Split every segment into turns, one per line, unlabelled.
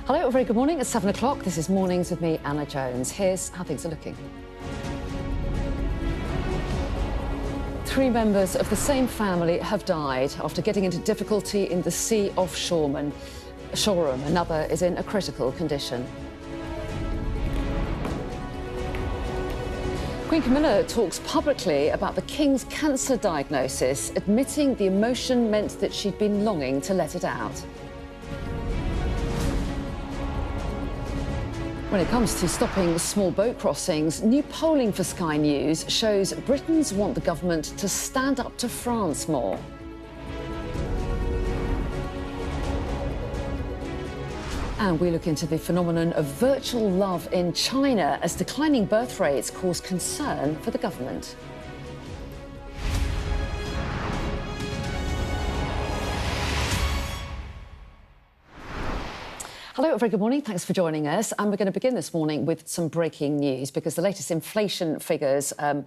Hello, a very good morning. It's 7 o'clock. This is Mornings with me, Anna Jones. Here's how things are looking. 3 members of the same family have died after getting into difficulty in the sea off Shoreham. Another is in a critical condition. Queen Camila talks publicly about the King's cancer diagnosis, admitting the emotion meant that she'd been longing to let it out. When it comes to stopping small boat crossings, new polling for Sky News shows Britons want the government to stand up to France more. And we look into the phenomenon of virtual love in China as declining birth rates cause concern for the government. Hello, a very good morning. Thanks for joining us. And we're going to begin this morning with some breaking news because the latest inflation figures, they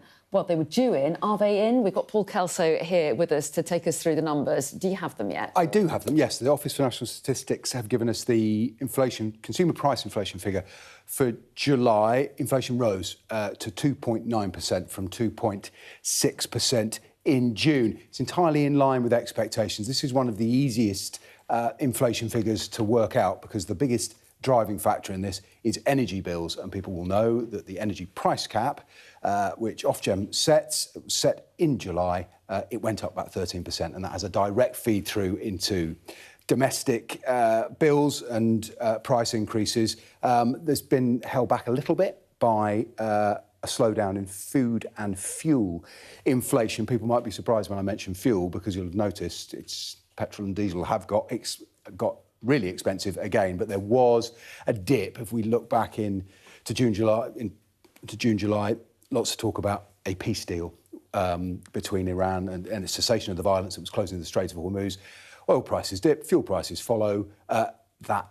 were due in. Are they in? We've got Paul Kelso here with us to take us through the numbers. Do you have them yet?
I do have them, yes. The Office for National Statistics have given us the consumer price inflation figure for July. Inflation rose to 2.9% from 2.6% in June. It's entirely in line with expectations. This is one of the easiest inflation figures to work out because the biggest driving factor in this is energy bills, and people will know that the energy price cap, which Ofgem sets, was set in July. It went up about 13%, and that has a direct feed through into domestic bills and price increases. There's been held back a little bit by a slowdown in food and fuel inflation. People might be surprised when I mention fuel because you'll have noticed petrol and diesel have got really expensive again, but there was a dip. If we look back to June, July, lots of talk about a peace deal between Iran and a cessation of the violence that was closing the Strait of Hormuz. Oil prices dip, fuel prices follow. That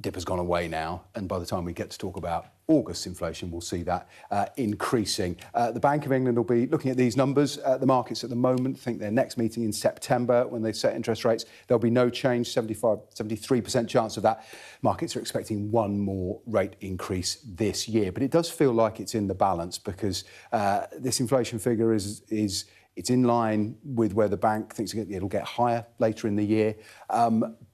dip has gone away now, and by the time we get to talk about August inflation, we'll see that increasing. The Bank of England will be looking at these numbers. The markets at the moment think their next meeting in September, when they set interest rates, there'll be no change, 73% chance of that. Markets are expecting one more rate increase this year. But it does feel like it's in the balance because this inflation figure it's in line with where the bank thinks it'll get higher later in the year.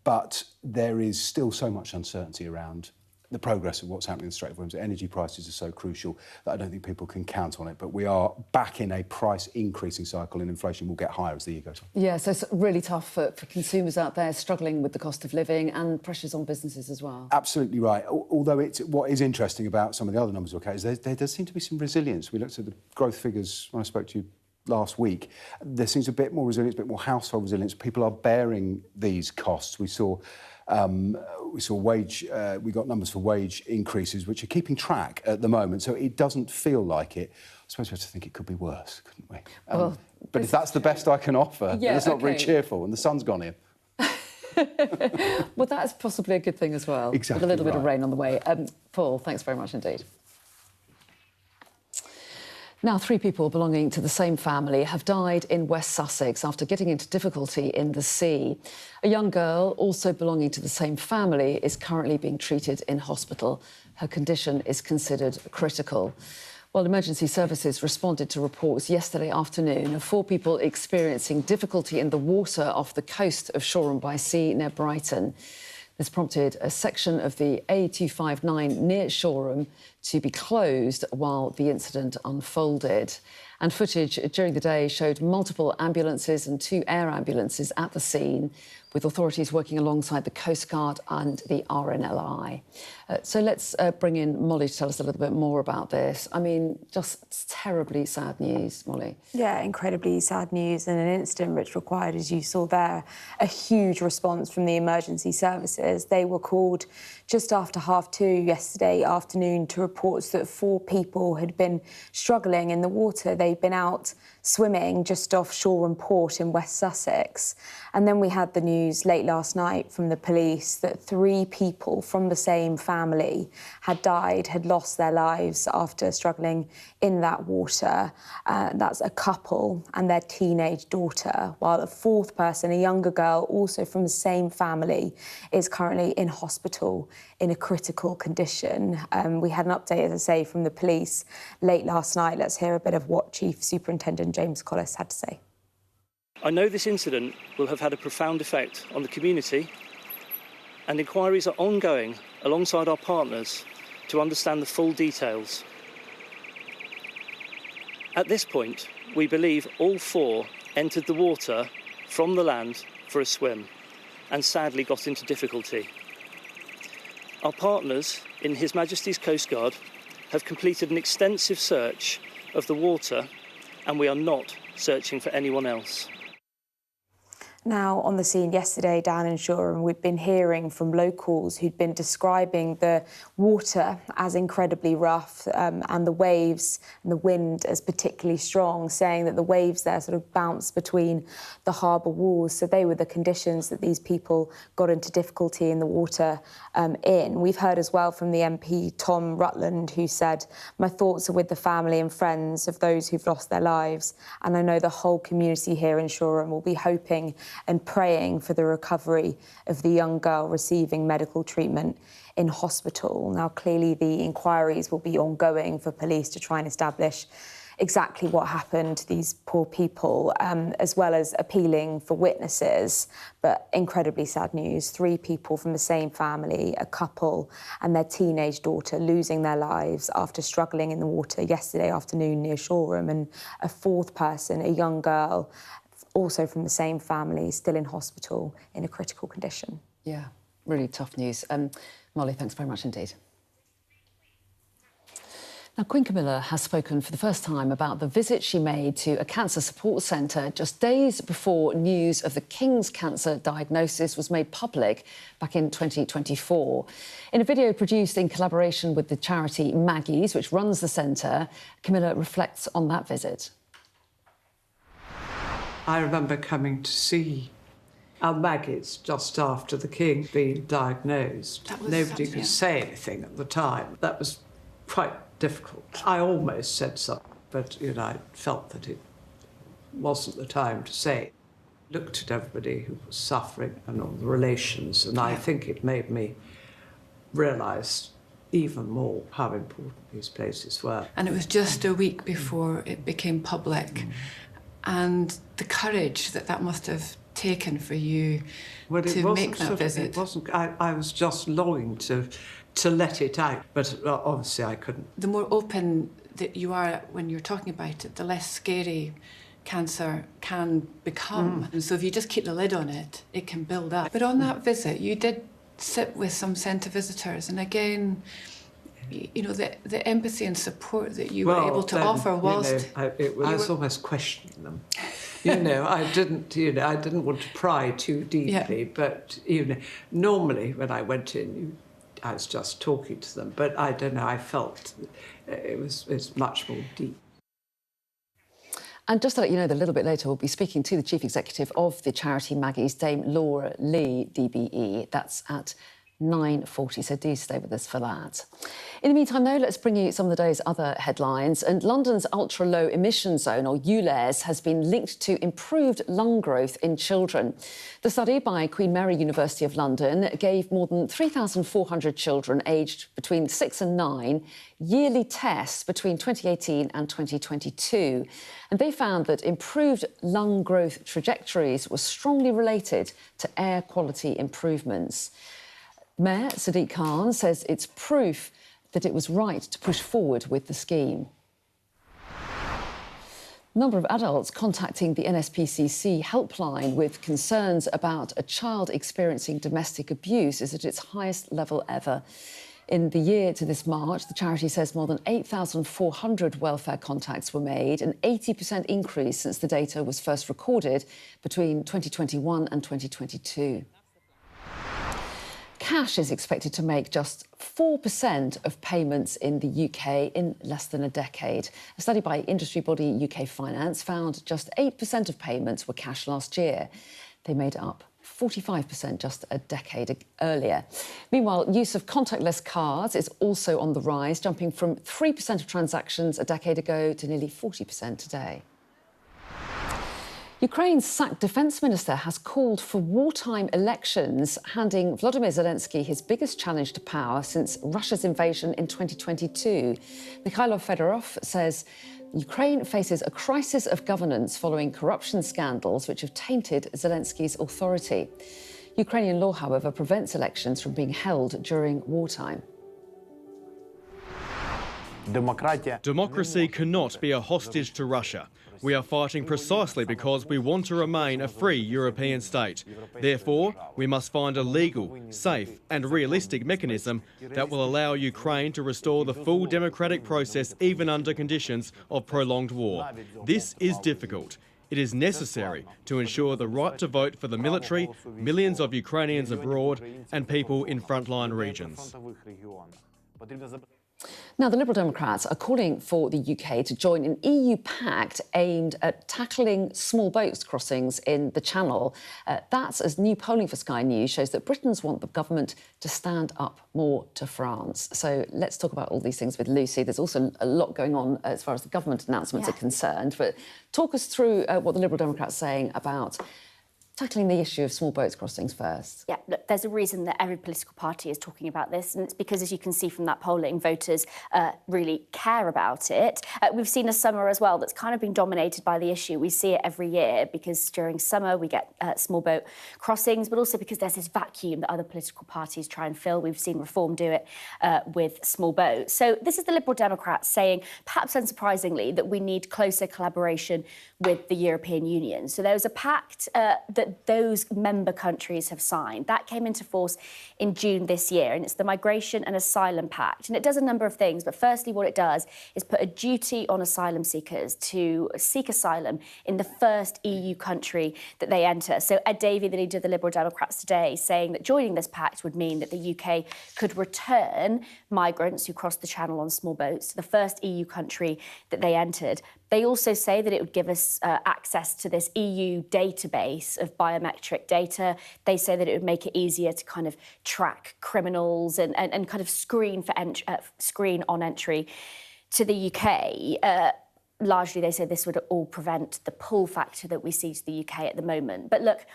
But there is still so much uncertainty around the progress of what's happening in the Strait of Hormuz. Energy prices are so crucial that I don't think people can count on it. But we are back in a price increasing cycle, and inflation will get higher as the year goes on. Yeah, so it's really tough for consumers out there struggling with the cost of living and pressures on businesses as well. Absolutely right. Although what is interesting about some of the other numbers we'll look at is there does seem to be some resilience. We looked at the growth figures when I spoke to you last week. There seems a bit more resilience, a bit more household resilience. People are bearing these costs. We got numbers for wage increases, which are keeping track at the moment. So it doesn't feel like it. I suppose we have to think it could be worse, couldn't we? But if that's the best I can offer, then it's not very cheerful, and the sun's gone here. Well, that's possibly a good thing as well. Exactly. With a little bit of rain on the way. Paul, thanks very much indeed. Now, 3 people belonging to the same family have died in West Sussex after getting into difficulty in the sea. A young girl, also belonging to the same family, is currently being treated in hospital. Her condition is considered critical. Well, emergency services responded to reports yesterday afternoon of 4 people experiencing difficulty in the water off the coast of Shoreham by Sea near Brighton. This prompted a section of the A259 near Shoreham to be closed while the incident unfolded. And footage during the day showed multiple ambulances and 2 air ambulances at the scene, with authorities working alongside the Coast Guard and the RNLI. So let's bring in Molly to tell us a little bit more about this. I mean, just terribly sad news, Molly. Yeah, incredibly sad news, and an incident which required, as you saw there, a huge response from the emergency services. They were called just after 2:30 yesterday afternoon to reports that 4 people had been struggling in the water. They'd been out
swimming just off Shoreham Port in West Sussex. And then we had the news late last night from the police that 3 people from the same family had died, had lost their lives after struggling in that water. That's a couple and their teenage daughter, while a 4th person, a younger girl, also from the same family, is currently in hospital in a critical condition. We had an update, as I say, from the police late last night. Let's hear a bit of what Chief Superintendent James Collis had to say.
I know this incident will have had a profound effect on the community, and inquiries are ongoing alongside our partners to understand the full details. At this point, we believe all 4 entered the water from the land for a swim and sadly got into difficulty. Our partners in His Majesty's Coast Guard have completed an extensive search of the water, and we are not searching for anyone else.
Now, on the scene yesterday down in Shoreham, we'd been hearing from locals who'd been describing the water as incredibly rough and the waves and the wind as particularly strong, saying that the waves there sort of bounced between the harbour walls. So they were the conditions that these people got into difficulty in the water in. We've heard as well from the MP, Tom Rutland, who said, "My thoughts are with the family and friends of those who've lost their lives. And I know the whole community here in Shoreham will be hoping and praying for the recovery of the young girl receiving medical treatment in hospital." Now, clearly the inquiries will be ongoing for police to try and establish exactly what happened to these poor people, as well as appealing for witnesses. But incredibly sad news, 3 people from the same family, a couple and their teenage daughter, losing their lives after struggling in the water yesterday afternoon near Shoreham, and a 4th person, a young girl, also from the same family, still in hospital in a critical condition.
Yeah, really tough news. Molly, thanks very much indeed. Now, Queen Camila has spoken for the first time about the visit she made to a cancer support centre just days before news of the King's cancer diagnosis was made public back in 2024. In a video produced in collaboration with the charity Maggie's, which runs the centre, Camila reflects on that visit.
I remember coming to see our Maggie's just after the King being diagnosed. Nobody could say anything at the time. That was quite difficult. I almost said something, but, I felt that it wasn't the time to say. Looked at everybody who was suffering and all the relations, and I think it made me realise even more how important these places were.
And it was just a week before it became public. And the courage that must have taken for you to make that visit.
I was just longing to let it out, but obviously I couldn't.
The more open that you are when you're talking about it, the less scary cancer can become. And so if you just keep the lid on it, it can build up. But on that visit, you did sit with some centre visitors, and again, the empathy and support that you were able to offer whilst...
I was almost questioning them. I didn't want to pry too deeply, but, normally when I went in, I was just talking to them, but I don't know, I felt it's much more deep.
And just to let you know that a little bit later, we'll be speaking to the Chief Executive of the charity Maggie's, Dame Laura Lee, DBE. That's at 9:40, so do stay with us for that. In the meantime, though, let's bring you some of the day's other headlines. And London's ultra-low emission zone, or ULEZ, has been linked to improved lung growth in children. The study by Queen Mary University of London gave more than 3,400 children aged between 6 and 9 yearly tests between 2018 and 2022. And they found that improved lung growth trajectories were strongly related to air quality improvements. Mayor Sadiq Khan says it's proof that it was right to push forward with the scheme. The number of adults contacting the NSPCC helpline with concerns about a child experiencing domestic abuse is at its highest level ever. In the year to this March, the charity says more than 8,400 welfare contacts were made, an 80% increase since the data was first recorded between 2021 and 2022. cash is expected to make just 4% of payments in the UK in less than a decade. A study by industry body UK Finance found just 8% of payments were cash last year. They made up 45% just a decade earlier. Meanwhile, use of contactless cards is also on the rise, jumping from 3% of transactions a decade ago to nearly 40% today. Ukraine's sacked defence minister has called for wartime elections, handing Volodymyr Zelensky his biggest challenge to power since Russia's invasion in 2022. Mikhailo Fedorov says Ukraine faces a crisis of governance following corruption scandals which have tainted Zelensky's authority. Ukrainian law, however, prevents elections from being held during wartime.
Democracy cannot be a hostage to Russia. We are fighting precisely because we want to remain a free European state. Therefore, we must find a legal, safe and realistic mechanism that will allow Ukraine to restore the full democratic process even under conditions of prolonged war. This is difficult. It is necessary to ensure the right to vote for the military, millions of Ukrainians abroad and people in frontline regions.
Now, the Liberal Democrats are calling for the UK to join an EU pact aimed at tackling small boats crossings in the Channel. That's as new polling for Sky News shows that Britons want the government to stand up more to France. So let's talk about all these things with Lucy. There's also a lot going on as far as the government announcements are concerned. But talk us through what the Liberal Democrats are saying about tackling the issue of small boats crossings first.
Yeah, look, there's a reason that every political party is talking about this, and it's because, as you can see from that polling, voters really care about it. We've seen a summer as well that's kind of been dominated by the issue. We see it every year because during summer we get small boat crossings, but also because there's this vacuum that other political parties try and fill. We've seen Reform do it with small boats. So this is the Liberal Democrats saying, perhaps unsurprisingly, that we need closer collaboration with the European Union. So there was a pact that those member countries have signed. That came into force in June this year, and it's the Migration and Asylum Pact. And it does a number of things, but firstly what it does is put a duty on asylum seekers to seek asylum in the first EU country that they enter. So Ed Davey, the leader of the Liberal Democrats today, saying that joining this pact would mean that the UK could return migrants who crossed the Channel on small boats to the first EU country that they entered. They also say that it would give us access to this EU database of biometric data. They say that it would make it easier to kind of track criminals and kind of screen on entry to the UK. Largely, they say this would all prevent the pull factor that we see to the UK at the moment. But look,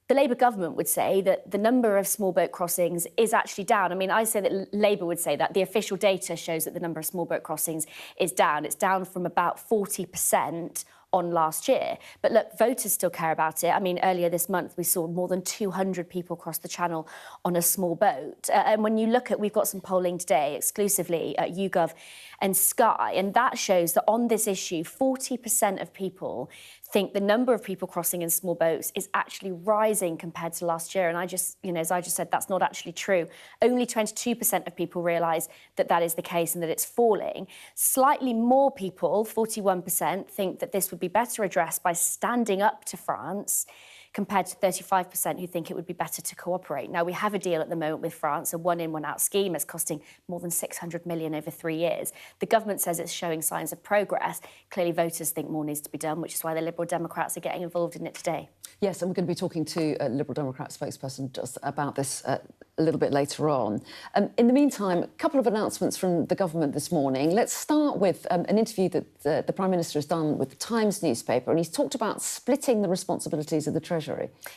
the Labour government would say that the number of small boat crossings is actually down. I mean, I say that Labour would say that. The official data shows that the number of small boat crossings is down. It's down from about 40% on last year. But look, voters still care about it. I mean, earlier this month, we saw more than 200 people cross the Channel on a small boat. And when you look at, we've got some polling today exclusively at YouGov and Sky, and that shows that on this issue, 40% of people think the number of people crossing in small boats is actually rising compared to last year. And I just, as I just said, that's not actually true. Only 22% of people realise that that is the case and that it's falling. Slightly more people, 41%, think that this would be better addressed by standing up to France, compared to 35% who think it would be better to cooperate. Now, we have a deal at the moment with France, a one-in, one-out scheme. It's costing more than 600 million over 3 years. The government says it's showing signs of progress. Clearly, voters think more needs to be done, which is why the Liberal Democrats are getting involved in it today.
Yes, and we're going to be talking to a Liberal Democrat spokesperson just about this a little bit later on. In the meantime, a couple of announcements from the government this morning. Let's start with an interview that the Prime Minister has done with the Times newspaper, and he's talked about splitting the responsibilities of the Treasury.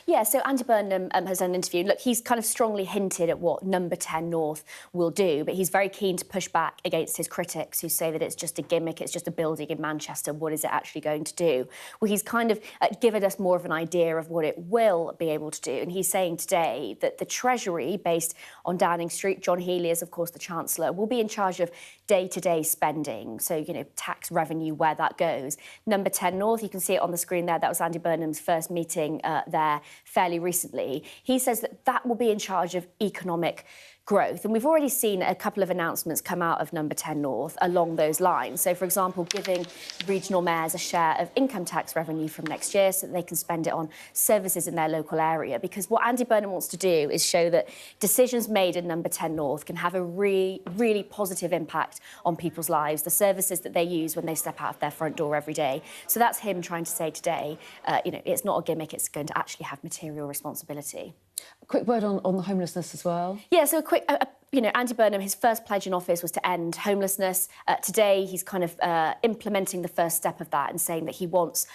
Yeah, so Andy Burnham has done an interview. Look, he's kind of strongly hinted at what Number 10 North will do, but he's very keen to push back against his critics who say that it's just a gimmick, it's just a building in Manchester. What is it actually going to do? Well, he's kind of given us more of an idea of what it will be able to do, and he's saying today that the Treasury, based on Downing Street, John Healey is, of course, the Chancellor, will be in charge of day-to-day spending, so, tax revenue, where that goes. Number 10 North, you can see it on the screen there, that was Andy Burnham's first meeting there fairly recently. He says that that will be in charge of economic
growth. And we've already seen a couple of announcements come out of Number 10 North along those lines. So, for example, giving regional mayors a share of income tax revenue from next year so that they can spend it on services in their local area. Because what Andy Burnham wants to do is show that decisions made in Number 10 North can have a really positive impact on people's lives, the services that they use when they step out of their front door every day. So that's him trying to say today, it's not a gimmick, it's going to actually have material responsibility.
A quick word on the homelessness as well.
Yeah, so a quick, Andy Burnham, his first pledge in office was to end homelessness. Today, he's kind of implementing the first step of that and saying that he wants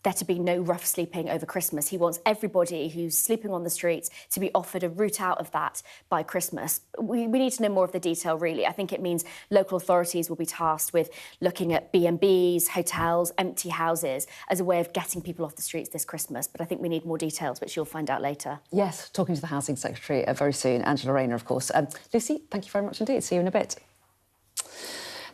there to be no rough sleeping over Christmas. He wants everybody who's sleeping on the streets to be offered a route out of that by Christmas. We need to know more of the detail, really. I think it means local authorities will be tasked with looking at B&Bs, hotels, empty houses as a way of getting people off the streets this Christmas. But I think we need more details, which you'll find out later.
Yes, talking to the Housing Secretary very soon, Angela Raina, of course. Lucy, thank you very much indeed. See you in a bit.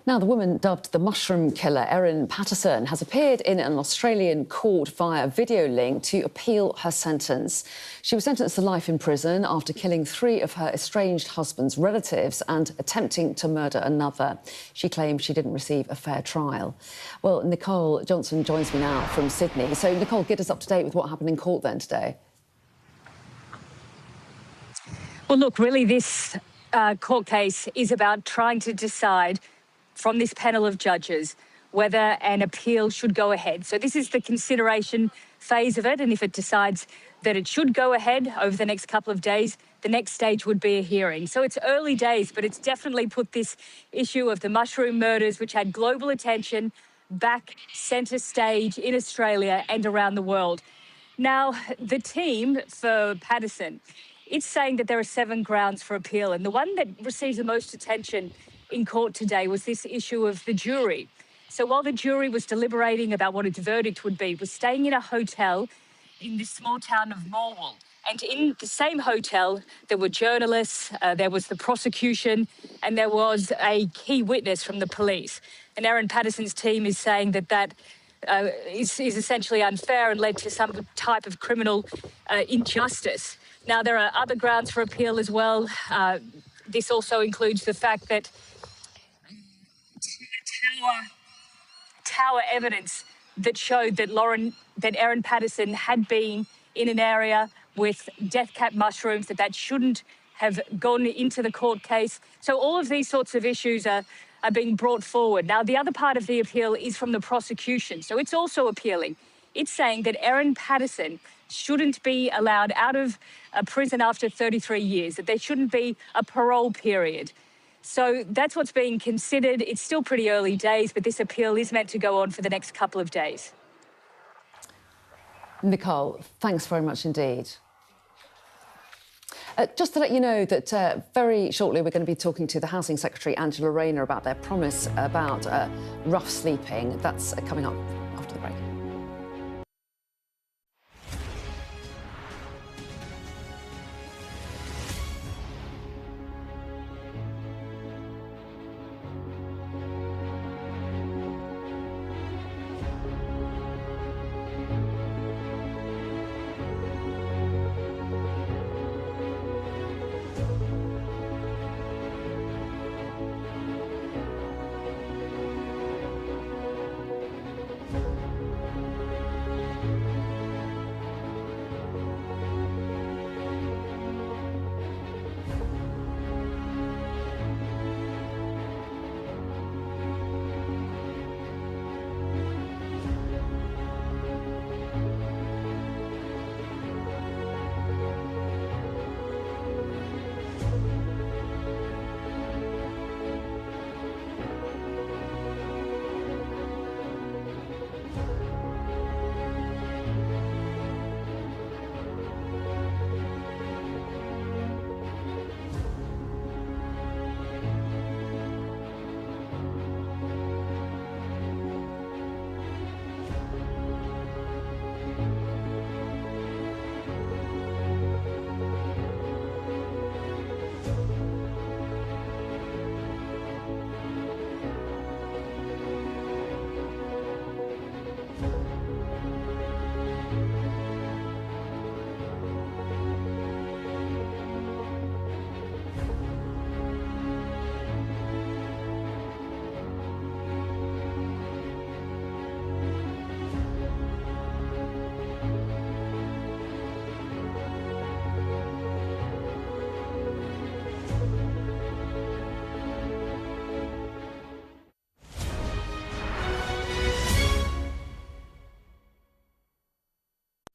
Now, the woman dubbed the mushroom killer, Erin Patterson, has appeared in an Australian court via video link to appeal her sentence. She was sentenced to life in prison after killing 3 of her estranged husband's relatives and attempting to murder another. She claimed she didn't receive a fair trial. Well, Nicole Johnson joins me now from Sydney. So, Nicole, get us up to date with what happened in court then today.
Well, look, really, this court case is about trying to decide from this panel of judges whether an appeal should go ahead. So this is the consideration phase of it, and if it decides that it should go ahead over the next couple of days, the next stage would be a hearing. So it's early days, but it's definitely put this issue of the mushroom murders, which had global attention, back centre stage in Australia and around the world. Now, the team for Patterson, it's saying that there are 7 grounds for appeal, and the one that receives the most attention in court today was this issue of the jury. So while the jury was deliberating about what its verdict would be, was staying in a hotel in this small town of Morwell. And in the same hotel, there were journalists, there was the prosecution, and there was a key witness from the police. And Erin Patterson's team is saying that is essentially unfair and led to some type of criminal injustice. Now, there are other grounds for appeal as well. This also includes the fact that tower evidence that showed that Erin Patterson had been in an area with death cap mushrooms, that shouldn't have gone into the court case. So all of these sorts of issues are being brought forward. Now, the other part of the appeal is from the prosecution. So it's also appealing. It's saying that Erin Patterson shouldn't be allowed out of prison after 33 years, that there shouldn't be a parole period. So that's what's being considered. It's still pretty early days, but this appeal is meant to go on for the next couple of days.
Nicole, thanks very much indeed. Just to let you know that very shortly we're going to be talking to the Housing Secretary, Angela Raina, about their promise about rough sleeping. That's coming up after the break.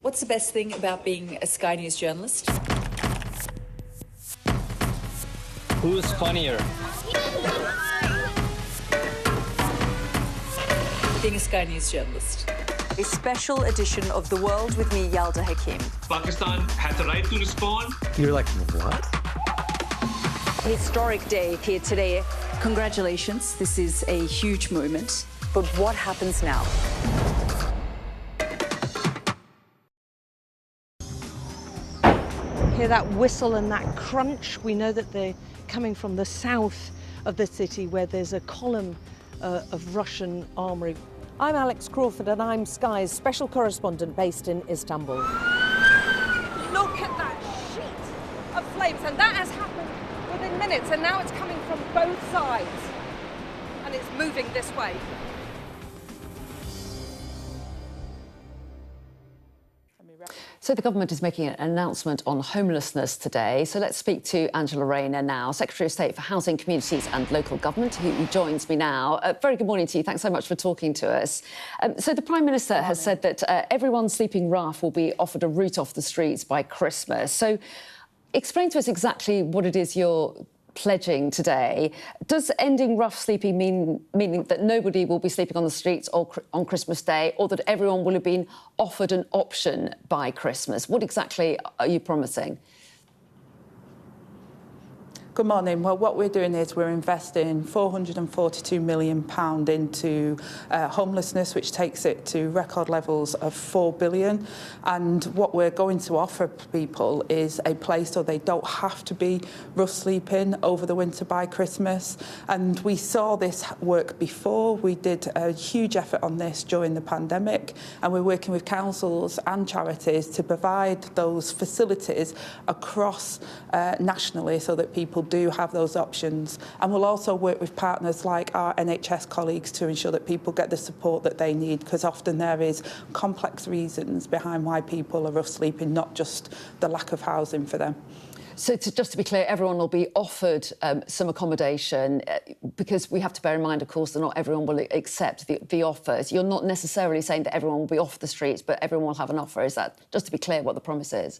What's the best thing about being a Sky News journalist?
Who's funnier?
Being a Sky News journalist.
A special edition of The World with me, Yalda Hakim.
Pakistan had the right to respond.
You're like, what?
Historic day here today. Congratulations, this is a huge moment. But what happens now?
Hear that whistle and that crunch. We know that they're coming from the south of the city where there's a column of Russian armoury. I'm Alex Crawford and I'm Sky's special correspondent based in Istanbul. Look at that sheet of flames, and that has happened within minutes, and now it's coming from both sides and it's moving this way.
So the government is making an announcement on homelessness today. So let's speak to Angela Raina now, Secretary of State for Housing, Communities and Local Government, who joins me now. Very good morning to you. Thanks so much for talking to us. So the Prime Minister has said that everyone sleeping rough will be offered a route off the streets by Christmas. So explain to us exactly what it is you're pledging today. Does ending rough sleeping meaning that nobody will be sleeping on the streets on Christmas Day, or that everyone will have been offered an option by Christmas? What exactly are you promising?
Good morning. Well, what we're doing is we're investing £442 million into homelessness, which takes it to record levels of £4 billion. And what we're going to offer people is a place so they don't have to be rough sleeping over the winter by Christmas. And we saw this work before. We did a huge effort on this during the pandemic, and we're working with councils and charities to provide those facilities across nationally so that people do have those options. And we'll also work with partners like our NHS colleagues to ensure that people get the support that they need, because often there is complex reasons behind why people are rough sleeping, not just the lack of housing for them.
So just to be clear, everyone will be offered some accommodation, because we have to bear in mind, of course, that not everyone will accept the offers. You're not necessarily saying that everyone will be off the streets, but everyone will have an offer. Is that, just to be clear, what the promise is?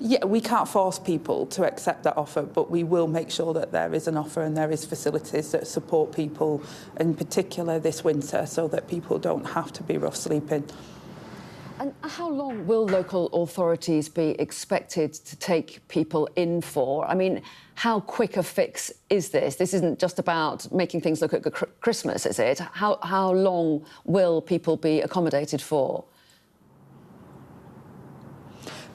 Yeah, we can't force people to accept that offer, but we will make sure that there is an offer and there is facilities that support people, in particular this winter, so that people don't have to be rough sleeping.
And how long will local authorities be expected to take people in for? I mean, how quick a fix is this? This isn't just about making things look at Christmas, is it? How long will people be accommodated for?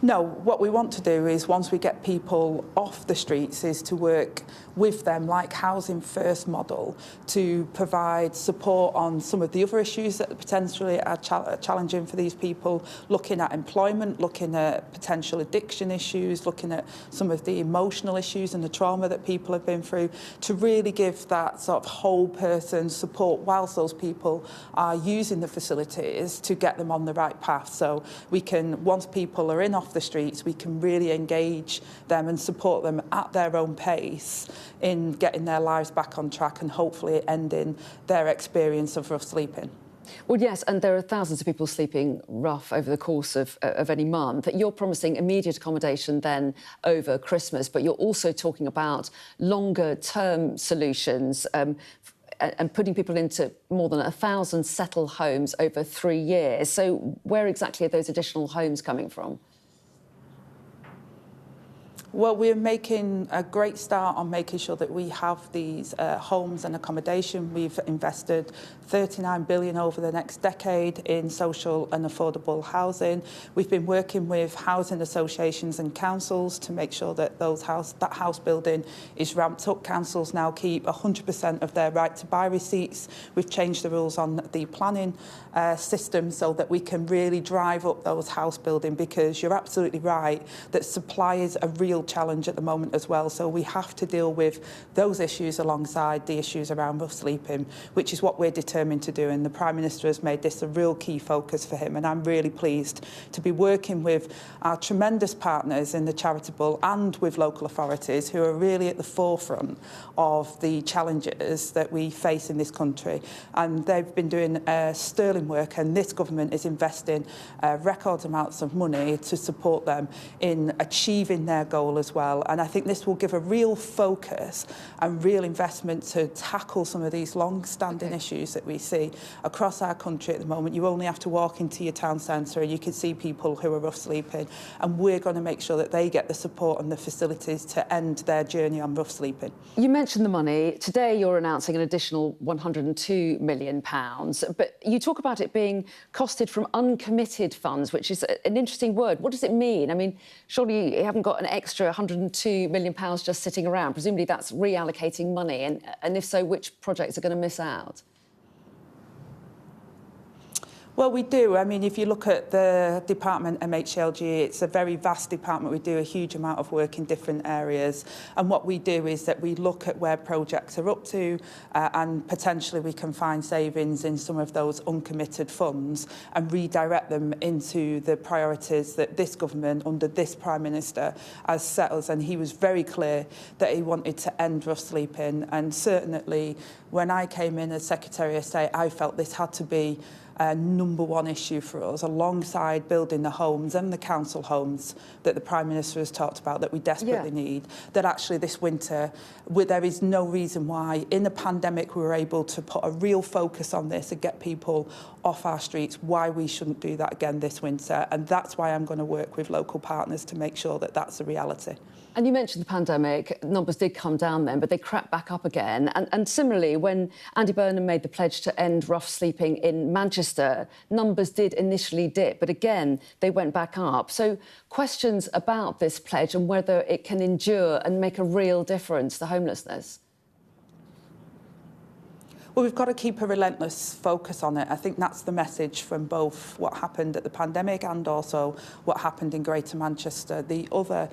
No, what we want to do is, once we get people off the streets, is to work with them, like Housing First model, to provide support on some of the other issues that potentially are challenging for these people, looking at employment, looking at potential addiction issues, looking at some of the emotional issues and the trauma that people have been through, to really give that sort of whole person support whilst those people are using the facilities to get them on the right path. So we can, once people are in off the streets, we can really engage them and support them at their own pace in getting their lives back on track and hopefully ending their experience of rough sleeping.
Well, yes, and there are thousands of people sleeping rough over the course of any month. You're promising immediate accommodation then over Christmas, but you're also talking about longer-term solutions and putting people into more than 1,000 settled homes over 3 years. So where exactly are those additional homes coming from?
Well, we're making a great start on making sure that we have these homes and accommodation. We've invested £39 billion over the next decade in social and affordable housing. We've been working with housing associations and councils to make sure that that house building is ramped up. Councils now keep 100% of their right to buy receipts. We've changed the rules on the planning system so that we can really drive up those house building, because you're absolutely right that supply is a real challenge at the moment as well. So we have to deal with those issues alongside the issues around rough sleeping, which is what we're determined to do. And the Prime Minister has made this a real key focus for him. And I'm really pleased to be working with our tremendous partners in the charitable and with local authorities who are really at the forefront of the challenges that we face in this country. And they've been doing sterling work, and this government is investing record amounts of money to support them in achieving their goal as well. And I think this will give a real focus and real investment to tackle some of these long-standing issues that we see across our country at the moment. You only have to walk into your town centre and you can see people who are rough sleeping, and we're going to make sure that they get the support and the facilities to end their journey on rough sleeping.
You mentioned the money. Today you're announcing an additional £102 million, but you talk about it being costed from uncommitted funds, which is an interesting word. What does it mean? I mean, surely you haven't got an extra £102 million just sitting around. Presumably that's reallocating money, and if so, which projects are going to miss out?
Well, we do. I mean, if you look at the department MHLG, it's a very vast department. We do a huge amount of work in different areas. And what we do is that we look at where projects are up to and potentially we can find savings in some of those uncommitted funds and redirect them into the priorities that this government under this Prime Minister has set us. And he was very clear that he wanted to end rough sleeping. And certainly when I came in as Secretary of State, I felt this had to be number one issue for us, alongside building the homes and the council homes that the Prime Minister has talked about that we desperately need, that actually this winter, there is no reason why, in the pandemic, we were able to put a real focus on this and get people off our streets, why we shouldn't do that again this winter. And that's why I'm going to work with local partners to make sure that that's a reality.
And you mentioned the pandemic, numbers did come down then, but they crept back up again. And similarly, when Andy Burnham made the pledge to end rough sleeping in Manchester, numbers did initially dip, but again, they went back up. So questions about this pledge and whether it can endure and make a real difference to homelessness.
Well, we've got to keep a relentless focus on it. I think that's the message from both what happened at the pandemic and also what happened in Greater Manchester. The other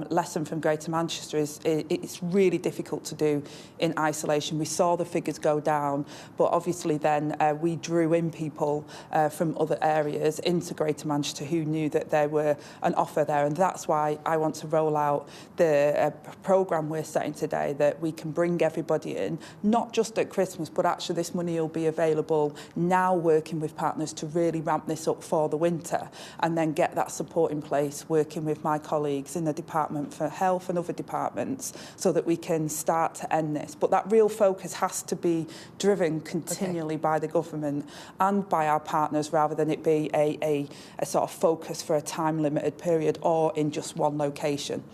lesson from Greater Manchester is it's really difficult to do in isolation. We saw the figures go down, but obviously then we drew in people from other areas into Greater Manchester who knew that there were an offer there. And that's why I want to roll out the programme we're setting today, that we can bring everybody in, not just at Christmas, but actually this money will be available now, working with partners to really ramp this up for the winter and then get that support in place, working with my colleagues in the Department for Health and other departments so that we can start to end this. But that real focus has to be driven continually by the government and by our partners, rather than it be a sort of focus for a time-limited period or in just one location.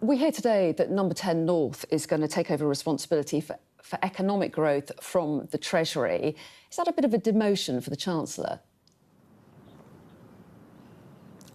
We hear today that Number 10 North is going to take over responsibility for economic growth from the Treasury. Is that a bit of a demotion for the Chancellor?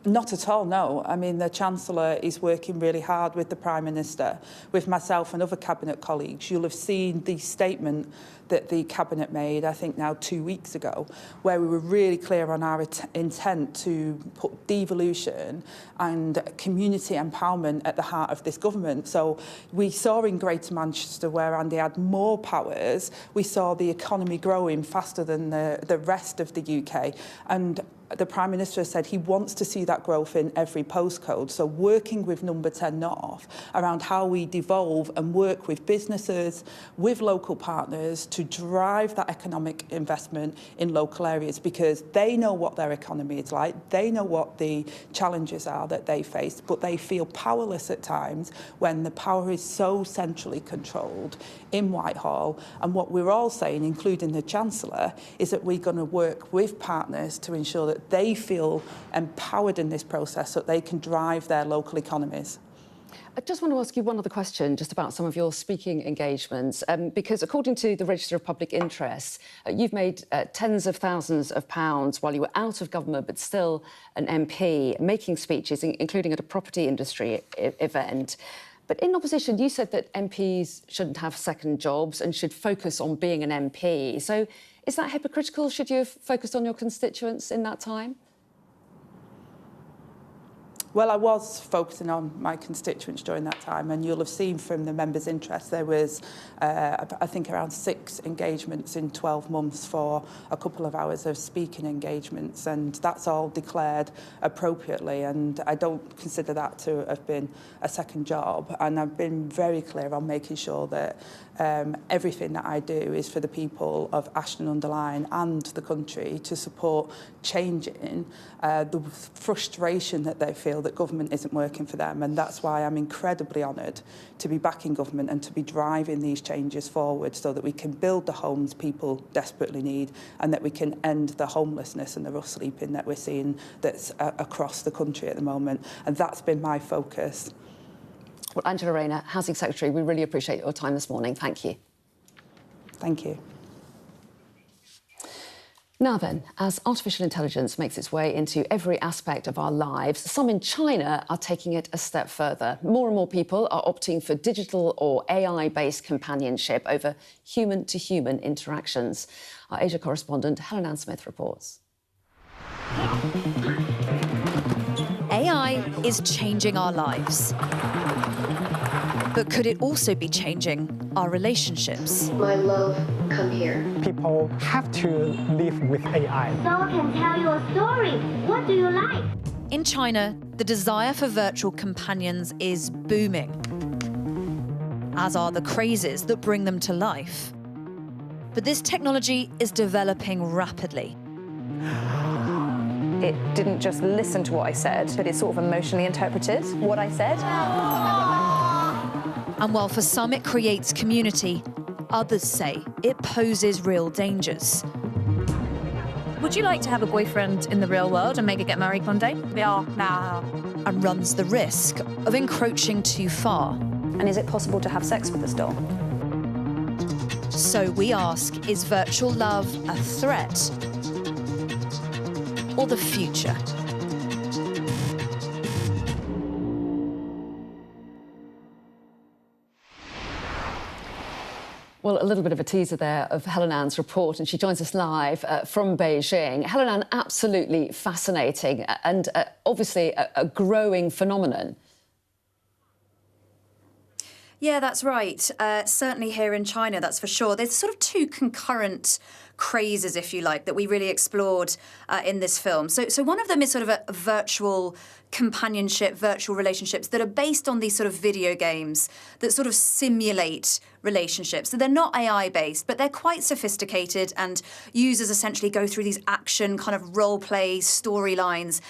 Not at all, no. I mean, the Chancellor is working really hard with the Prime Minister, with myself and other Cabinet colleagues. You'll have seen the statement that the Cabinet made, I think now 2 weeks ago, where we were really clear on our intent to put devolution and community empowerment at the heart of this government. So we saw in Greater Manchester, where Andy had more powers, we saw the economy growing faster than the rest of the UK. And the Prime Minister has said he wants to see that growth in every postcode. So working with Number 10 North around how we devolve and work with businesses, with local partners to drive that economic investment in local areas, because they know what their economy is like, they know what the challenges are that they face, but they feel powerless at times when the power is so centrally controlled in Whitehall. And what we're all saying, including the Chancellor, is that we're going to work with partners to ensure that they feel empowered in this process so that they can drive their local economies.
I just want to ask you one other question just about some of your speaking engagements, because according to the Register of Public Interest, you've made tens of thousands of pounds while you were out of government but still an MP, making speeches, including at a property industry event. But in opposition, you said that MPs shouldn't have second jobs and should focus on being an MP. So is that hypocritical? Should you have focused on your constituents in that time?
Well, I was focusing on my constituents during that time, and you'll have seen from the members' interest there was, I think, around 6 engagements in 12 months for a couple of hours of speaking engagements, and that's all declared appropriately, and I don't consider that to have been a second job, and I've been very clear on making sure that everything that I do is for the people of Ashton-under-Lyne and the country to support changing the frustration that they feel that government isn't working for them, and that's why I'm incredibly honoured to be back in government and to be driving these changes forward so that we can build the homes people desperately need and that we can end the homelessness and the rough sleeping that we're seeing that's across the country at the moment, and that's been my focus.
Well, Angela Raina, Housing Secretary, we really appreciate your time this morning. Thank you.
Thank you.
Now then, as artificial intelligence makes its way into every aspect of our lives, some in China are taking it a step further. More and more people are opting for digital or AI-based companionship over human-to-human interactions. Our Asia correspondent, Helen Ann Smith, reports.
AI is changing our lives. But could it also be changing our relationships?
My love, come here.
People have to live with AI.
So I can tell you a story. What do you like?
In China, the desire for virtual companions is booming, as are the crazes that bring them to life. But this technology is developing rapidly.
It didn't just listen to what I said, but it sort of emotionally interpreted what I said.
And while for some it creates community, others say it poses real dangers.
Would you like to have a boyfriend in the real world and maybe get married one day?
Yeah, nah. And runs the risk of encroaching too far.
And is it possible to have sex with this doll?
So we ask, is virtual love a threat or the future?
Well, a little bit of a teaser there of Helen Ann's report, and she joins us live from Beijing. Helen Ann, absolutely fascinating and obviously a growing phenomenon.
Yeah, that's right. Certainly here in China, that's for sure. There's sort of two concurrent crazes, if you like, that we really explored in this film. So one of them is sort of a virtual companionship, virtual relationships that are based on these sort of video games that sort of simulate relationships. So they're not AI-based, but they're quite sophisticated, and users essentially go through these action kind of role-play storylines,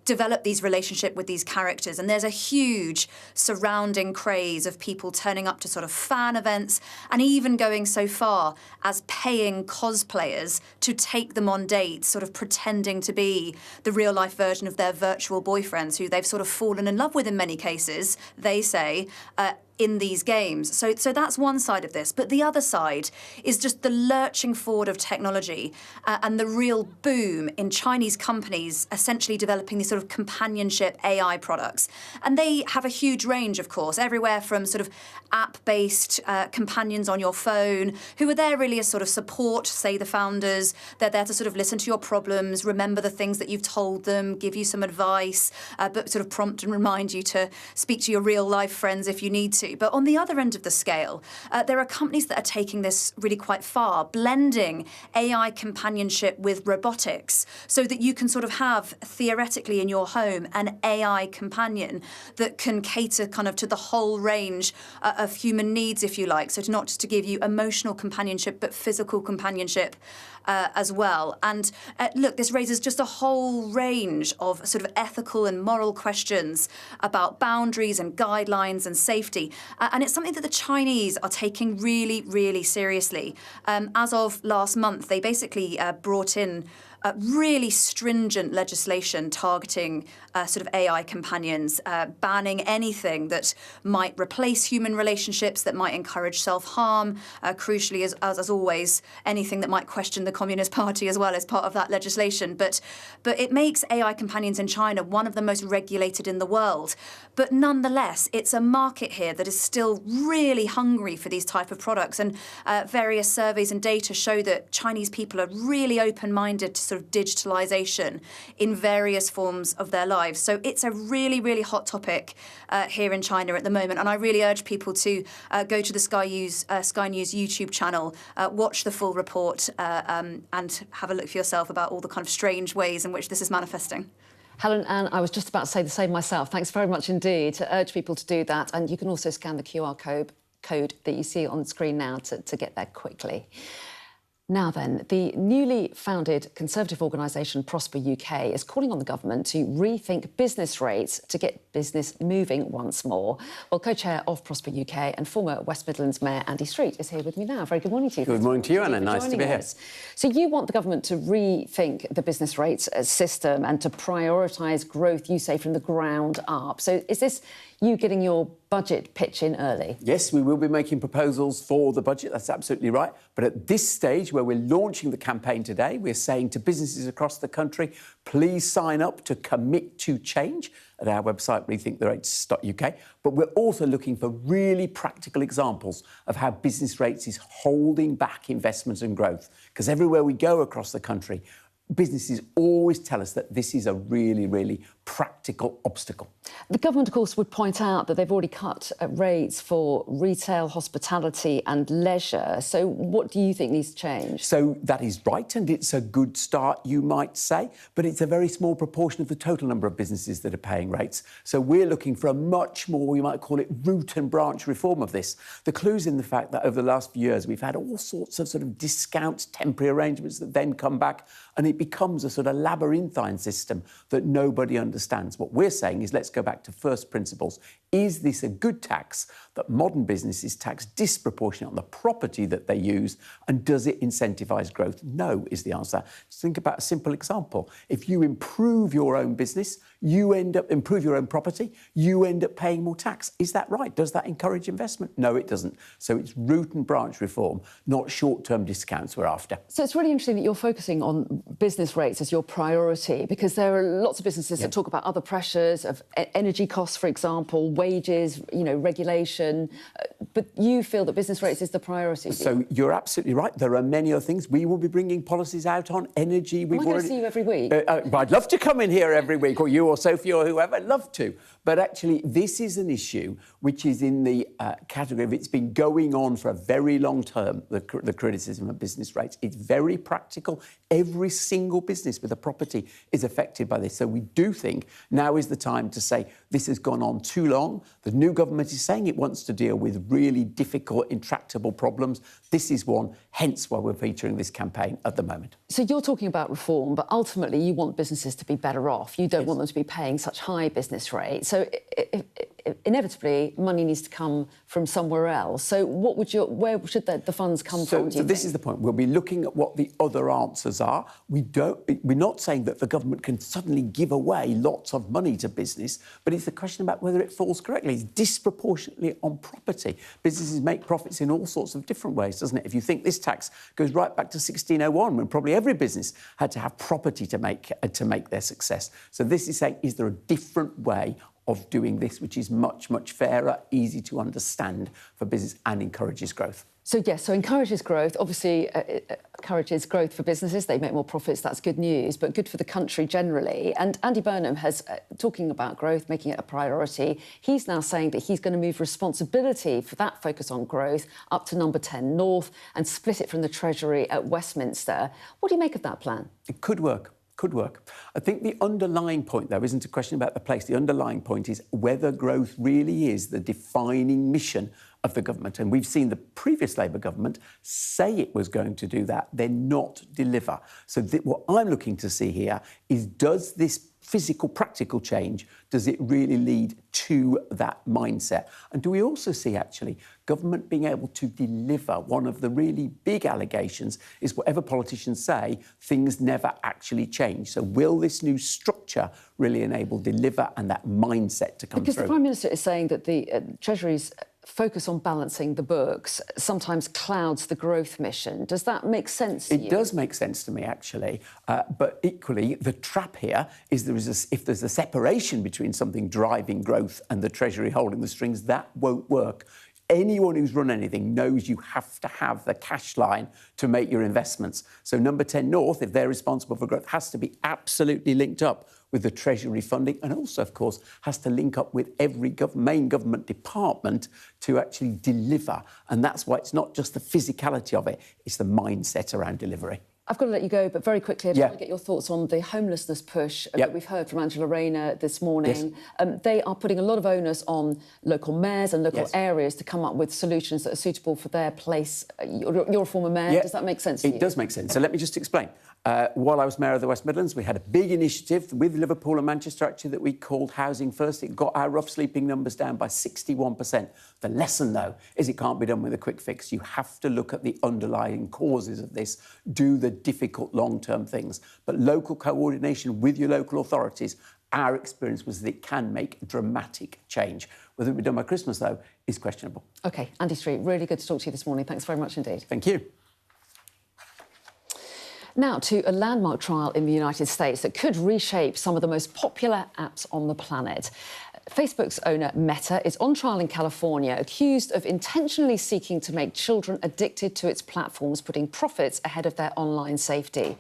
develop these relationships with these characters. And there's a huge surrounding craze of people turning up to sort of fan events and even going so far as paying cosplayers to take them on dates, sort of pretending to be the real-life version of their virtual boyfriends who they've sort of fallen in love with in many cases, they say, in these games. So that's one side of this. But the other side is just the lurching forward of technology and the real boom in Chinese companies essentially developing these sort of companionship AI products. And they have a huge range, of course, everywhere from sort of app-based companions on your phone who are there really as sort of support, say the founders. They're there to sort of listen to your problems, remember the things that you've told them, give you some advice, but sort of prompt and remind you to speak to your real-life friends if you need to. But on the other end of the scale, there are companies that are taking this really quite far, blending AI companionship with robotics so that you can sort of have, theoretically in your home, an AI companion that can cater kind of to the whole range of human needs, if you like. So not just to give you emotional companionship, but physical companionship as well. And look, this raises just a whole range of sort of ethical and moral questions about boundaries and guidelines and safety. And it's something that the Chinese are taking really, really seriously. As of last month, they basically brought in really stringent legislation targeting sort of AI companions, banning anything that might replace human relationships, that might encourage self-harm. Crucially, as always, anything that might question the Communist Party as well as part of that legislation. But it makes AI companions in China one of the most regulated in the world. But nonetheless, it's a market here that is still really hungry for these type of products. And various surveys and data show that Chinese people are really open-minded to sort of digitalisation in various forms of their lives. So it's a really, really hot topic here in China at the moment. And I really urge people to go to the Sky News YouTube channel, watch the full report and have a look for yourself about all the kind of strange ways in which this is manifesting.
Helen, and I was just about to say the same myself. Thanks very much indeed. To urge people to do that. And you can also scan the QR code that you see on the screen now to get there quickly. Now then, the newly founded Conservative organisation Prosper UK is calling on the government to rethink business rates to get business moving once more. Well, co-chair of Prosper UK and former West Midlands Mayor Andy Street is here with me now. Very good morning to you.
Good morning to you, Anna. Nice to be here.
So you want the government to rethink the business rates system and to prioritise growth, you say, from the ground up. So is this you getting your budget pitch in early?
Yes, we will be making proposals for the budget. That's absolutely right. But at this stage, where we're launching the campaign today, we're saying to businesses across the country, please sign up to commit to change at our website, rethinktherates.uk. But we're also looking for really practical examples of how business rates is holding back investment and growth. Because everywhere we go across the country, businesses always tell us that this is a really, really practical obstacle.
The government, of course, would point out that they've already cut rates for retail, hospitality and leisure. So what do you think needs to change?
So that is right, and it's a good start, you might say, but it's a very small proportion of the total number of businesses that are paying rates. So we're looking for a much more, we might call it, root and branch reform of this. The clue's in the fact that over the last few years, we've had all sorts of sort of discount temporary arrangements that then come back, and it becomes a sort of labyrinthine system that nobody understands. What we're saying is let's go back to first principles. Is this a good tax that modern businesses tax disproportionately on the property that they use, and does it incentivise growth? No, is the answer. Just think about a simple example. If you improve your own business, you improve your own property, you end up paying more tax. Is that right? Does that encourage investment? No, it doesn't. So it's root and branch reform, not short-term discounts we're after.
So it's really interesting that you're focusing on business rates as your priority, because there are lots of businesses that talk about other pressures of energy costs, for example, wages, regulation, but you feel that business rates is the priority.
So you're absolutely right. There are many other things. We will be bringing policies out on energy.
Am I going to see you every week?
I'd love to come in here every week, or you or Sophie or whoever. I'd love to. But actually, this is an issue which is in the category of it's been going on for a very long term, the criticism of business rates. It's very practical. Every single business with a property is affected by this. So we do think now is the time to say this has gone on too long. The new government is saying it wants to deal with really difficult, intractable problems. This is one, hence why we're featuring this campaign at the moment.
So you're talking about reform, but ultimately you want businesses to be better off. You don't want them to be paying such high business rates. So inevitably, money needs to come from somewhere else. So where should the funds come from?
So this is the point. We'll be looking at what the other answers are. We're not saying that the government can suddenly give away lots of money to business, but it's a question about whether it falls correctly. It's disproportionately on property. Businesses make profits in all sorts of different ways, doesn't it? If you think this tax goes right back to 1601, when probably every business had to have property to make their success. So this is saying, is there a different way of doing this, which is much, much fairer, easy to understand for business and encourages growth?
So, yes, so encourages growth. Obviously, encourages growth for businesses. They make more profits. That's good news, but good for the country generally. And Andy Burnham has, talking about growth, making it a priority, he's now saying that he's going to move responsibility for that focus on growth up to number 10 North and split it from the Treasury at Westminster. What do you make of that plan?
It could work. Could work. I think the underlying point, though, isn't a question about the place. The underlying point is whether growth really is the defining mission of the government. And we've seen the previous Labour government say it was going to do that, then not deliver. So what I'm looking to see here is, does this physical, practical change, does it really lead to that mindset? And do we also see, actually, government being able to deliver? One of the really big allegations is whatever politicians say, things never actually change. So will this new structure really enable deliver and that mindset to come through?
Because the Prime Minister is saying that the Treasury's focus on balancing the books sometimes clouds the growth mission. Does that make sense to you?
It does make sense to me, actually. But equally, the trap here is if there's a separation between something driving growth and the Treasury holding the strings, that won't work. Anyone who's run anything knows you have to have the cash line to make your investments. So Number 10 North, if they're responsible for growth, has to be absolutely linked up with the Treasury funding, and also, of course, has to link up with every main government department to actually deliver. And that's why it's not just the physicality of it, it's the mindset around delivery.
I've got to let you go, but very quickly, I just want to get your thoughts on the homelessness push that we've heard from Angela Raina this morning. Yes. They are putting a lot of onus on local mayors and local areas to come up with solutions that are suitable for their place. You're a former mayor. Does that make sense to you?
It does make sense. So let me just explain. While I was mayor of the West Midlands, we had a big initiative with Liverpool and Manchester, actually, that we called Housing First. It got our rough sleeping numbers down by 61%. The lesson, though, is it can't be done with a quick fix. You have to look at the underlying causes of this, do the difficult long-term things. But local coordination with your local authorities, our experience was that it can make dramatic change. Whether it be done by Christmas, though, is questionable.
OK, Andy Street, really good to talk to you this morning. Thanks very much indeed.
Thank you.
Now to a landmark trial in the United States that could reshape some of the most popular apps on the planet. Facebook's owner, Meta, is on trial in California, accused of intentionally seeking to make children addicted to its platforms, putting profits ahead of their online safety.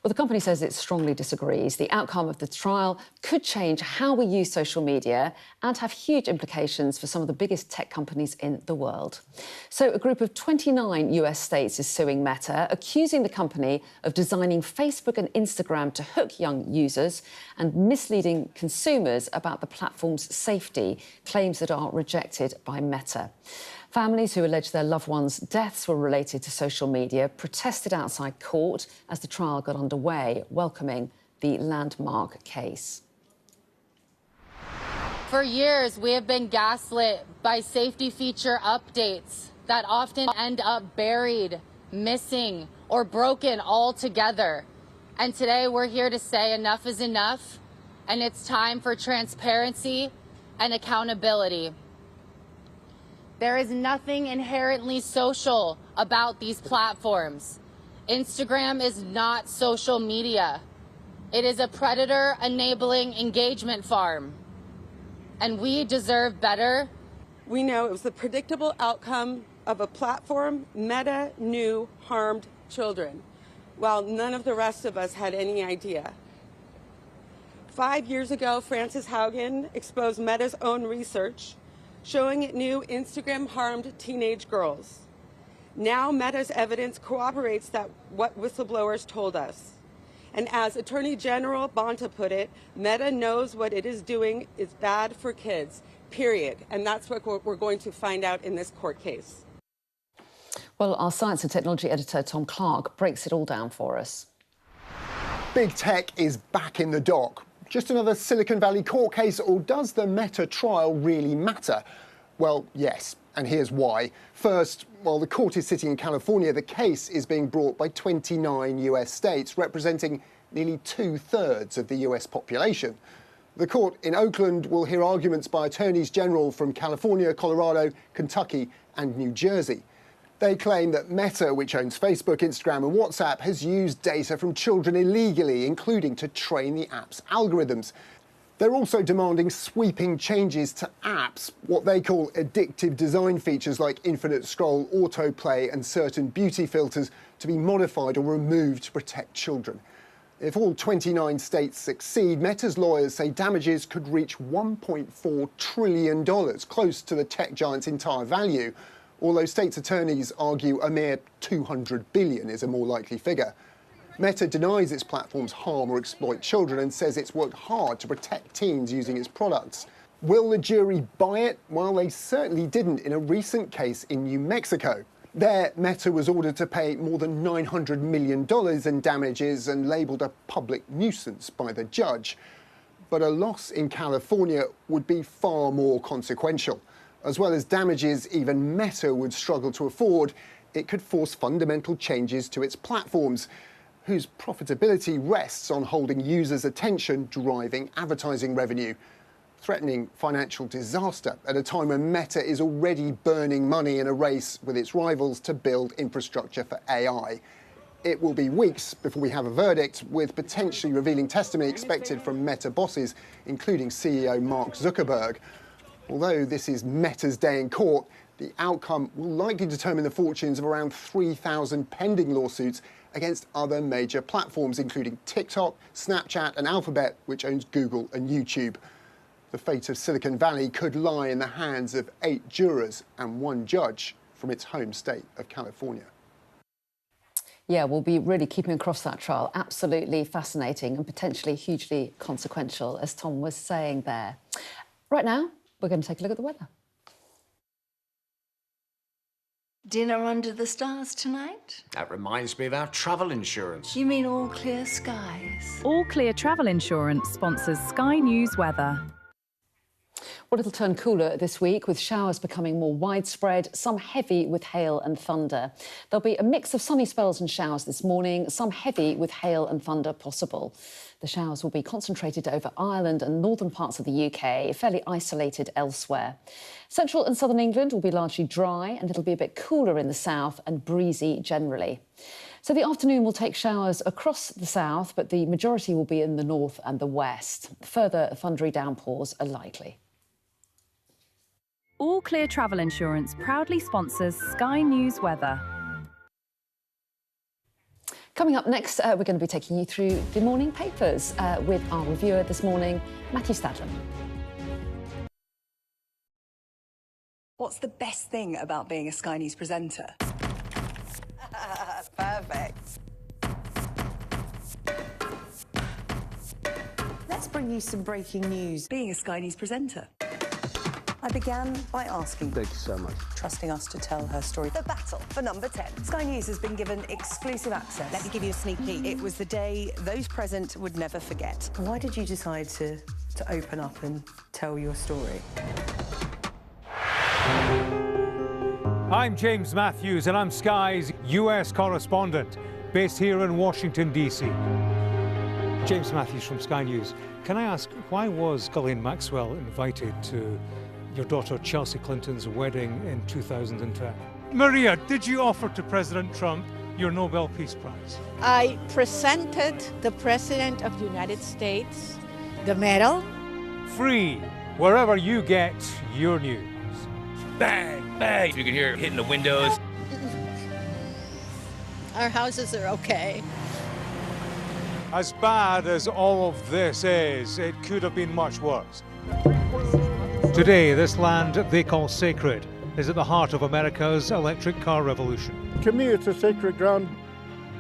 Well, the company says it strongly disagrees. The outcome of the trial could change how we use social media and have huge implications for some of the biggest tech companies in the world. So a group of 29 US states is suing Meta, accusing the company of designing Facebook and Instagram to hook young users and misleading consumers about the platform's safety, claims that are rejected by Meta. Families who allege their loved ones' deaths were related to social media protested outside court as the trial got underway, welcoming the landmark case.
For years, we have been gaslit by safety feature updates that often end up buried, missing, or broken altogether. And today we're here to say enough is enough, and it's time for transparency and accountability. There is nothing inherently social about these platforms. Instagram is not social media. It is a predator-enabling engagement farm. And we deserve better.
We know it was the predictable outcome of a platform Meta knew harmed children, while none of the rest of us had any idea. 5 years ago, Frances Haugen exposed Meta's own research showing it knew Instagram harmed teenage girls. Now Meta's evidence corroborates that what whistleblowers told us. And as Attorney General Bonta put it, Meta knows what it is doing is bad for kids, period. And that's what we're going to find out in this court case.
Well, our science and technology editor, Tom Clark, breaks it all down for us.
Big tech is back in the dock. Just another Silicon Valley court case, or does the Meta trial really matter? Well, yes, and here's why. First, while the court is sitting in California, the case is being brought by 29 US states, representing nearly 2/3 of the US population. The court in Oakland will hear arguments by attorneys general from California, Colorado, Kentucky, and New Jersey. They claim that Meta, which owns Facebook, Instagram and WhatsApp, has used data from children illegally, including to train the app's algorithms. They're also demanding sweeping changes to apps, what they call addictive design features like infinite scroll, autoplay and certain beauty filters to be modified or removed to protect children. If all 29 states succeed, Meta's lawyers say damages could reach $1.4 trillion, close to the tech giant's entire value, although states' attorneys argue a mere $200 billion is a more likely figure. Meta denies its platforms harm or exploit children and says it's worked hard to protect teens using its products. Will the jury buy it? Well, they certainly didn't in a recent case in New Mexico. There, Meta was ordered to pay more than $900 million in damages and labelled a public nuisance by the judge. But a loss in California would be far more consequential. As well as damages even Meta would struggle to afford, it could force fundamental changes to its platforms, whose profitability rests on holding users' attention, driving advertising revenue, threatening financial disaster at a time when Meta is already burning money in a race with its rivals to build infrastructure for AI. It will be weeks before we have a verdict, with potentially revealing testimony expected from Meta bosses, including CEO Mark Zuckerberg. Although this is Meta's day in court, The outcome will likely determine the fortunes of around 3,000 pending lawsuits against other major platforms, including TikTok, Snapchat and Alphabet, which owns Google and YouTube. The fate of Silicon Valley could lie in the hands of 8 jurors and 1 judge from its home state of California.
Yeah, we'll be really keeping across that trial. Absolutely fascinating and potentially hugely consequential, as Tom was saying there. Right now, we're going to take a look at the weather.
Dinner under the stars tonight?
That reminds me of our travel insurance.
You mean All Clear Skies?
All Clear Travel Insurance sponsors Sky News weather.
Well, it'll turn cooler this week, with showers becoming more widespread, some heavy with hail and thunder. There'll be a mix of sunny spells and showers this morning, some heavy with hail and thunder possible. The showers will be concentrated over Ireland and northern parts of the UK, fairly isolated elsewhere. Central and southern England will be largely dry, and it'll be a bit cooler in the south and breezy generally. So the afternoon will take showers across the south, but the majority will be in the north and the west. Further thundery downpours are likely.
All Clear Travel Insurance proudly sponsors Sky News weather.
Coming up next, we're going to be taking you through the morning papers with our reviewer this morning, Matthew Stadler.
What's the best thing about being a Sky News presenter?
Perfect. Let's bring you some breaking news.
Being a Sky News presenter.
I began by asking,
thank you so much,
trusting us to tell her story.
The battle for number 10. Sky News has been given exclusive access. Let me give you a sneak peek. It was the day those present would never forget.
Why did you decide to open up and tell your story?
I'm James Matthews and I'm Sky's US correspondent, based here in Washington, D.C. James Matthews from Sky News. Can I ask, why was Ghislaine Maxwell invited to your daughter Chelsea Clinton's wedding in 2010? Maria, did you offer to President Trump your Nobel Peace Prize?
I presented the President of the United States the medal.
Free, wherever you get your news.
Bang, bang. You can hear it hitting the windows.
Our houses are okay.
As bad as all of this is, it could have been much worse. Today, this land they call sacred is at the heart of America's electric car revolution.
To me, it's a sacred ground.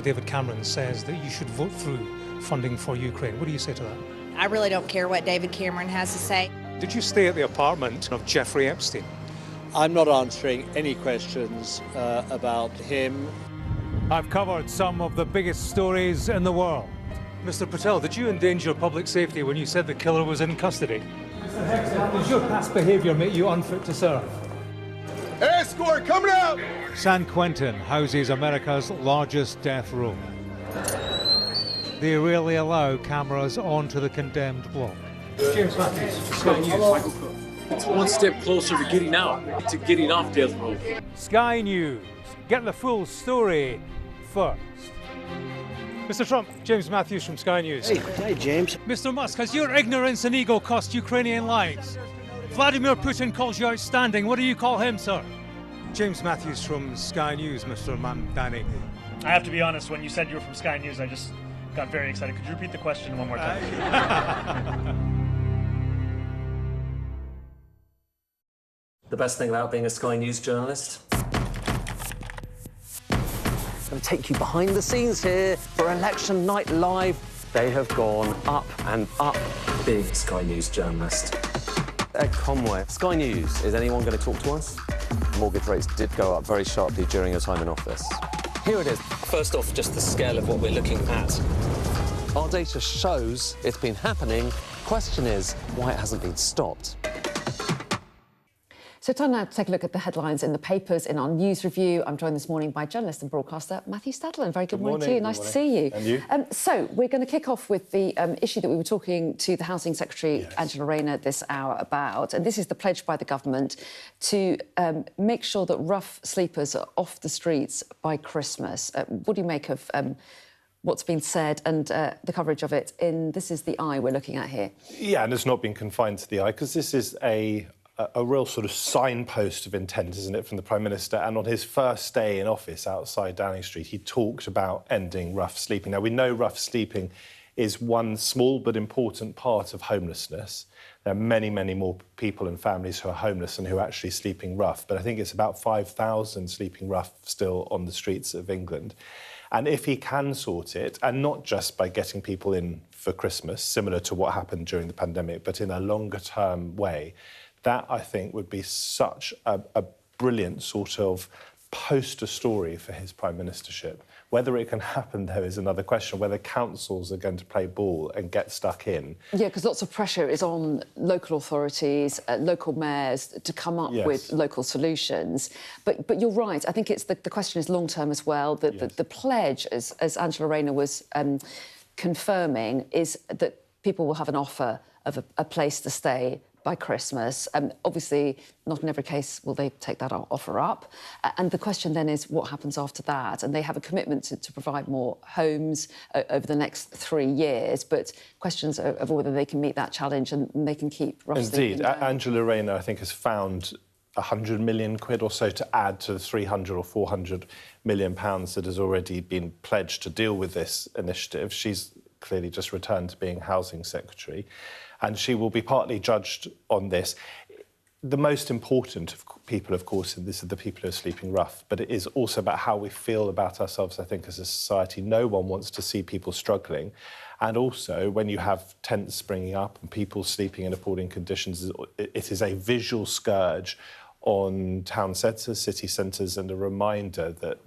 David Cameron says that you should vote through funding for Ukraine. What do you say to that?
I really don't care what David Cameron has to say.
Did you stay at the apartment of Jeffrey Epstein?
I'm not answering any questions about him.
I've covered some of the biggest stories in the world. Mr. Patel, did you endanger public safety when you said the killer was in custody? Mr. Hexter, does your past behaviour make you unfit to serve?
Escort coming out!
San Quentin houses America's largest death row. They rarely allow cameras onto the condemned block. James Matthews, Sky News.
It's one step closer to getting out, to getting off death row.
Sky News. Get the full story first. Mr. Trump, James Matthews from Sky News.
Hey, James.
Mr. Musk, has your ignorance and ego cost Ukrainian lives? Vladimir Putin calls you outstanding. What do you call him, sir? James Matthews from Sky News, Mr. Mamdani.
I have to be honest, when you said you were from Sky News, I just got very excited. Could you repeat the question one more time?
The best thing about being a Sky News journalist?
I'm going to take you behind the scenes here for Election Night Live. They have gone up and up.
Being a Sky News journalist.
Ed Conway. Sky News, is anyone going to talk to us?
Mortgage rates did go up very sharply during your time in office.
Here it is.
First off, just the scale of what we're looking at.
Our data shows it's been happening. Question is why it hasn't been stopped.
So time now to take a look at the headlines in the papers in our news review. I'm joined this morning by journalist and broadcaster Matthew Stadler. And very good morning to you. Nice to see you.
And you?
So we're going to kick off with the issue that we were talking to the Housing Secretary, Angela Raina, this hour about. And this is the pledge by the government to make sure that rough sleepers are off the streets by Christmas. What do you make of what's been said and the coverage of it in This Is the Eye we're looking at here?
Yeah, and it's not been confined to the Eye because this is a
a real sort of signpost of intent, isn't it, from the Prime Minister? And on his first day in office outside Downing Street, he talked about ending rough sleeping. Now, we know rough sleeping is one small but important part of homelessness. There are many, many more people and families who are homeless and who are actually sleeping rough, but I think it's about 5,000 sleeping rough still on the streets of England. And if he can sort it, and not just by getting people in for Christmas, similar to what happened during the pandemic, but in a longer-term way, that, I think, would be such a brilliant sort of poster story for his prime ministership. Whether it can happen, though, is another question, whether councils are going to play ball and get stuck in.
Yeah, because lots of pressure is on local authorities, local mayors to come up with local solutions. But you're right, I think it's the question is long-term as well. The pledge, as Angela Raina was confirming, is that people will have an offer of a place to stay by Christmas. Obviously, not in every case will they take that offer up. And the question then is what happens after that? And they have a commitment to provide more homes over the next 3 years, but questions of whether they can meet that challenge and they can keep rough sleeping.
Indeed. Angela Raina, I think, has found 100 million quid or so to add to the 300 or 400 million pounds that has already been pledged to deal with this initiative. She's clearly just returned to being Housing Secretary, and she will be partly judged on this. The most important people, of course, in this are the people who are sleeping rough, but it is also about how we feel about ourselves, I think, as a society. No one wants to see people struggling. And also, when you have tents springing up and people sleeping in appalling conditions, it is a visual scourge on town centres, city centres, and a reminder that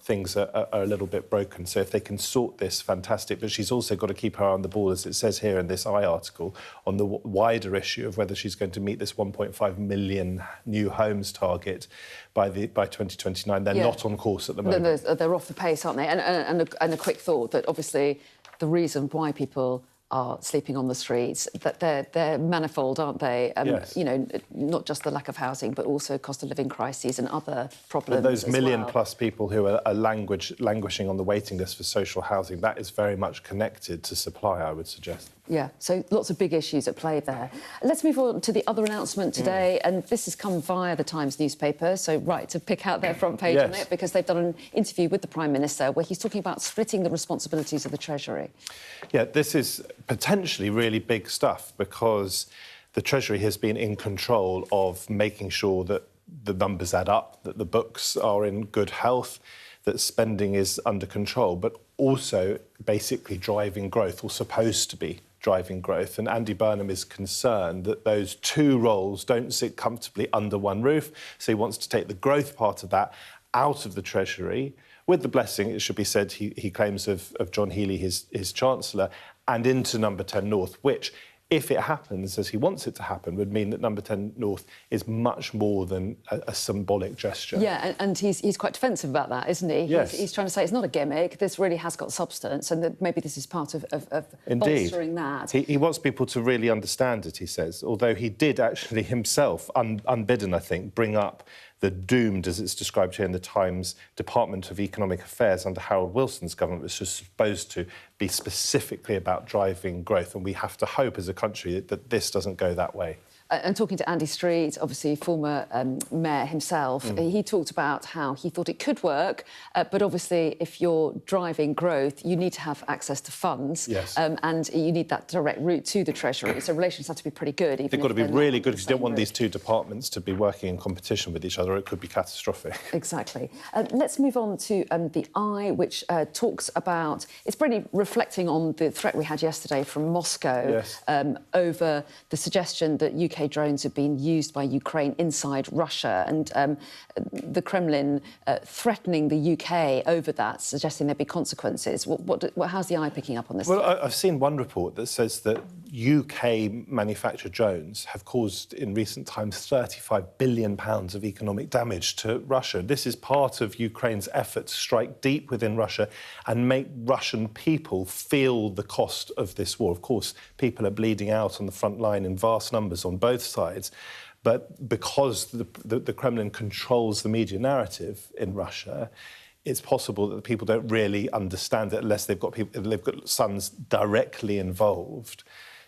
things are a little bit broken. So if they can sort this, fantastic. But she's also got to keep her eye on the ball, as it says here in this article, on the wider issue of whether she's going to meet this 1.5 million new homes target by 2029. They're not on course at the moment.
They're off the pace, aren't they? And a quick thought that obviously the reason why people are sleeping on the streets, that they're manifold, aren't they?
Yes.
You know, not just the lack of housing, but also cost of living crises and other problems.
And those million-plus people who are languishing on the waiting list for social housing, that is very much connected to supply, I would suggest.
Yeah, so lots of big issues at play there. Let's move on to the other announcement today, and this has come via the Times newspaper, so right to pick out their front page on it, because they've done an interview with the Prime Minister where he's talking about splitting the responsibilities of the Treasury.
Yeah, this is potentially really big stuff, because the Treasury has been in control of making sure that the numbers add up, that the books are in good health, that spending is under control, but also basically driving growth, or supposed to be driving growth. And Andy Burnham is concerned that those two roles don't sit comfortably under one roof, so he wants to take the growth part of that out of the Treasury, with the blessing, it should be said, he claims, of John Healey, his Chancellor, and into Number 10 North, which, if it happens as he wants it to happen, would mean that Number 10 North is much more than a symbolic gesture.
Yeah, and he's quite defensive about that, isn't he?
Yes.
He's trying to say it's not a gimmick, this really has got substance, and that maybe this is part of bolstering that.
He wants people to really understand it, he says, although he did actually himself, unbidden, I think, bring up the doomed, as it's described here in the Times, Department of Economic Affairs under Harold Wilson's government, which was supposed to be specifically about driving growth. And we have to hope as a country that this doesn't go that way.
And talking to Andy Street, obviously former mayor himself, he talked about how he thought it could work, but obviously if you're driving growth, you need to have access to funds, and you need that direct route to the Treasury. So relations have to be pretty good.
They've got to be really good, because you don't want these two departments to be working in competition with each other. It could be catastrophic.
Exactly. Let's move on to the Eye, which talks about... It's really reflecting on the threat we had yesterday from Moscow over the suggestion that UK drones have been used by Ukraine inside Russia, and the Kremlin threatening the UK over that, suggesting there'd be consequences. How's the Eye picking up on this?
Well, I've seen one report that says that UK-manufactured drones have caused, in recent times, £35 billion of economic damage to Russia. This is part of Ukraine's effort to strike deep within Russia and make Russian people feel the cost of this war. Of course, people are bleeding out on the front line in vast numbers on both sides, but because the Kremlin controls the media narrative in Russia, it's possible that the people don't really understand it unless they've got sons directly involved.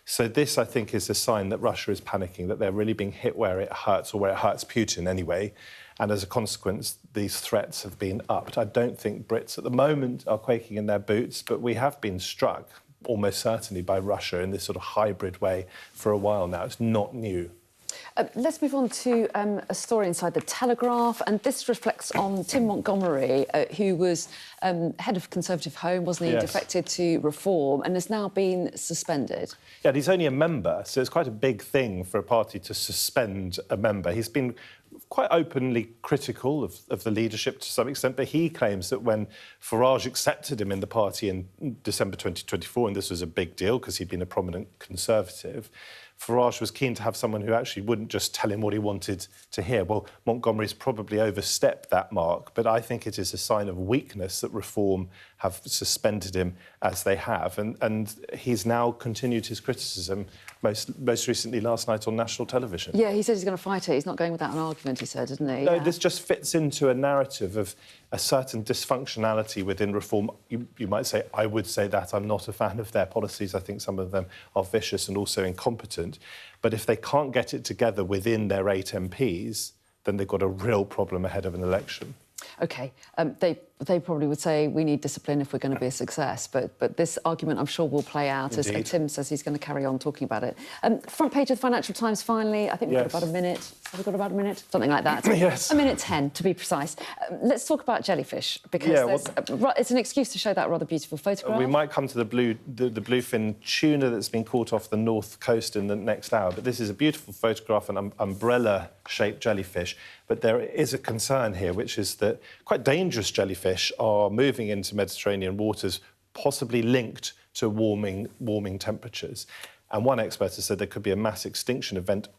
So this, I think, is a sign that Russia is panicking, that they're really being hit where it hurts, or where it hurts Putin anyway. And as a consequence, these threats have been upped. I don't think Brits at the moment are quaking in their boots, but we have been struck almost certainly by Russia in this sort of hybrid way for a while now. It's not new.
Let's move on to a story inside The Telegraph, and this reflects on Tim Montgomery, who was head of Conservative Home, wasn't he? Yes. Defected to Reform and has now been suspended.
Yeah, he's only a member, so it's quite a big thing for a party to suspend a member. He's been quite openly critical of the leadership to some extent, but he claims that when Farage accepted him in the party in December 2024, and this was a big deal because he'd been a prominent Conservative, Farage was keen to have someone who actually wouldn't just tell him what he wanted to hear. Well, Montgomery's probably overstepped that mark, but I think it is a sign of weakness that Reform have suspended him as they have. And he's now continued his criticism, most recently last night on national television.
Yeah, he said he's going to fight it. He's not going without an argument, he said, didn't he?
No,
yeah.
This just fits into a narrative of a certain dysfunctionality within Reform. You might say, I would say that. I'm not a fan of their policies. I think some of them are vicious and also incompetent. But if they can't get it together within their 8 MPs, then they've got a real problem ahead of an election.
OK, they probably would say we need discipline if we're going to be a success, but this argument, I'm sure, will play out as Tim says he's going to carry on talking about it. Front page of the Financial Times, finally. I think we've got about a minute. Have we got about a minute? Something like that.
Yes.
A minute 10, to be precise. Let's talk about jellyfish, because it's an excuse to show that rather beautiful photograph.
We might come to the bluefin tuna that's been caught off the north coast in the next hour, but this is a beautiful photograph, an umbrella-shaped jellyfish. But there is a concern here, which is that quite dangerous jellyfish are moving into Mediterranean waters, possibly linked to warming temperatures. And one expert has said there could be a mass extinction event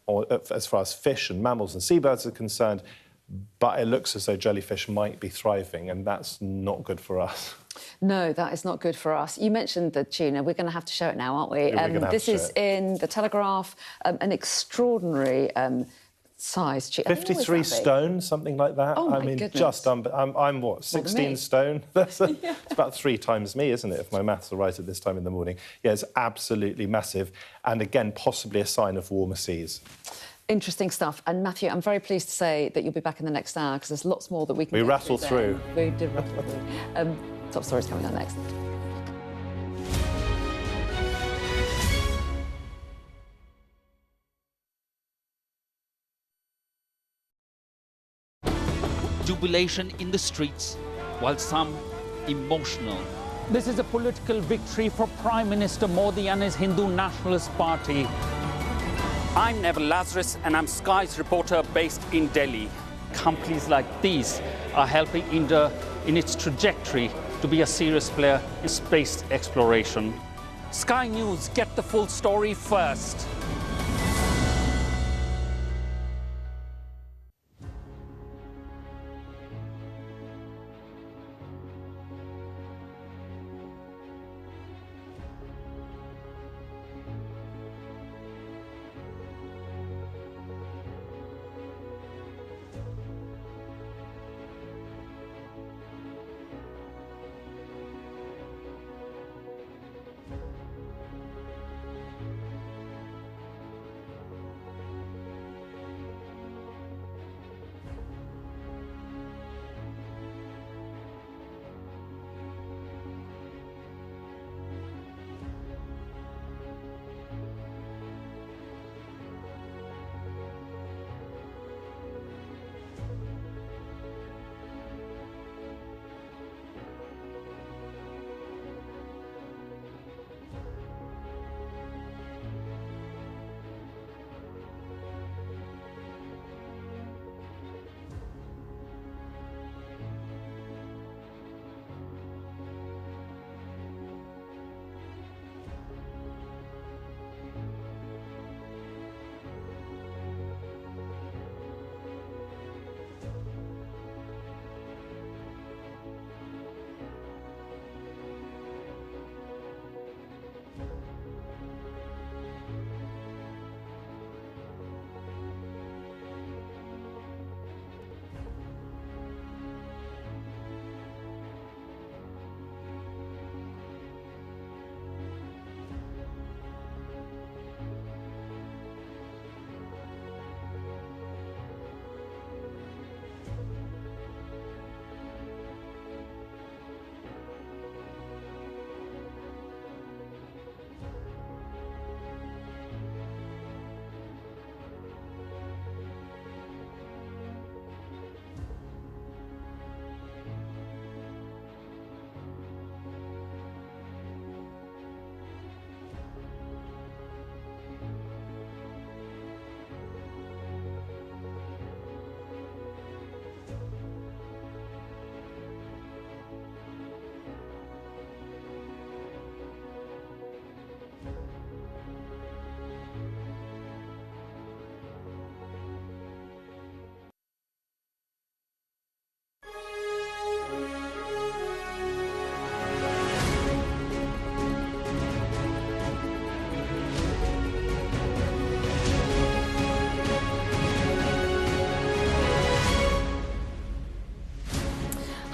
as far as fish and mammals and seabirds are concerned, but it looks as though jellyfish might be thriving, and that's not good for us.
No, that is not good for us. You mentioned the tuna. We're going to have to show it now, aren't we? This is in The Telegraph, an extraordinary size tuna.
53 stone, something like that.
Oh, my
I mean,
goodness.
just I'm what, 16 stone? It's about 3 times me, isn't it, if my maths are right at this time in the morning. Yeah, it's absolutely massive, and again, possibly a sign of warmer seas.
Interesting stuff. And Matthew, I'm very pleased to say that you'll be back in the next hour, because there's lots more that we can get
rattle through.
We did rattle through. Top stories coming on next.
Jubilation in the streets, while some emotional.
This is a political victory for Prime Minister Modi and his Hindu Nationalist Party.
I'm Neville Lazarus, and I'm Sky's reporter based in Delhi. Companies like these are helping India in its trajectory to be a serious player in space exploration. Sky News, get the full story first.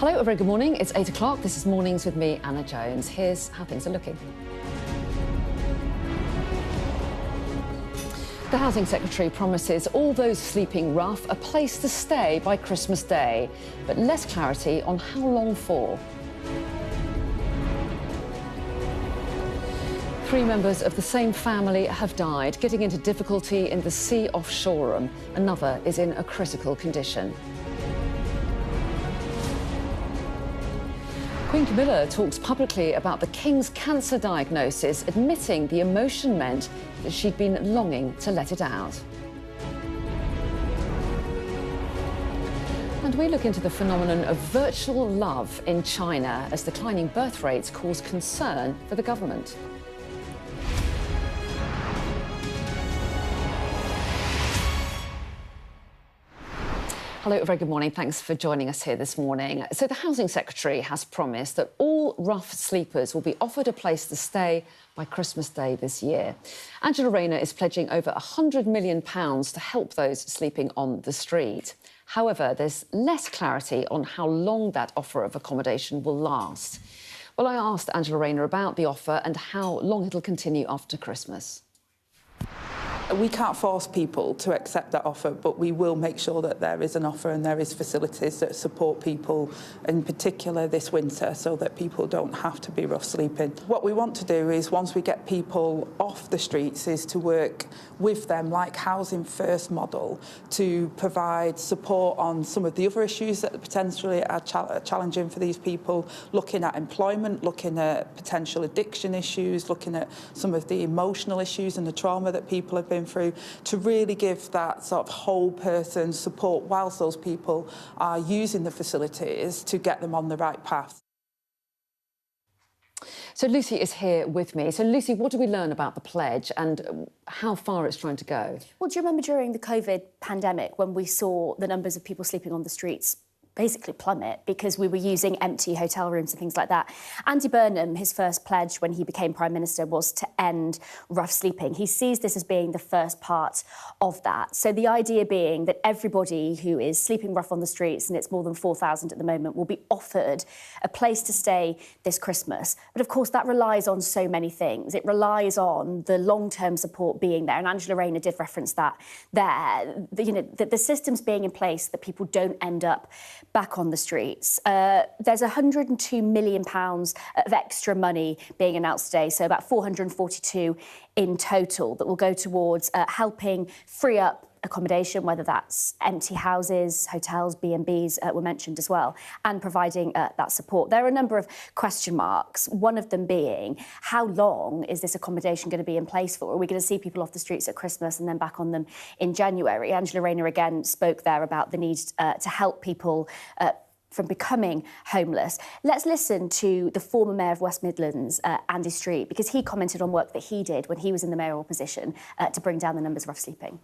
Hello, a very good morning. It's 8 o'clock. This is Mornings with me, Anna Jones. Here's how things are looking. The Housing Secretary promises all those sleeping rough a place to stay by Christmas Day, but less clarity on how long for. 3 members of the same family have died, getting into difficulty in the sea off Shoreham. Another is in a critical condition. Queen Camila talks publicly about the King's cancer diagnosis, admitting the emotion meant that she'd been longing to let it out. And we look into the phenomenon of virtual love in China as declining birth rates cause concern for the government. Hello, a very good morning. Thanks for joining us here this morning. So the Housing Secretary has promised that all rough sleepers will be offered a place to stay by Christmas Day this year. Angela Raina is pledging over £100 million to help those sleeping on the street. However, there's less clarity on how long that offer of accommodation will last. Well, I asked Angela Raina about the offer and how long it'll continue after Christmas.
We can't force people to accept that offer, but we will make sure that there is an offer and there is facilities that support people, in particular this winter, so that people don't have to be rough sleeping. What we want to do is, once we get people off the streets, is to work with them, like Housing First model, to provide support on some of the other issues that potentially are challenging for these people, looking at employment, looking at potential addiction issues, looking at some of the emotional issues and the trauma that people have been through, to really give that sort of whole person support whilst those people are using the facilities to get them on the right path.
So Lucy is here with me. So Lucy, what do we learn about the pledge and how far it's trying to go?
Well, do you remember during the COVID pandemic when we saw the numbers of people sleeping on the streets basically plummet because we were using empty hotel rooms and things like that? Andy Burnham, his first pledge when he became Prime Minister was to end rough sleeping. He sees this as being the first part of that. So the idea being that everybody who is sleeping rough on the streets, and it's more than 4,000 at the moment, will be offered a place to stay this Christmas. But of course, that relies on so many things. It relies on the long-term support being there. And Angela Raina did reference that there. The systems being in place that people don't end up back on the streets. There's £102 million of extra money being announced today, so about 442 in total, that will go towards helping free up accommodation, whether that's empty houses, hotels, B&Bs were mentioned as well, and providing that support. There are a number of question marks, one of them being, how long is this accommodation going to be in place for? Are we going to see people off the streets at Christmas and then back on them in January? Angela Raina again spoke there about the need to help people from becoming homeless. Let's listen to the former Mayor of West Midlands, Andy Street, because he commented on work that he did when he was in the mayoral position to bring down the numbers of rough sleeping.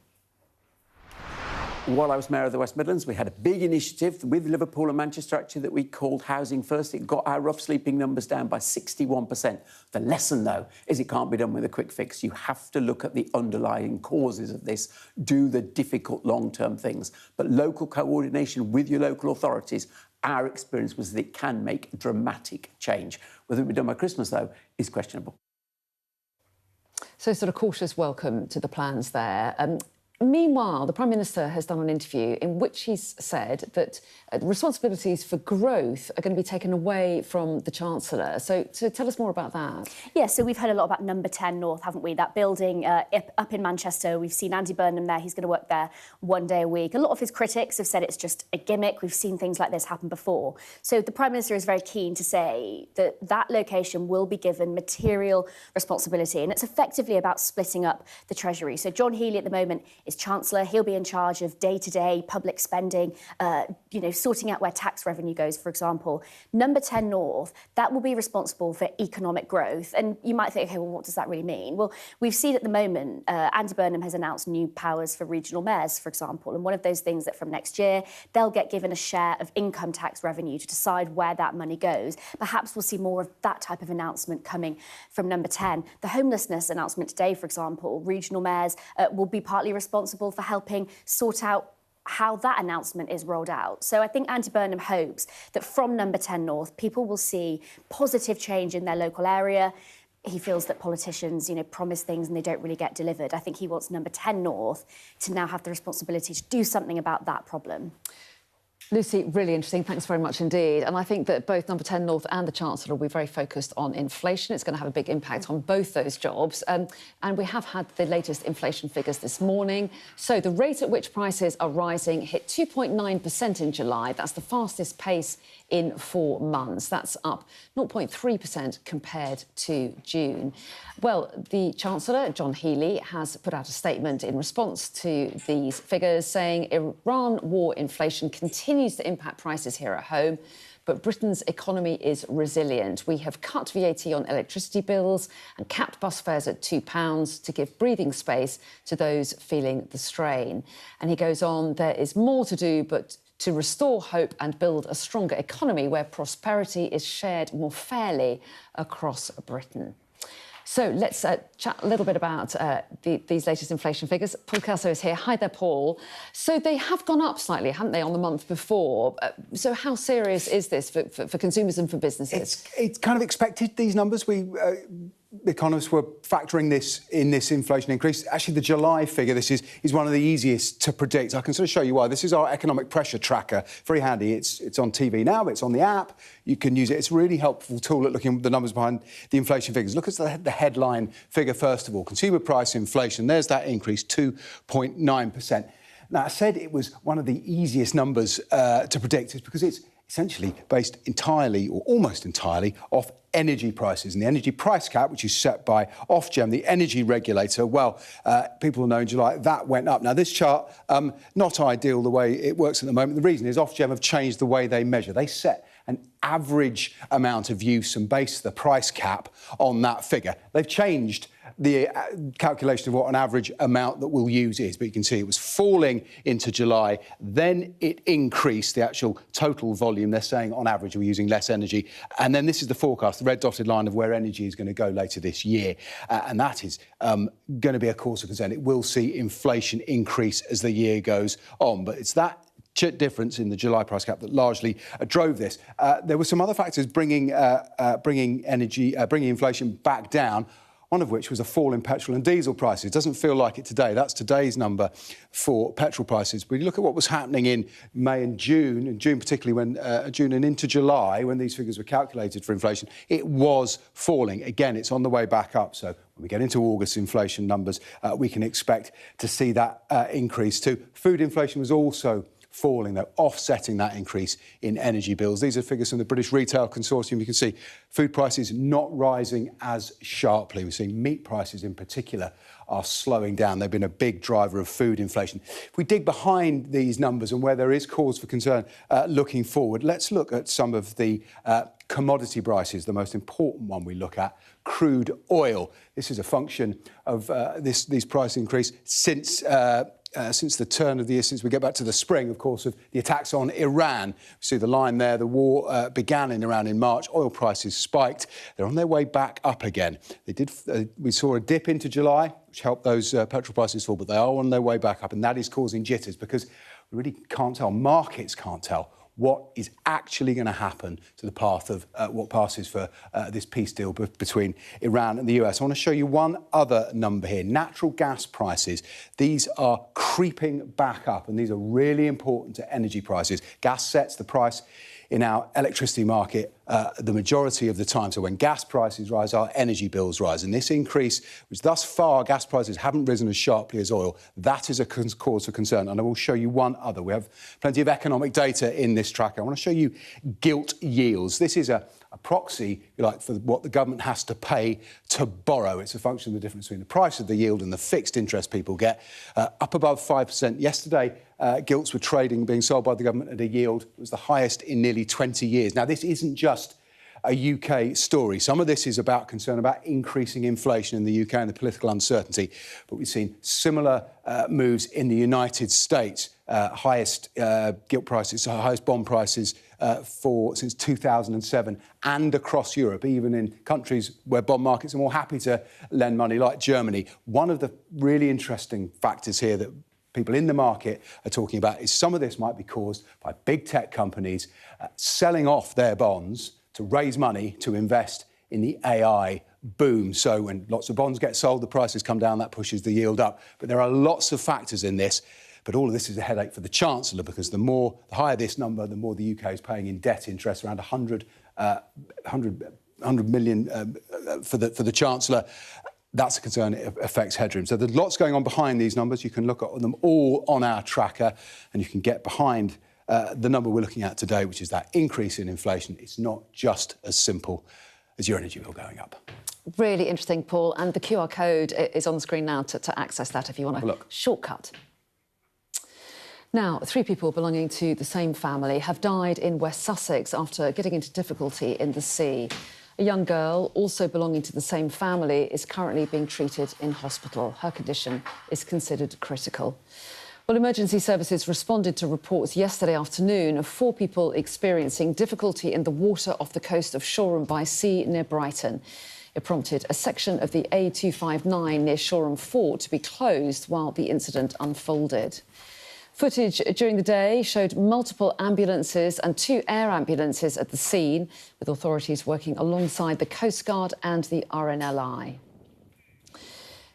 While I was Mayor of the West Midlands, we had a big initiative with Liverpool and Manchester, actually, that we called Housing First. It got our rough sleeping numbers down by 61%. The lesson, though, is it can't be done with a quick fix. You have to look at the underlying causes of this, do the difficult long-term things. But local coordination with your local authorities, our experience was that it can make dramatic change. Whether it be done by Christmas, though, is questionable.
So sort of cautious welcome to the plans there. Meanwhile, the Prime Minister has done an interview in which he's said that responsibilities for growth are going to be taken away from the Chancellor. So tell us more about that.
Yeah, so we've heard a lot about Number 10 North, haven't we? That building up in Manchester. We've seen Andy Burnham there. He's going to work there one day a week. A lot of his critics have said it's just a gimmick. We've seen things like this happen before. So the Prime Minister is very keen to say that that location will be given material responsibility, and it's effectively about splitting up the Treasury. So John Healey at the moment is Chancellor. He'll be in charge of day-to-day public spending, sorting out where tax revenue goes, for example. Number 10 North, that will be responsible for economic growth. And you might think, OK, well, what does that really mean? Well, we've seen at the moment, Andy Burnham has announced new powers for regional mayors, for example. And one of those things that from next year, they'll get given a share of income tax revenue to decide where that money goes. Perhaps we'll see more of that type of announcement coming from Number 10. The homelessness announcement today, for example, regional mayors will be partly responsible for helping sort out how that announcement is rolled out. So I think Andy Burnham hopes that from Number 10 North, people will see positive change in their local area. He feels that politicians, promise things and they don't really get delivered. I think he wants Number 10 North to now have the responsibility to do something about that problem.
Lucy, really interesting. Thanks very much indeed. And I think that both Number 10 North and the Chancellor will be very focused on inflation. It's going to have a big impact on both those jobs. And we have had the latest inflation figures this morning. So the rate at which prices are rising hit 2.9% in July. That's the fastest pace in 4 months. That's up 0.3% compared to June. Well, the Chancellor, John Healey, has put out a statement in response to these figures saying Iran war inflation continues to impact prices here at home, but Britain's economy is resilient. We have cut VAT on electricity bills and capped bus fares at £2 to give breathing space to those feeling the strain. And he goes on, there is more to do, but to restore hope and build a stronger economy where prosperity is shared more fairly across Britain. So let's chat a little bit about these latest inflation figures. Paul Kelso is here. Hi there, Paul. So they have gone up slightly, haven't they, on the month before? So how serious is this for consumers and for businesses?
It's kind of expected, these numbers. Economists were factoring this in, this inflation increase. Actually, the July figure, this is one of the easiest to predict. I can sort of show you why. This is our economic pressure tracker. Very handy. It's on TV now, it's on the app. You can use it. It's a really helpful tool at looking at the numbers behind the inflation figures. Look at the headline figure, first of all. Consumer price inflation. There's that increase, 2.9%. Now, I said it was one of the easiest numbers to predict. It's because it's essentially based entirely or almost entirely off energy prices. And the energy price cap, which is set by Ofgem, the energy regulator, well, people will know in July that went up. Now, this chart, not ideal the way it works at the moment. The reason is Ofgem have changed the way they measure. They set an average amount of use and base the price cap on that figure. They've changed the calculation of what an average amount that we'll use is, but you can see it was falling into July, then it increased the actual total volume. They're saying on average we're using less energy, and then this is the forecast, the red dotted line of where energy is going to go later this year, and that is going to be a cause of concern. It will see inflation increase as the year goes on, but it's that difference in the July price cap that largely drove this. There were some other factors bringing inflation back down, one of which was a fall in petrol and diesel prices. It doesn't feel like it today. That's today's number for petrol prices. But you look at what was happening in May and June particularly when June and into July, when these figures were calculated for inflation, it was falling. Again, it's on the way back up. So when we get into August inflation numbers, we can expect to see that increase too. Food inflation was also falling, though, offsetting that increase in energy bills. These are figures from the British Retail Consortium. You can see food prices not rising as sharply. We're seeing meat prices in particular are slowing down. They've been a big driver of food inflation. If we dig behind these numbers and where there is cause for concern looking forward, let's look at some of the commodity prices. The most important one we look at, crude oil. This is a function of this price increase since the turn of the year, since we get back to the spring, of course, of the attacks on Iran. You see the line there, the war began in Iran in March. Oil prices spiked. They're on their way back up again. We saw a dip into July, which helped those petrol prices fall, but they are on their way back up, and that is causing jitters because we really can't tell, markets can't tell what is actually going to happen to the path of what passes for this peace deal between Iran and the US. I want to show you one other number here. Natural gas prices. These are creeping back up, and these are really important to energy prices. Gas sets the price in our electricity market the majority of the time. So when gas prices rise, our energy bills rise. And this increase, which thus far gas prices haven't risen as sharply as oil, that is a cause for concern. And I will show you one other. We have plenty of economic data in this tracker. I want to show you gilt yields. This is a proxy, if you like, for what the government has to pay to borrow. It's a function of the difference between the price of the yield and the fixed interest people get. Up above 5%. Yesterday, gilts were being sold by the government at a yield that was the highest in nearly 20 years. Now, this isn't just a UK story. Some of this is about concern about increasing inflation in the UK and the political uncertainty. But we've seen similar moves in the United States. Highest gilt prices, highest bond prices since 2007, and across Europe, even in countries where bond markets are more happy to lend money, like Germany. One of the really interesting factors here that people in the market are talking about is some of this might be caused by big tech companies selling off their bonds to raise money to invest in the AI boom. So when lots of bonds get sold, the prices come down, that pushes the yield up. But there are lots of factors in this. But all of this is a headache for the Chancellor, because the higher this number, the more the UK is paying in debt interest, around 100 million for the Chancellor. That's a concern. It affects headroom. So there's lots going on behind these numbers. You can look at them all on our tracker, and you can get behind the number we're looking at today, which is that increase in inflation. It's not just as simple as your energy bill going up.
Really interesting, Paul. And the QR code is on the screen now to access that if you want a shortcut. Now, 3 people belonging to the same family have died in West Sussex after getting into difficulty in the sea. A young girl, also belonging to the same family, is currently being treated in hospital. Her condition is considered critical. Well, emergency services responded to reports yesterday afternoon of 4 people experiencing difficulty in the water off the coast of Shoreham by sea near Brighton. It prompted a section of the A259 near Shoreham Fort to be closed while the incident unfolded. Footage during the day showed multiple ambulances and 2 air ambulances at the scene, with authorities working alongside the Coast Guard and the RNLI.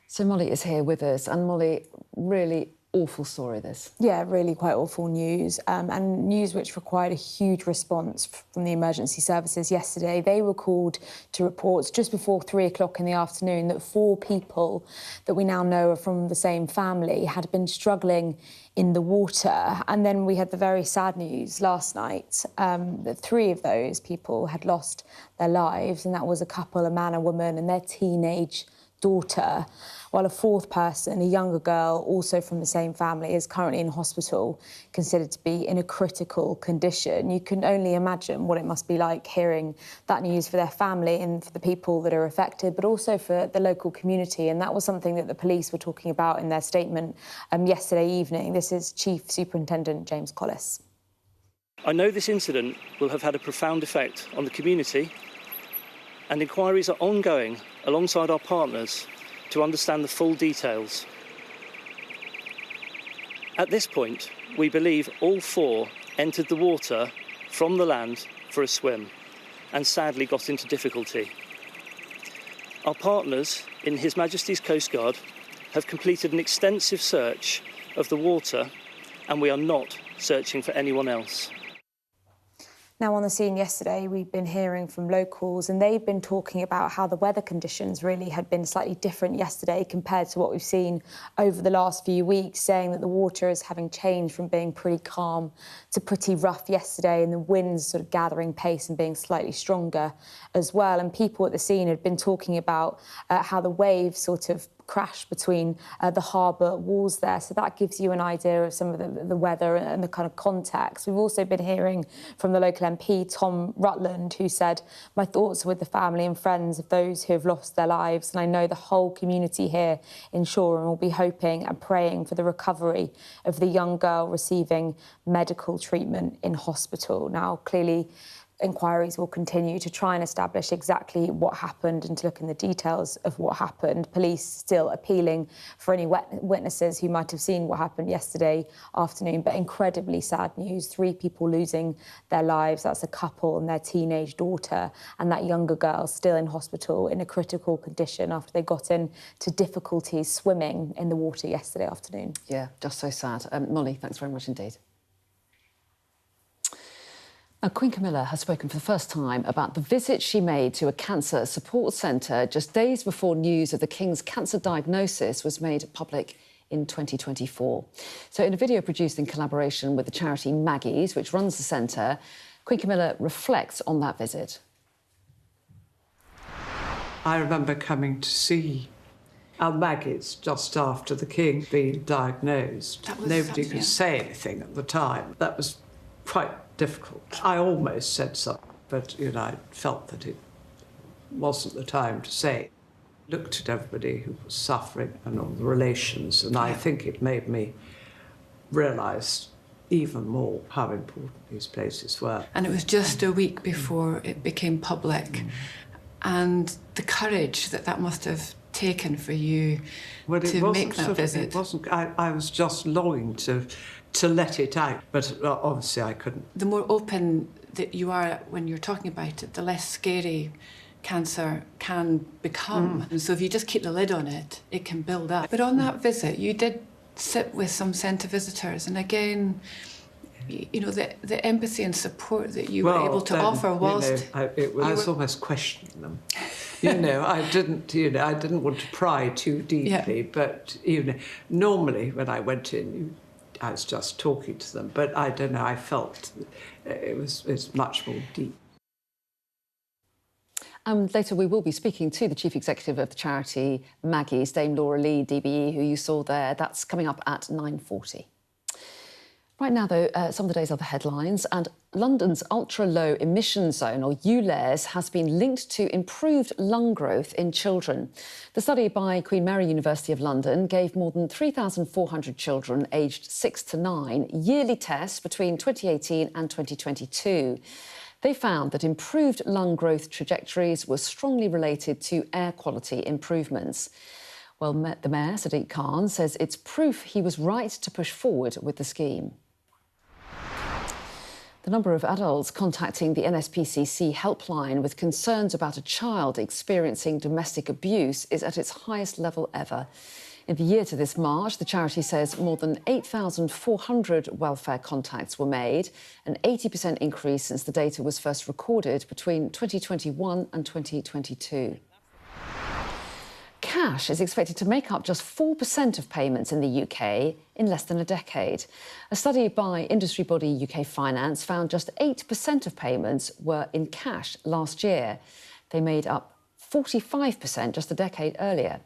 So Molly is here with us, and Molly, really awful story, this.
Yeah, really quite awful news, and news which required a huge response from the emergency services yesterday. They were called to reports just before 3 o'clock in the afternoon that 4 people that we now know are from the same family had been struggling in the water. And then we had the very sad news last night that 3 of those people had lost their lives, and that was a couple, a man, a woman, and their teenage daughter, while a 4th person, a younger girl, also from the same family, is currently in hospital, considered to be in a critical condition. You can only imagine what it must be like hearing that news for their family and for the people that are affected, but also for the local community. And that was something that the police were talking about in their statement yesterday evening. This is Chief Superintendent James Collis.
I know this incident will have had a profound effect on the community, and inquiries are ongoing alongside our partners to understand the full details. At this point, we believe all 4 entered the water from the land for a swim and sadly got into difficulty. Our partners in His Majesty's Coast Guard have completed an extensive search of the water, and we are not searching for anyone else.
Now, on the scene yesterday, we've been hearing from locals, and they've been talking about how the weather conditions really had been slightly different yesterday compared to what we've seen over the last few weeks, saying that the water is having changed from being pretty calm to pretty rough yesterday, and the winds sort of gathering pace and being slightly stronger as well. And people at the scene had been talking about how the waves sort of crash between the harbour walls there. So that gives you an idea of some of the weather and the kind of context. We've also been hearing from the local MP, Tom Rutland, who said, "My thoughts are with the family and friends of those who have lost their lives. And I know the whole community here in Shoreham will be hoping and praying for the recovery of the young girl receiving medical treatment in hospital." Now, clearly, inquiries will continue to try and establish exactly what happened and to look in the details of what happened. Police still appealing for any witnesses who might have seen what happened yesterday afternoon. But incredibly sad news, 3 people losing their lives. That's a couple and their teenage daughter, and that younger girl still in hospital in a critical condition after they got into difficulties swimming in the water yesterday afternoon.
Yeah, just so sad. Molly, thanks very much indeed. Now, Queen Camila has spoken for the first time about the visit she made to a cancer support centre just days before news of the King's cancer diagnosis was made public in 2024. So in a video produced in collaboration with the charity Maggie's, which runs the centre, Queen Camila reflects on that visit.
I remember coming to see our Maggie's just after the King being diagnosed. Nobody could say anything at the time. That was quite difficult. I almost said something, but, I felt that it wasn't the time to say. Looked at everybody who was suffering and all the relations, and I think it made me realise even more how important these places were.
And it was just a week before it became public, and the courage that must have
taken for you to make that visit?
It wasn't. I was just longing to let it out, but obviously I couldn't.
The more open that you are when you're talking about it, the less scary cancer can become. And so if you just keep the lid on it, it can build up. But on that visit, you did sit with some centre visitors, and again, you know, the empathy and support that you were able to offer whilst
I was almost questioning them. You know, I didn't want to pry too deeply, but you know, normally when I went in, I was just talking to them. But I don't know, I felt it's much more deep.
Later we will be speaking to the Chief Executive of the charity, Maggie, Dame Laura Lee, DBE, who you saw there. That's coming up at 9:40. Right now, though, some of the day's other headlines, and London's ultra-low emission zone, or ULEZ, has been linked to improved lung growth in children. The study by Queen Mary University of London gave more than 3,400 children aged 6 to 9 yearly tests between 2018 and 2022. They found that improved lung growth trajectories were strongly related to air quality improvements. Well, the Mayor, Sadiq Khan, says it's proof he was right to push forward with the scheme. The number of adults contacting the NSPCC helpline with concerns about a child experiencing domestic abuse is at its highest level ever. In the year to this March, the charity says more than 8,400 welfare contacts were made, an 80% increase since the data was first recorded between 2021 and 2022. Cash is expected to make up just 4% of payments in the UK in less than a decade. A study by industry body UK Finance found just 8% of payments were in cash last year. They made up 45% just a decade earlier.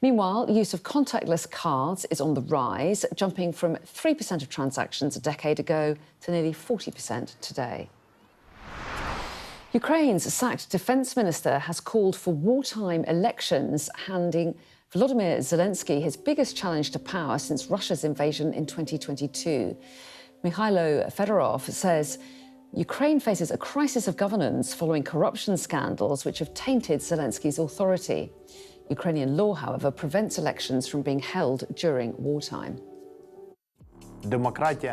Meanwhile, use of contactless cards is on the rise, jumping from 3% of transactions a decade ago to nearly 40% today. Ukraine's sacked defence minister has called for wartime elections, handing Volodymyr Zelensky his biggest challenge to power since Russia's invasion in 2022. Mikhailo Fedorov says Ukraine faces a crisis of governance following corruption scandals which have tainted Zelensky's authority. Ukrainian law, however, prevents elections from being held during wartime.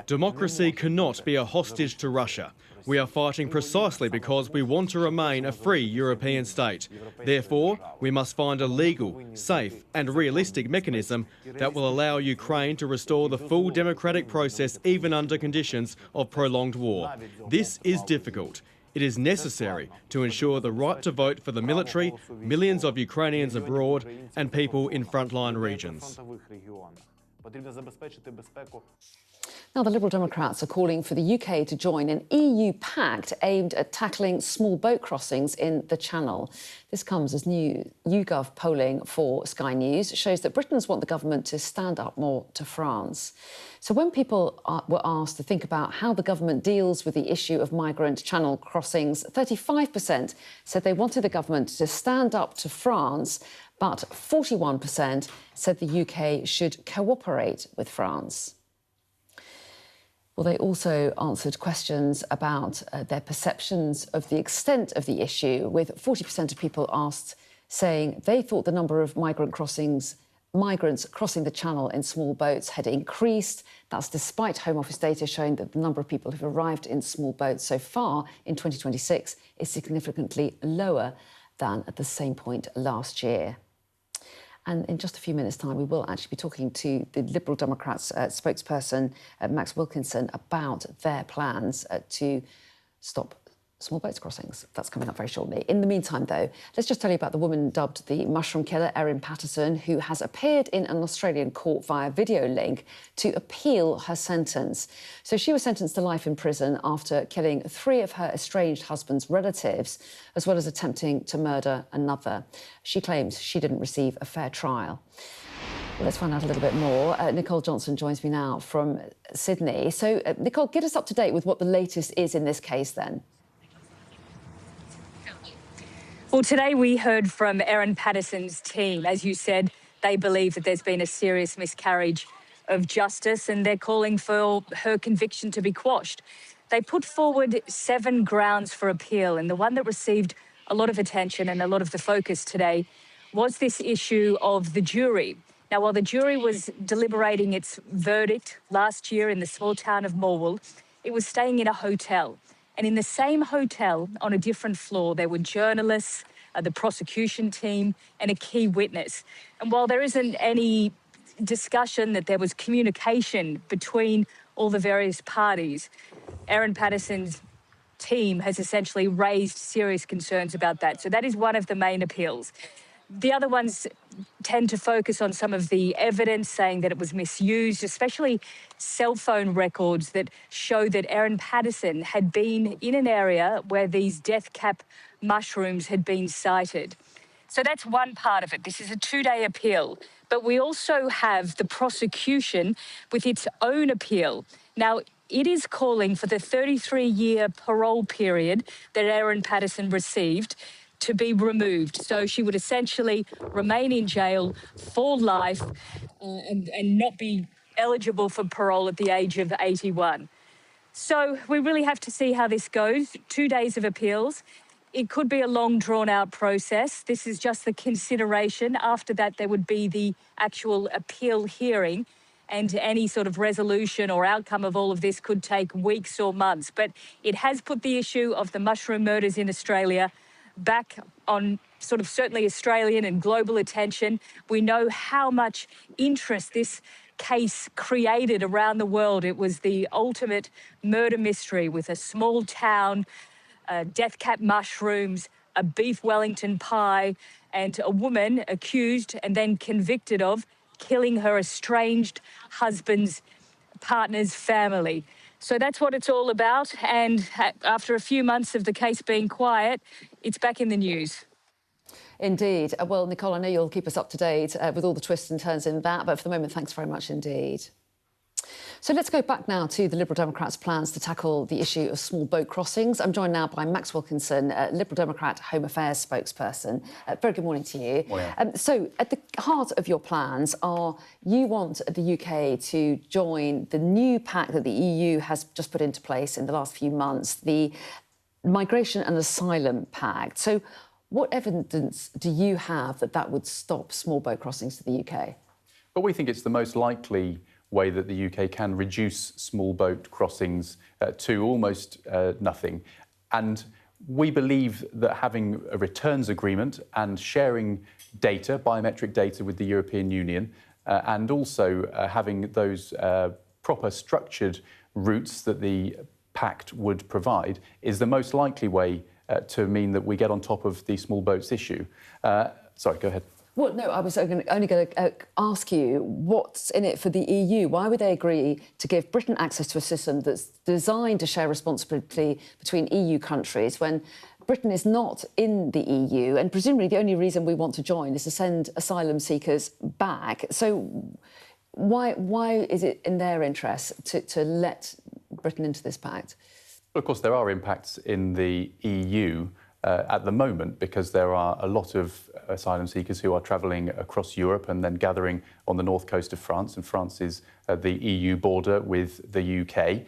Democracy cannot be a hostage to Russia. We are fighting precisely because we want to remain a free European state. Therefore, we must find a legal, safe and realistic mechanism that will allow Ukraine to restore the full democratic process even under conditions of prolonged war. This is difficult. It is necessary to ensure the right to vote for the military, millions of Ukrainians abroad and people in frontline regions.
Now, the Liberal Democrats are calling for the UK to join an EU pact aimed at tackling small boat crossings in the Channel. This comes as new YouGov polling for Sky News shows that Britons want the government to stand up more to France. So when people were asked to think about how the government deals with the issue of migrant Channel crossings, 35% said they wanted the government to stand up to France, but 41% said the UK should cooperate with France. Well, they also answered questions about their perceptions of the extent of the issue, with 40% of people asked saying they thought the number of migrants crossing the Channel in small boats had increased. That's despite Home Office data showing that the number of people who've arrived in small boats so far in 2026 is significantly lower than at the same point last year. And in just a few minutes' time, we will actually be talking to the Liberal Democrats spokesperson, Max Wilkinson, about their plans to stop small boats crossings. That's coming up very shortly. In the meantime, though, let's just tell you about the woman dubbed the mushroom killer, Erin Patterson, who has appeared in an Australian court via video link to appeal her sentence. So she was sentenced to life in prison after killing 3 of her estranged husband's relatives, as well as attempting to murder another. She claims she didn't receive a fair trial. Well, let's find out a little bit more. Nicole Johnson joins me now from Sydney. So, Nicole, get us up to date with what the latest is in this case, then.
Well, today we heard from Erin Patterson's team. As you said, they believe that there's been a serious miscarriage of justice and they're calling for her conviction to be quashed. They put forward 7 grounds for appeal, and the one that received a lot of attention and a lot of the focus today was this issue of the jury. Now, while the jury was deliberating its verdict last year in the small town of Morwell, it was staying in a hotel. And in the same hotel, on a different floor, there were journalists, the prosecution team, and a key witness. And while there isn't any discussion that there was communication between all the various parties, Erin Patterson's team has essentially raised serious concerns about that. So that is one of the main appeals. The other ones tend to focus on some of the evidence saying that it was misused, especially cell phone records that show that Erin Patterson had been in an area where these death cap mushrooms had been sighted. So that's one part of it. This is a two-day appeal. But we also have the prosecution with its own appeal. Now, it is calling for the 33-year parole period that Erin Patterson received to be removed. So she would essentially remain in jail for life and not be eligible for parole at the age of 81. So we really have to see how this goes. 2 days of appeals. It could be a long, drawn-out process. This is just the consideration. After that, there would be the actual appeal hearing, and any sort of resolution or outcome of all of this could take weeks or months. But it has put the issue of the mushroom murders in Australia back on sort of certainly Australian and global attention. We know how much interest this case created around the world. It was the ultimate murder mystery with a small town, death cap mushrooms, a beef Wellington pie, and a woman accused and then convicted of killing her estranged husband's partner's family. So that's what it's all about. And after a few months of the case being quiet, it's back in the news.
Indeed. Well, Nicole, I know you'll keep us up to date with all the twists and turns in that, but for the moment, thanks very much indeed. So let's go back now to the Liberal Democrats' plans to tackle the issue of small boat crossings. I'm joined now by Max Wilkinson, Liberal Democrat Home Affairs spokesperson. Very good morning to you. So at the heart of your plans are you want the UK to join the new pact that the EU has just put into place in the last few months, the Migration and Asylum Pact. So what evidence do you have that that would stop small boat crossings to the UK?
Well, we think it's the most likely way that the UK can reduce small boat crossings to almost nothing. And we believe that having a returns agreement and sharing data, biometric data with the European Union, and also having those proper structured routes that the pact would provide is the most likely way to mean that we get on top of the small boats issue. Sorry, go ahead.
Well, no, I was only going to ask you, what's in it for the EU? Why would they agree to give Britain access to a system that's designed to share responsibility between EU countries when Britain is not in the EU? And presumably the only reason we want to join is to send asylum seekers back. So why is it in their interest to let Britain into this pact?
Well, of course, there are impacts in the EU at the moment because there are a lot of asylum seekers who are travelling across Europe and then gathering on the north coast of France, and France is the EU border with the UK.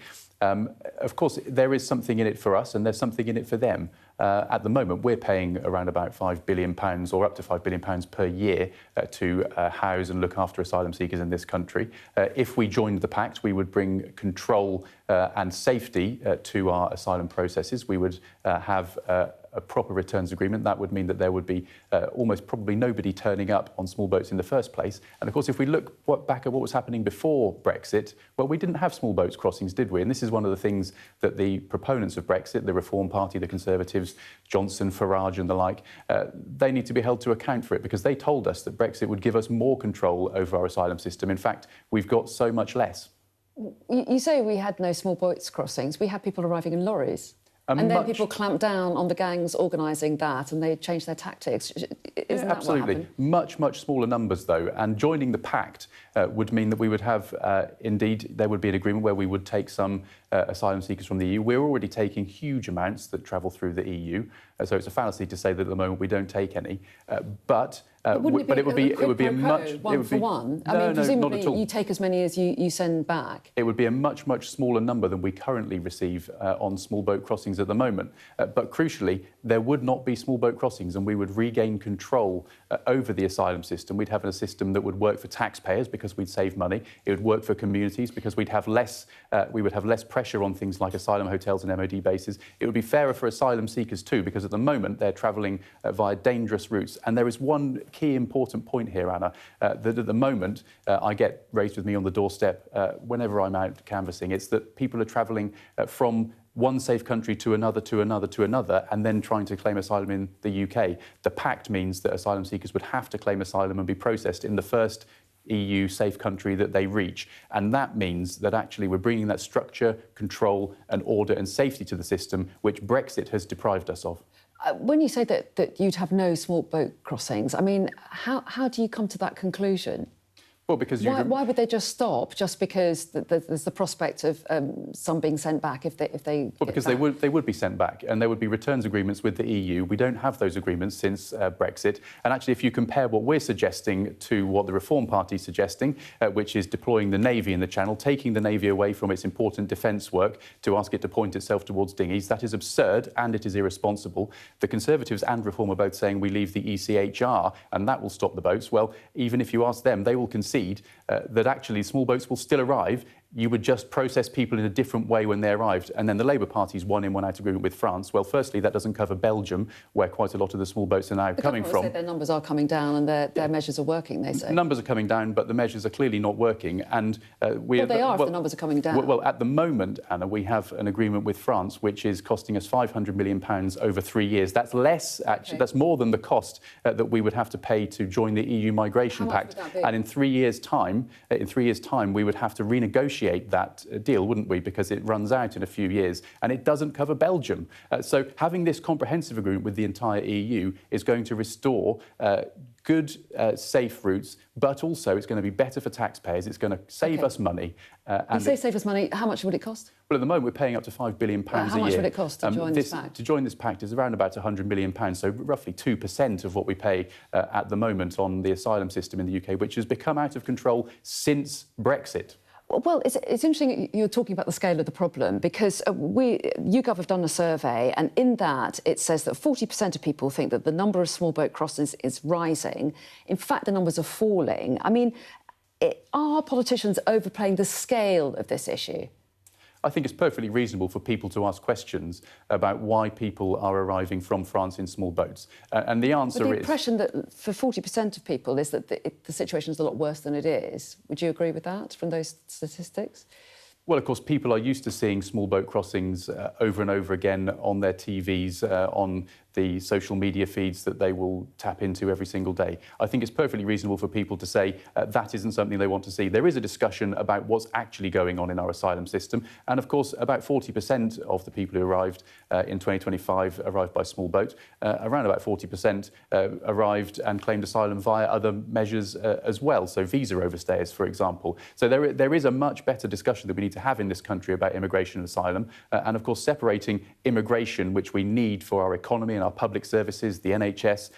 Of course, there is something in it for us and there's something in it for them. At the moment, we're paying around about £5 billion or up to £5 billion per year to house and look after asylum seekers in this country. If we joined the pact, we would bring control and safety to our asylum processes. We would have a proper returns agreement. That would mean that there would be almost probably nobody turning up on small boats in the first place. And of course, if we look back at what was happening before Brexit, well, we didn't have small boats crossings, did we? And this is one of the things that the proponents of Brexit, the Reform Party, the Conservatives, Johnson, Farage and the like, they need to be held to account for it because they told us that Brexit would give us more control over our asylum system. In fact, we've got so much less.
You say we had no small boats crossings. We had people arriving in lorries. And then people clamped down on the gangs organising that and they changed their tactics. Isn't that
absolutely.
what happened?
Much smaller numbers, though. And joining the pact would mean that we would have, indeed, there would be an agreement where we would take some asylum seekers from the EU. We're already taking huge amounts that travel through the EU, so it's a fallacy to say that at the moment we don't take any. But it would be a much
one for one. I mean, presumably you take as many as you send back.
It would be a much smaller number than we currently receive on small boat crossings at the moment. But crucially, there would not be small boat crossings, and we would regain control over the asylum system. We'd have a system that would work for taxpayers because we'd save money. It would work for communities because we'd have less. We would have less pressure on things like asylum hotels and MOD bases. It would be fairer for asylum seekers too, because at the moment they're travelling via dangerous routes. And there is one key important point here, Anna, that at the moment I get raised with me on the doorstep whenever I'm out canvassing. It's that people are travelling from one safe country to another, to another, to another, and then trying to claim asylum in the UK. The pact means that asylum seekers would have to claim asylum and be processed in the first EU safe country that they reach. And that means that actually we're bringing that structure, control and order and safety to the system, which Brexit has deprived us of.
When you say that you'd have no small boat crossings, I mean, how do you come to that conclusion?
Well, because
why would they just stop? Just because there's the prospect of some being sent back if they
well, because they would be sent back, and there would be returns agreements with the EU. We don't have those agreements since Brexit. And actually, if you compare what we're suggesting to what the Reform Party is suggesting, which is deploying the Navy in the Channel, taking the Navy away from its important defence work to ask it to point itself towards dinghies, that is absurd and it is irresponsible. The Conservatives and Reform are both saying we leave the ECHR and that will stop the boats. Well, even if you ask them, they will concede that actually small boats will still arrive. You would just process people in a different way when they arrived. And then the Labour Party's one in, one out agreement with France. Well, firstly, that doesn't cover Belgium, where quite a lot of the small boats are now coming from.
Say their numbers are coming down and their measures are working, they say.
Numbers are coming down, but the measures are clearly not working. And
well, they are if the numbers are coming down.
Well, at the moment, Anna, we have an agreement with France, which is costing us £500 million over 3 years. That's less, actually, that's more than the cost that we would have to pay to join the EU Migration Pact. And in 3 years' time, we would have to renegotiate that deal, wouldn't we? Because it runs out in a few years, and it doesn't cover Belgium. So having this comprehensive agreement with the entire EU is going to restore good, safe routes, but also it's going to be better for taxpayers. It's going to save us money.
You say save us money. How much would it cost?
Well, at the moment, we're paying up to £5 billion a year.
How much would it cost to join this pact?
To join this pact is around about £100 million, so roughly 2% of what we pay at the moment on the asylum system in the UK, which has become out of control since Brexit.
Well, it's interesting you're talking about the scale of the problem, because YouGov have done a survey, and in that it says that 40% of people think that the number of small boat crossings is rising. In fact, the numbers are falling. I mean, are politicians overplaying the scale of this issue?
I think it's perfectly reasonable for people to ask questions about why people are arriving from France in small boats. And the answer is...
The impression that for 40% of people is that the situation is a lot worse than it is. Would you agree with that from those statistics?
Well, of course, people are used to seeing small boat crossings over and over again on their TVs, on the social media feeds that they will tap into every single day. I think it's perfectly reasonable for people to say that isn't something they want to see. There is a discussion about what's actually going on in our asylum system. And of course, about 40% of the people who arrived in 2025 arrived by small boat. Around about 40% arrived and claimed asylum via other measures as well. So visa overstayers, for example. So there is a much better discussion that we need to have in this country about immigration and asylum. And of course, separating immigration, which we need for our economy and our public services, the NHS,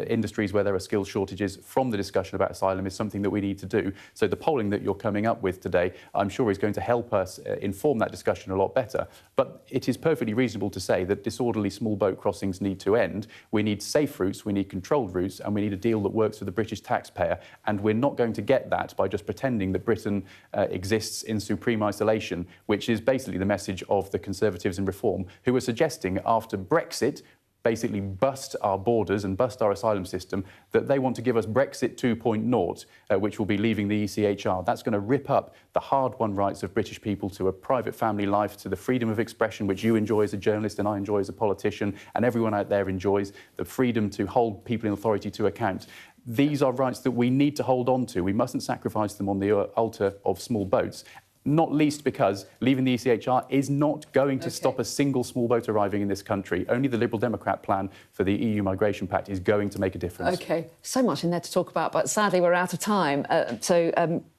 industries where there are skills shortages, from the discussion about asylum is something that we need to do. So the polling that you're coming up with today, I'm sure is going to help us inform that discussion a lot better. But it is perfectly reasonable to say that disorderly small boat crossings need to end. We need safe routes, we need controlled routes, and we need a deal that works for the British taxpayer. And we're not going to get that by just pretending that Britain exists in supreme isolation, which is basically the message of the Conservatives and Reform, who are suggesting after Brexit, basically bust our borders and bust our asylum system, that they want to give us Brexit 2.0, which will be leaving the ECHR. That's going to rip up the hard-won rights of British people to a private family life, to the freedom of expression, which you enjoy as a journalist and I enjoy as a politician, and everyone out there enjoys, the freedom to hold people in authority to account. These are rights that we need to hold on to. We mustn't sacrifice them on the altar of small boats. Not least because leaving the ECHR is not going to stop a single small boat arriving in this country. Only the Liberal Democrat plan for the EU Migration Pact is going to make a difference. OK,
so much in there to talk about, but sadly we're out of time.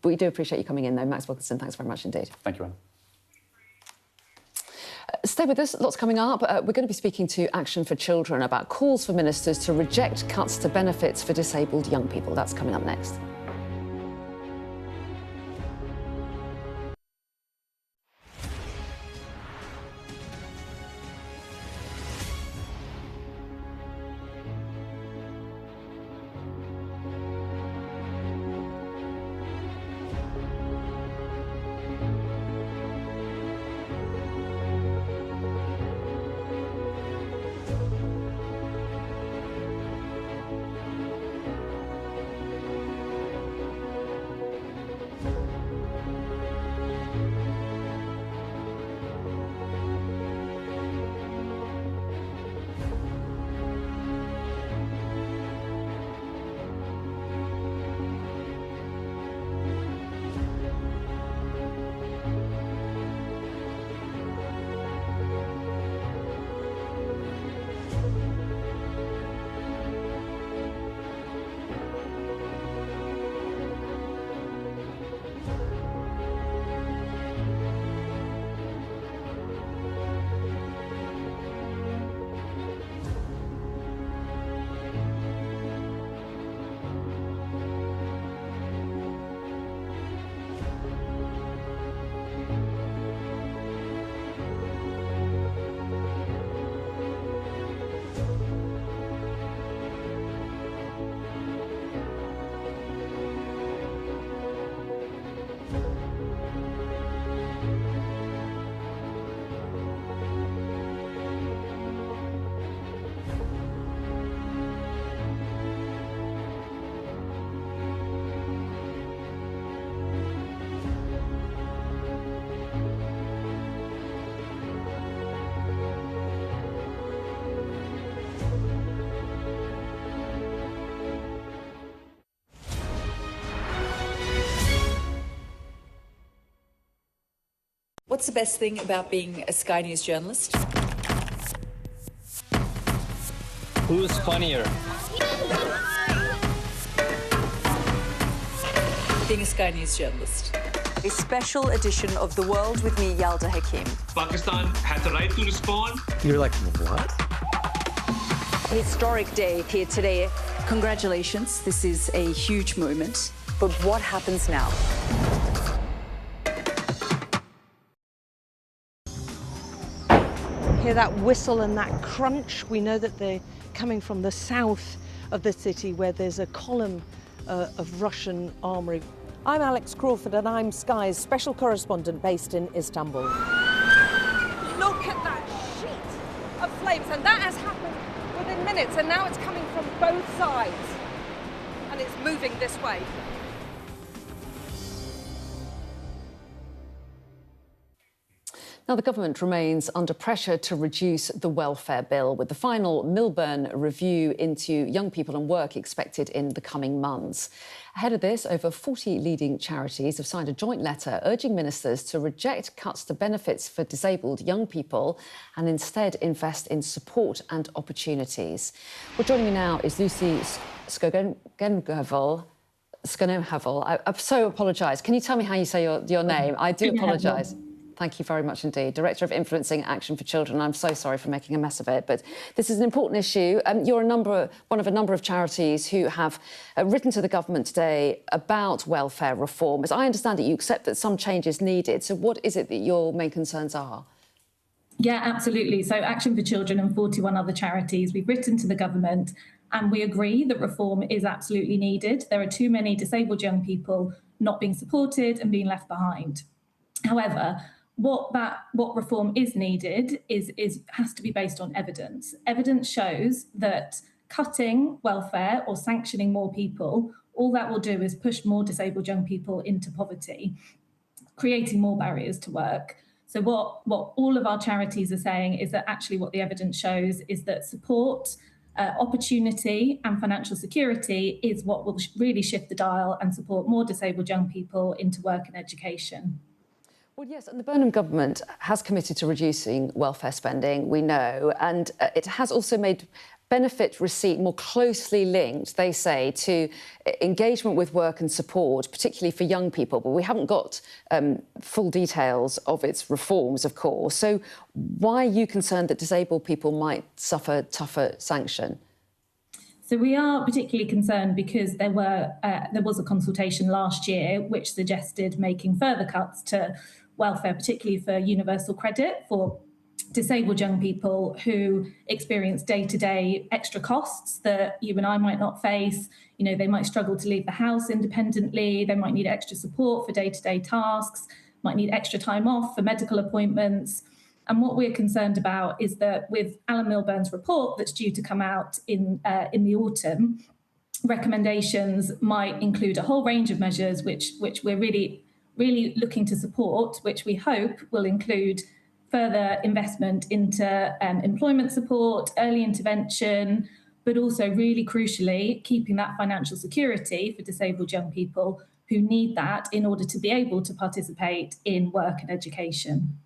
We do appreciate you coming in, though. Max Wilkinson, thanks very much indeed.
Thank you, Anna.
Stay with us, lots coming up. We're going to be speaking to Action for Children about calls for ministers to reject cuts to benefits for disabled young people. That's coming up next.
What's the best thing about being a Sky News journalist?
Who's funnier?
Being a Sky News journalist.
A special edition of The World with me, Yalda Hakim.
Pakistan has the right to respond.
You're like, what?
A historic day here today. Congratulations, this is a huge moment. But what happens now?
Hear that whistle and that crunch. We know that they're coming from the south of the city where there's a column of Russian armoury.
I'm Alex Crawford and I'm Sky's special correspondent based in Istanbul.
Look at that sheet of flames, and that has happened within minutes, and now it's coming from both sides and it's moving this way.
Now, the government remains under pressure to reduce the welfare bill, with the final Milburn review into young people and work expected in the coming months. Ahead of this, over 40 leading charities have signed a joint letter urging ministers to reject cuts to benefits for disabled young people and instead invest in support and opportunities. Well, joining me now is Lucy Skogenhavel. I so apologise. Can you tell me how you say your name? I do apologise. Thank you very much indeed. Director of Influencing Action for Children. I'm so sorry for making a mess of it, but this is an important issue. You're one of a number of charities who have written to the government today about welfare reform. As I understand it, you accept that some change is needed. So what is it that your main concerns are?
Yeah, absolutely. So Action for Children and 41 other charities, we've written to the government and we agree that reform is absolutely needed. There are too many disabled young people not being supported and being left behind. However, what reform is needed has to be based on evidence. Evidence shows that cutting welfare or sanctioning more people, all that will do is push more disabled young people into poverty, creating more barriers to work. So what all of our charities are saying is that actually what the evidence shows is that support, opportunity and financial security is what will really shift the dial and support more disabled young people into work and education.
Well, yes, and the Burnham government has committed to reducing welfare spending, we know, and it has also made benefit receipt more closely linked, they say, to engagement with work and support, particularly for young people. But we haven't got full details of its reforms, of course. So why are you concerned that disabled people might suffer tougher sanction?
So we are particularly concerned because there was a consultation last year which suggested making further cuts to welfare, particularly for universal credit for disabled young people who experience day-to-day extra costs that you and I might not face. You know, they might struggle to leave the house independently, they might need extra support for day-to-day tasks, might need extra time off for medical appointments. And what we're concerned about is that with Alan Milburn's report that's due to come out in the autumn, recommendations might include a whole range of measures which we're really looking to support, which we hope will include further investment into employment support, early intervention, but also really crucially, keeping that financial security for disabled young people who need that in order to be able to participate in work and education.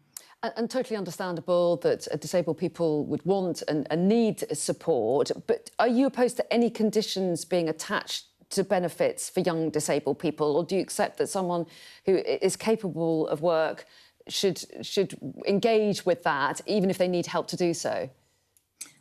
And totally understandable that disabled people would want and need support, but are you opposed to any conditions being attached to benefits for young disabled people, or do you accept that someone who is capable of work should engage with that, even if they need help to do so?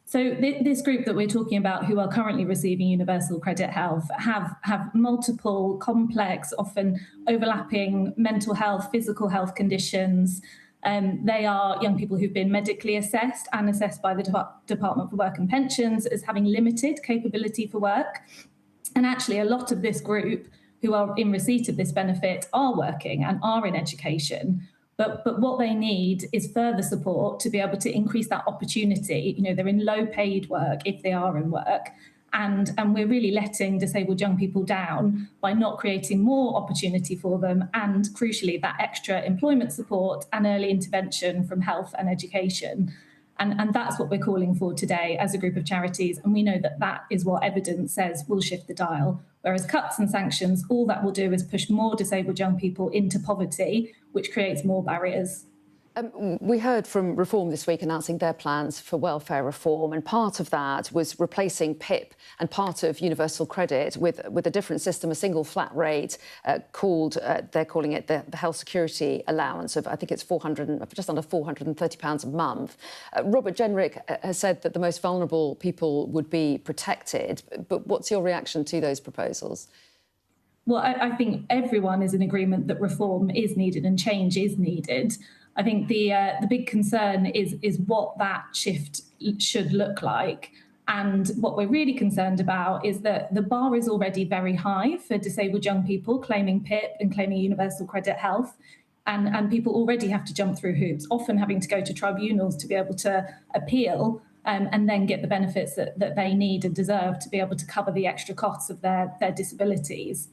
So this group that we're talking about, who are currently receiving universal credit health, have multiple complex, often overlapping mental health, physical health conditions. They are young people who've been medically assessed and assessed by the Department for Work and Pensions as having limited capability for work. And actually, a lot of this group who are in receipt of this benefit are working and are in education. But what they need is further support to be able to increase that opportunity. You know, they're in low paid work if they are in work. And we're really letting disabled young people down by not creating more opportunity for them and, crucially, that extra employment support and early intervention from health and education. And that's what we're calling for today as a group of charities. And we know that that is what evidence says will shift the dial. Whereas cuts and sanctions, all that will do is push more disabled young people into poverty, which creates more barriers.
We heard from Reform this week announcing their plans for welfare reform, and part of that was replacing PIP and part of universal credit with a different system, a single flat rate called, they're calling it the health security allowance of, I think it's just under £430 a month. Robert Jenrick has said that the most vulnerable people would be protected, but what's your reaction to those proposals?
Well, I think everyone is in agreement that reform is needed and change is needed. I think the big concern is what that shift should look like. And what we're really concerned about is that the bar is already very high for disabled young people claiming PIP and claiming universal credit health. And people already have to jump through hoops, often having to go to tribunals to be able to appeal and then get the benefits that they need and deserve to be able to cover the extra costs of their disabilities.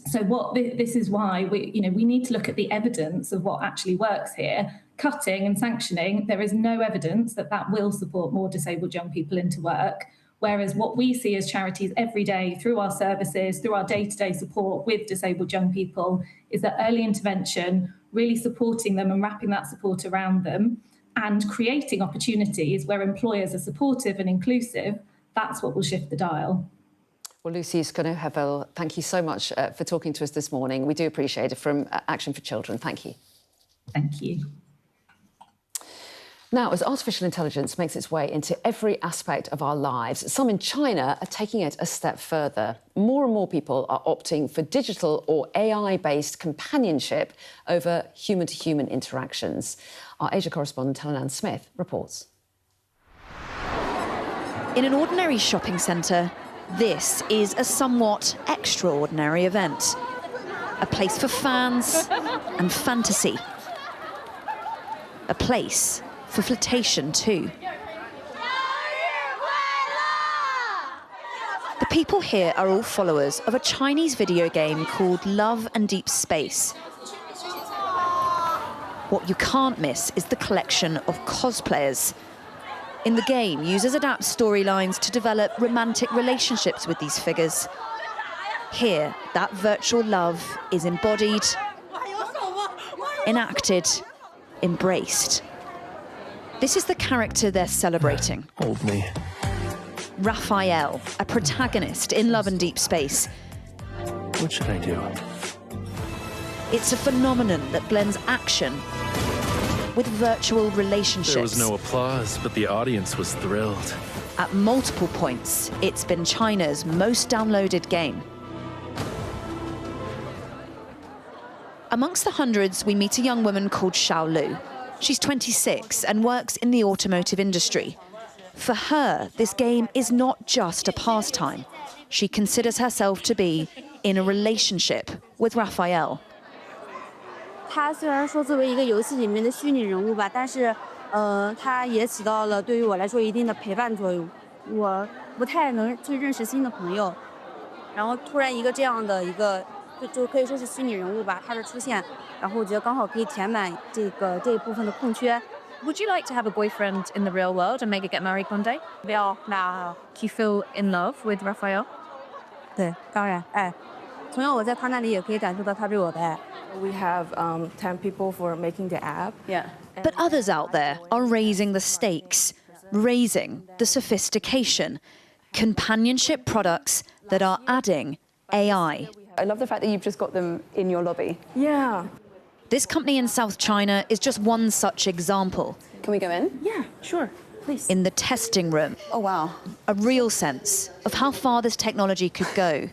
So this is why we need to look at the evidence of what actually works here. Cutting and sanctioning, there is no evidence that will support more disabled young people into work. Whereas what we see as charities every day through our services, through our day-to-day support with disabled young people, is that early intervention, really supporting them and wrapping that support around them and creating opportunities where employers are supportive and inclusive, that's what will shift the dial.
Well, Lucy Skonohevel, thank you so much for talking to us this morning. We do appreciate it, from Action for Children. Thank you.
Thank you.
Now, as artificial intelligence makes its way into every aspect of our lives, some in China are taking it a step further. More and more people are opting for digital or AI-based companionship over human-to-human interactions. Our Asia correspondent, Helen Smith, reports.
In an ordinary shopping centre, this is a somewhat extraordinary event. A place for fans and fantasy. A place for flirtation too. The people here are all followers of a Chinese video game called Love and Deep Space. What you can't miss is the collection of cosplayers. In the game, users adapt storylines to develop romantic relationships with these figures. Here, that virtual love is embodied, enacted, embraced. This is the character they're celebrating.
Hold me.
Raphael, a protagonist in Love and Deep Space.
What should I do?
It's a phenomenon that blends action with virtual relationships.
There was no applause, but the audience was thrilled.
At multiple points, it's been China's most downloaded game. Amongst the hundreds, we meet a young woman called Xiao Lu. She's 26 and works in the automotive industry. For her, this game is not just a pastime. She considers herself to be in a relationship with Raphael.
他虽然说作为一个游戏里面的虚拟人物吧，但是，他也起到了对于我来说一定的陪伴作用。我不太能去认识新的朋友，然后突然一个这样的一个，就可以说是虚拟人物吧，他的出现，然后我觉得刚好可以填满这一部分的空缺。
Would you like to have a boyfriend in the real world and maybe get married one day?
不要，那
Do you feel in love with Raphael?
对，当然，哎，同样我在他那里也可以感受到他对我的爱。
We have 10 people for making the app.
Yeah.
But others out there are raising the stakes, raising the sophistication, companionship products that are adding AI.
I love the fact that you've just got them in your lobby.
Yeah.
This company in South China is just one such example.
Can we go in?
Yeah, sure. Please.
In the testing room.
Oh, wow.
A real sense of how far this technology could go.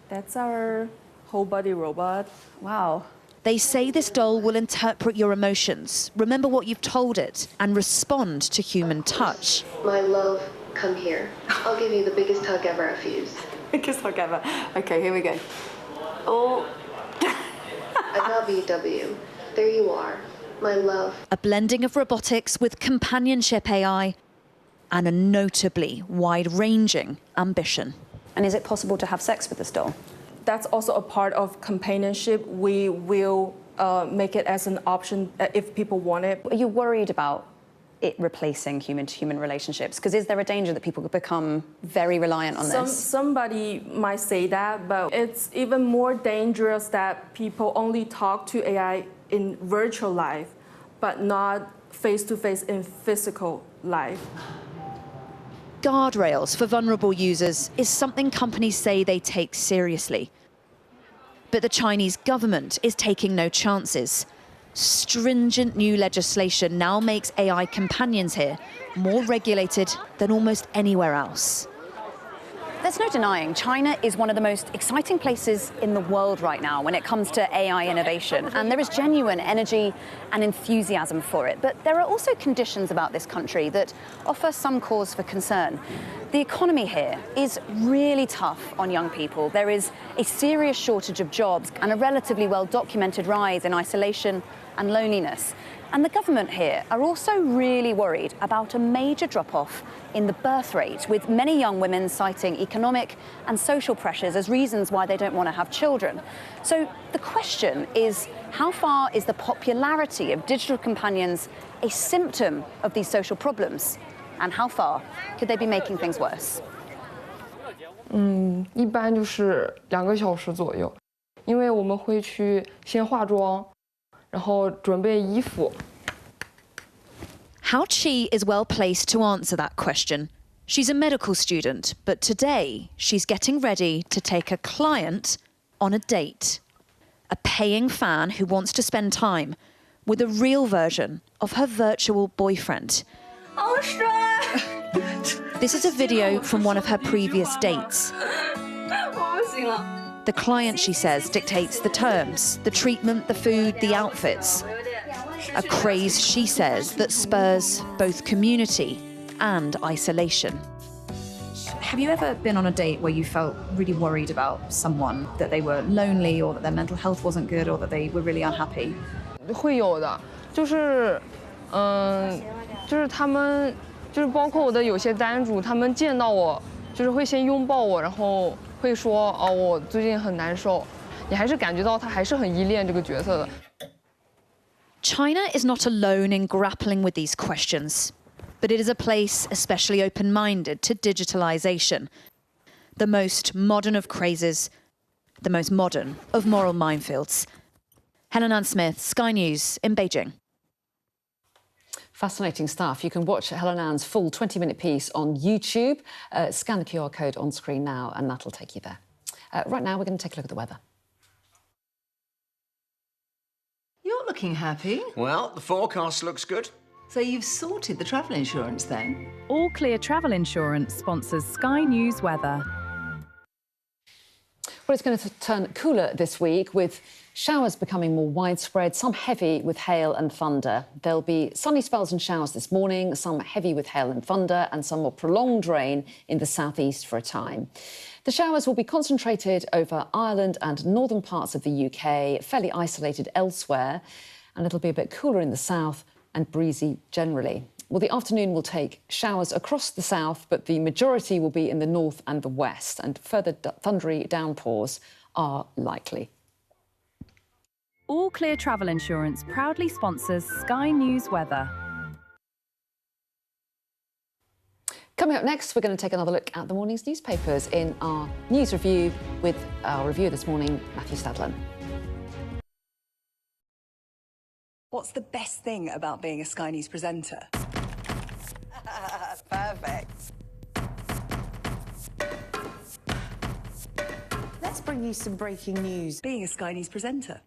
That's our whole body robot.
Wow.
They say this doll will interpret your emotions, remember what you've told it, and respond to human touch.
My love, come here. I'll give you the biggest hug ever at Fuse.
Biggest hug ever. Okay, here we go. Oh.
I love VW. There you are, my love.
A blending of robotics with companionship AI and a notably wide-ranging ambition.
And is it possible to have sex with this doll?
That's also a part of companionship. We will make it as an option if people want it.
Are you worried about it replacing human-to-human relationships? Because is there a danger that people could become very reliant on this?
Somebody might say that, but it's even more dangerous that people only talk to AI in virtual life, but not face-to-face in physical life.
Guardrails for vulnerable users is something companies say they take seriously. But the Chinese government is taking no chances. Stringent new legislation now makes AI companions here more regulated than almost anywhere else.
There's no denying China is one of the most exciting places in the world right now when it comes to AI innovation, and there is genuine energy and enthusiasm for it. But there are also conditions about this country that offer some cause for concern. The economy here is really tough on young people. There is a serious shortage of jobs and a relatively well-documented rise in isolation and loneliness. And the government here are also really worried about a major drop-off in the birth rate, with many young women citing economic and social pressures as reasons why they don't want to have children. So the question is, how far is the popularity of digital companions a symptom of these social problems? And how far could they be making things worse?
一般就是2个小时左右，因为我们会去先化妆。 然后准备衣服。
Hao Qi is well placed to answer that question. She's a medical student, but today she's getting ready to take a client on a date. A paying fan who wants to spend time with a real version of her virtual boyfriend. This is a video from one of her previous dates. The client, she says, dictates the terms, the treatment, the food, the outfits. A craze, she says, that spurs both community and isolation.
Have you ever been on a date where you felt really worried about someone, that they were lonely or that their mental health wasn't good or that they were really unhappy?
会有的，就是他们，就是包括我的有些单主，他们见到我，就是会先拥抱我，然后。 会说哦，我最近很难受，你还是感觉到他还是很依恋这个角色的。
China is not alone in grappling with these questions, but it is a place especially open-minded to digitalization. The most modern of crazes, the most modern of moral minefields. Helen Ann Smith, Sky News in Beijing.
Fascinating stuff. You can watch Helen Ann's full 20-minute piece on YouTube. Scan the QR code on screen now and that'll take you there. Right now, we're going to take a look at the weather.
You're looking happy.
Well, the forecast looks good.
So you've sorted the travel insurance then?
All Clear Travel Insurance sponsors Sky News weather.
Well, it's going to turn cooler this week with showers becoming more widespread, some heavy with hail and thunder. There'll be sunny spells and showers this morning, some heavy with hail and thunder and some more prolonged rain in the southeast for a time. The showers will be concentrated over Ireland and northern parts of the UK, fairly isolated elsewhere, and it'll be a bit cooler in the south and breezy generally. Well, the afternoon will take showers across the south, but the majority will be in the north and the west, and further thundery downpours are likely.
All Clear Travel Insurance proudly sponsors Sky News weather.
Coming up next, we're going to take another look at the morning's newspapers in our news review with our reviewer this morning, Matthew Stadlen.
What's the best thing about being a Sky News presenter?
Perfect. Let's bring you some breaking news.
Being a Sky News presenter.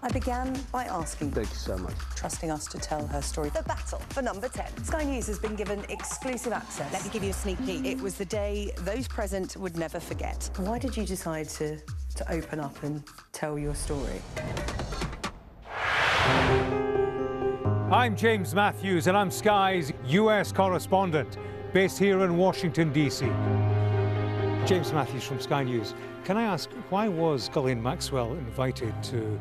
I began by asking,
Thank you so much.
trusting us to tell her story. The battle for number 10. Sky News has been given exclusive access.
Let me give you a sneak peek.
It was the day those present would never forget. Why did you decide to open up and tell your story?
I'm James Matthews and I'm Sky's US correspondent, based here in Washington, D.C. James Matthews from Sky News. Can I ask, why was Ghislaine Maxwell invited to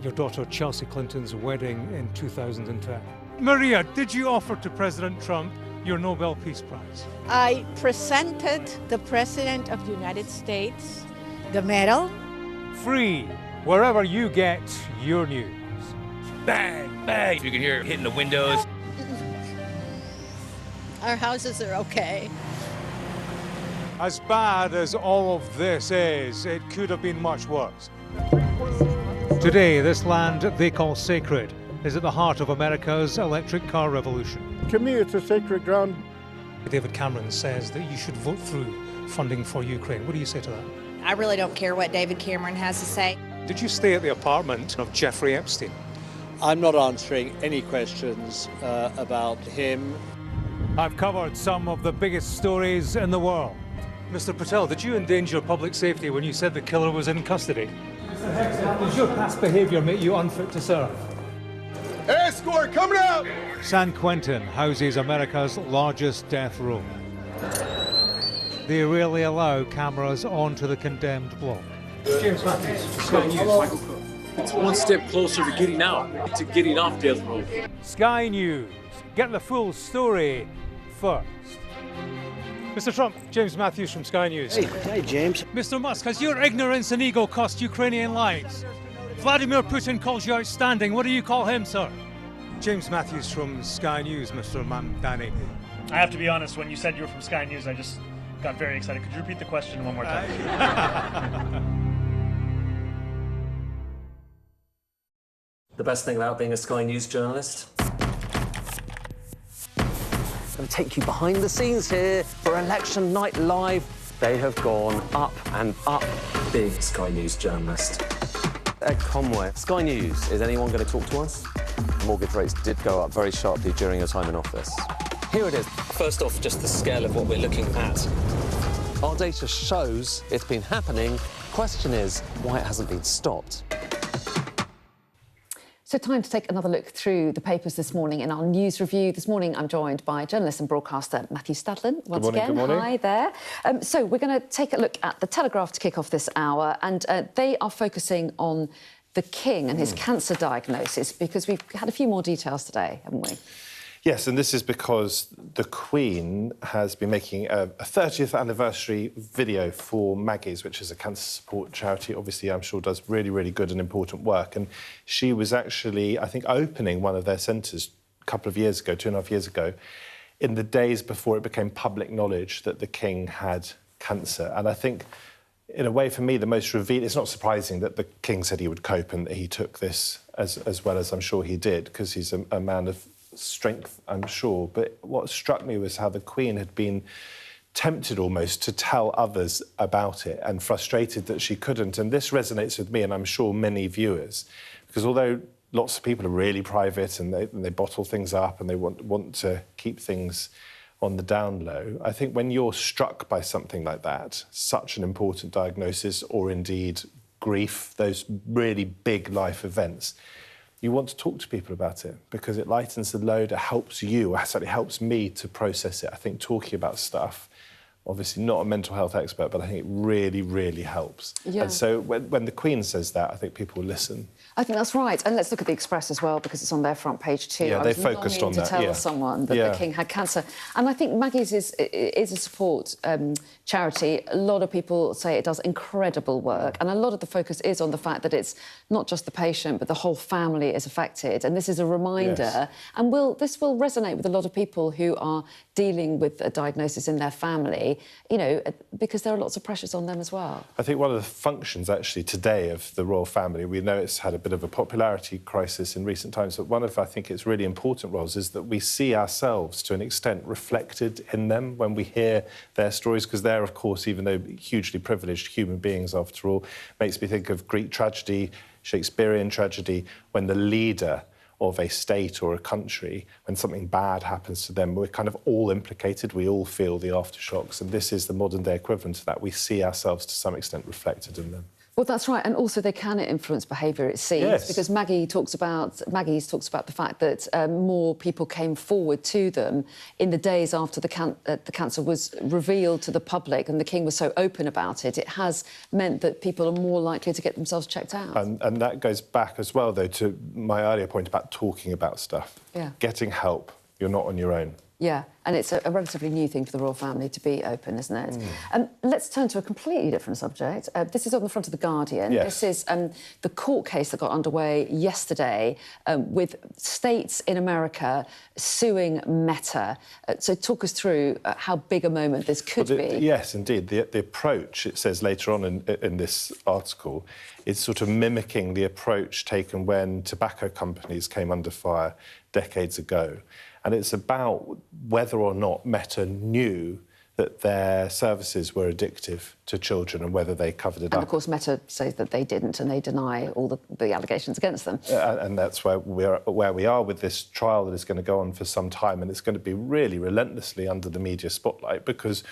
your daughter Chelsea Clinton's wedding in 2010? Maria, did you offer to President Trump your Nobel Peace Prize?
I presented the President of the United States the medal.
Free, wherever you get your news.
Bang, bang. You can hear it hitting the windows.
Our houses are okay.
As bad as all of this is, it could have been much worse. Today, this land they call sacred is at the heart of America's electric car revolution.
Commute to sacred ground.
David Cameron says that you should vote through funding for Ukraine. What do you say to that?
I really don't care what David Cameron has to say.
Did you stay at the apartment of Jeffrey Epstein?
I'm not answering any questions about him.
I've covered some of the biggest stories in the world. Mr. Patel, did you endanger public safety when you said the killer was in custody? Mr. Hexter, does your past behaviour make you unfit to serve?
Escort coming out!
San Quentin houses America's largest death row. They rarely allow cameras onto the condemned block. James Matthews, Sky News.
It's one step closer to getting out, to getting off death row.
Sky News. Get the full story first. Mr. Trump, James Matthews from Sky News.
Hey, James.
Mr. Musk, has your ignorance and ego cost Ukrainian lives? Vladimir Putin calls you outstanding. What do you call him, sir? James Matthews from Sky News, Mr. Mamdani.
I have to be honest, when you said you were from Sky News, I just got very excited. Could you repeat the question one more time?
The best thing about being a Sky News journalist?
I'm going to take you behind the scenes here for Election Night Live. They have gone up and up.
Being a Sky News journalist. Ed Conway, Sky News, is anyone going to talk to us? Mortgage rates did go up very sharply during your time in office. Here it is. First off, just the scale of what we're looking at. Our data shows it's been happening. Question is, why it hasn't been stopped.
So time to take another look through the papers this morning in our news review. This morning I'm joined by journalist and broadcaster Matthew Stadlen once again.
Good morning.
Hi there. So we're going to take a look at the Telegraph to kick off this hour, and they are focusing on the King and his cancer diagnosis because we've had a few more details today, haven't we?
Yes, and this is because the Queen has been making a 30th anniversary video for Maggie's, which is a cancer support charity. Obviously, I'm sure does really, really good and important work. And she was actually, I think, opening one of their centres a couple of years ago, 2.5 years ago, in the days before it became public knowledge that the King had cancer. And I think, in a way, for me, the most revealing... It's not surprising that the King said he would cope and that he took this as well as I'm sure he did, because he's a man of strength, I'm sure. But what struck me was how the Queen had been tempted almost to tell others about it and frustrated that she couldn't. And this resonates with me, and I'm sure many viewers, because although lots of people are really private and they bottle things up and they want to keep things on the down low, I think when you're struck by something like that, such an important diagnosis or indeed grief, those really big life events, you want to talk to people about it because it lightens the load, it helps you, it certainly helps me to process it. I think talking about stuff, obviously not a mental health expert, but I think it really, really helps.
Yeah.
And so when the Queen says that, I think people will listen.
I think that's right. And let's look at the Express as well, because it's on their front page too.
Yeah, they focused on that.
To tell someone that the King had cancer. And I think Maggie's is a support charity. A lot of people say it does incredible work. And a lot of the focus is on the fact that it's not just the patient, but the whole family is affected. And this is a reminder. And this will resonate with a lot of people who are dealing with a diagnosis in their family, you know, because there are lots of pressures on them as well.
I think one of the functions, actually, today of the royal family, we know it's had a bit of a popularity crisis in recent times, but one of, I think, its really important roles is that we see ourselves, to an extent, reflected in them when we hear their stories, because they're, of course, even though hugely privileged human beings, after all, makes me think of Greek tragedy, Shakespearean tragedy, when the leader of a state or a country, when something bad happens to them, we're kind of all implicated, we all feel the aftershocks, and this is the modern-day equivalent of that. We see ourselves, to some extent, reflected in them.
Well, that's right, and also they can influence behaviour, it seems, because Maggie's talks about the fact that more people came forward to them in the days after the cancer was revealed to the public, and the King was so open about it. It has meant that people are more likely to get themselves checked out.
And that goes back as well, though, to my earlier point about talking about stuff.
Yeah.
Getting help. You're not on your own.
Yeah, and it's a relatively new thing for the royal family to be open, isn't it? Let's turn to a completely different subject. This is on the front of The Guardian.
Yes.
This is the court case that got underway yesterday with states in America suing Meta. So talk us through how big a moment this could be.
Yes, indeed. The approach, it says later on in this article, is sort of mimicking the approach taken when tobacco companies came under fire decades ago. And it's about whether or not Meta knew that their services were addictive to children and whether they covered it up.
And, of course, Meta says that they didn't, and they deny all the allegations against them.
And that's where we are with this trial that is going to go on for some time, and it's going to be really relentlessly under the media spotlight, because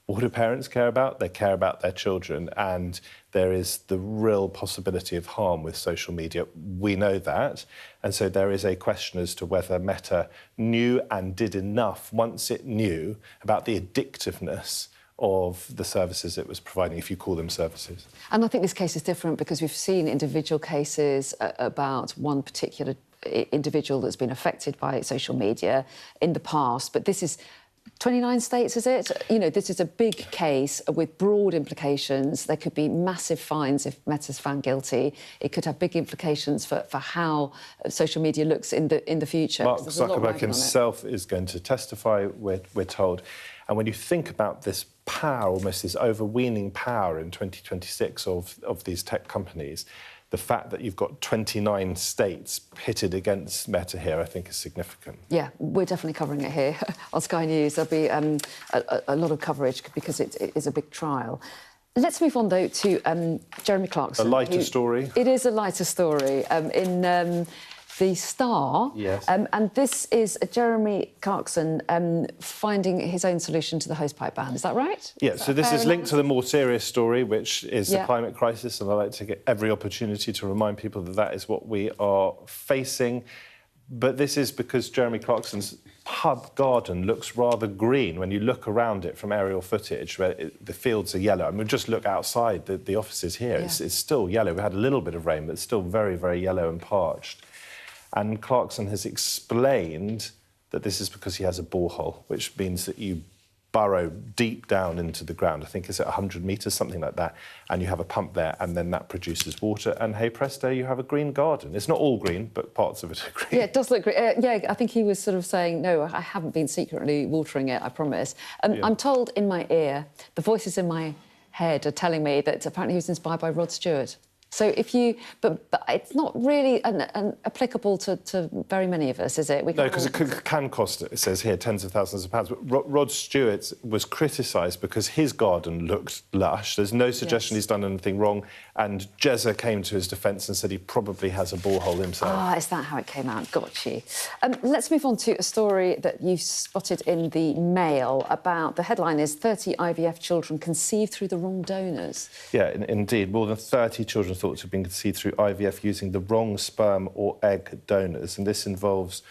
what do parents care about? They care about their children, and there is the real possibility of harm with social media. We know that, and so there is a question as to whether Meta knew and did enough once it knew about the addictiveness of the services it was providing, if you call them services.
And I think this case is different because we've seen individual cases about one particular individual that's been affected by social media in the past, but this is 29 states, is it? You know, this is a big case with broad implications. There could be massive fines if Meta's found guilty. It could have big implications for how social media looks in the future.
Mark Zuckerberg himself is going to testify, we're told. And when you think about this power, almost this overweening power in 2026 of these tech companies, the fact that you've got 29 states pitted against Meta here, I think, is significant.
Yeah, we're definitely covering it here on Sky News. There'll be a lot of coverage because it is a big trial. Let's move on, though, to Jeremy Clarkson.
A lighter story.
It is a lighter story. In The Star.
Yes.
And this is Jeremy Clarkson finding his own solution to the hosepipe ban. Is that right?
Yeah, so this is linked to the more serious story, which is the climate crisis, and I like to get every opportunity to remind people that that is what we are facing. But this is because Jeremy Clarkson's pub garden looks rather green when you look around it from aerial footage, where the fields are yellow. I mean, just look outside the offices here. Yeah. It's still yellow. We had a little bit of rain, but it's still very, very yellow and parched. And Clarkson has explained that this is because he has a borehole, which means that you burrow deep down into the ground. I think it's at 100 metres, something like that, and you have a pump there, and then that produces water, and hey presto, you have a green garden. It's not all green, but parts of it are green.
Yeah, it does look green. Yeah, I think he was sort of saying, no, I haven't been secretly watering it, I promise. I'm told in my ear, the voices in my head are telling me that apparently he was inspired by Rod Stewart. So if you, but it's not really applicable to very many of us, is it?
No, because it can cost, it says here, tens of thousands of pounds. But Rod Stewart was criticised because his garden looked lush. There's no suggestion he's done anything wrong. And Jezza came to his defence and said he probably has a borehole himself.
Ah, is that how it came out? Got you. Let's move on to a story that you spotted in the Mail about, the headline is 30 IVF children conceived through the wrong donors.
Yeah, indeed. More than 30 children thought to have been conceived through IVF using the wrong sperm or egg donors. And this involves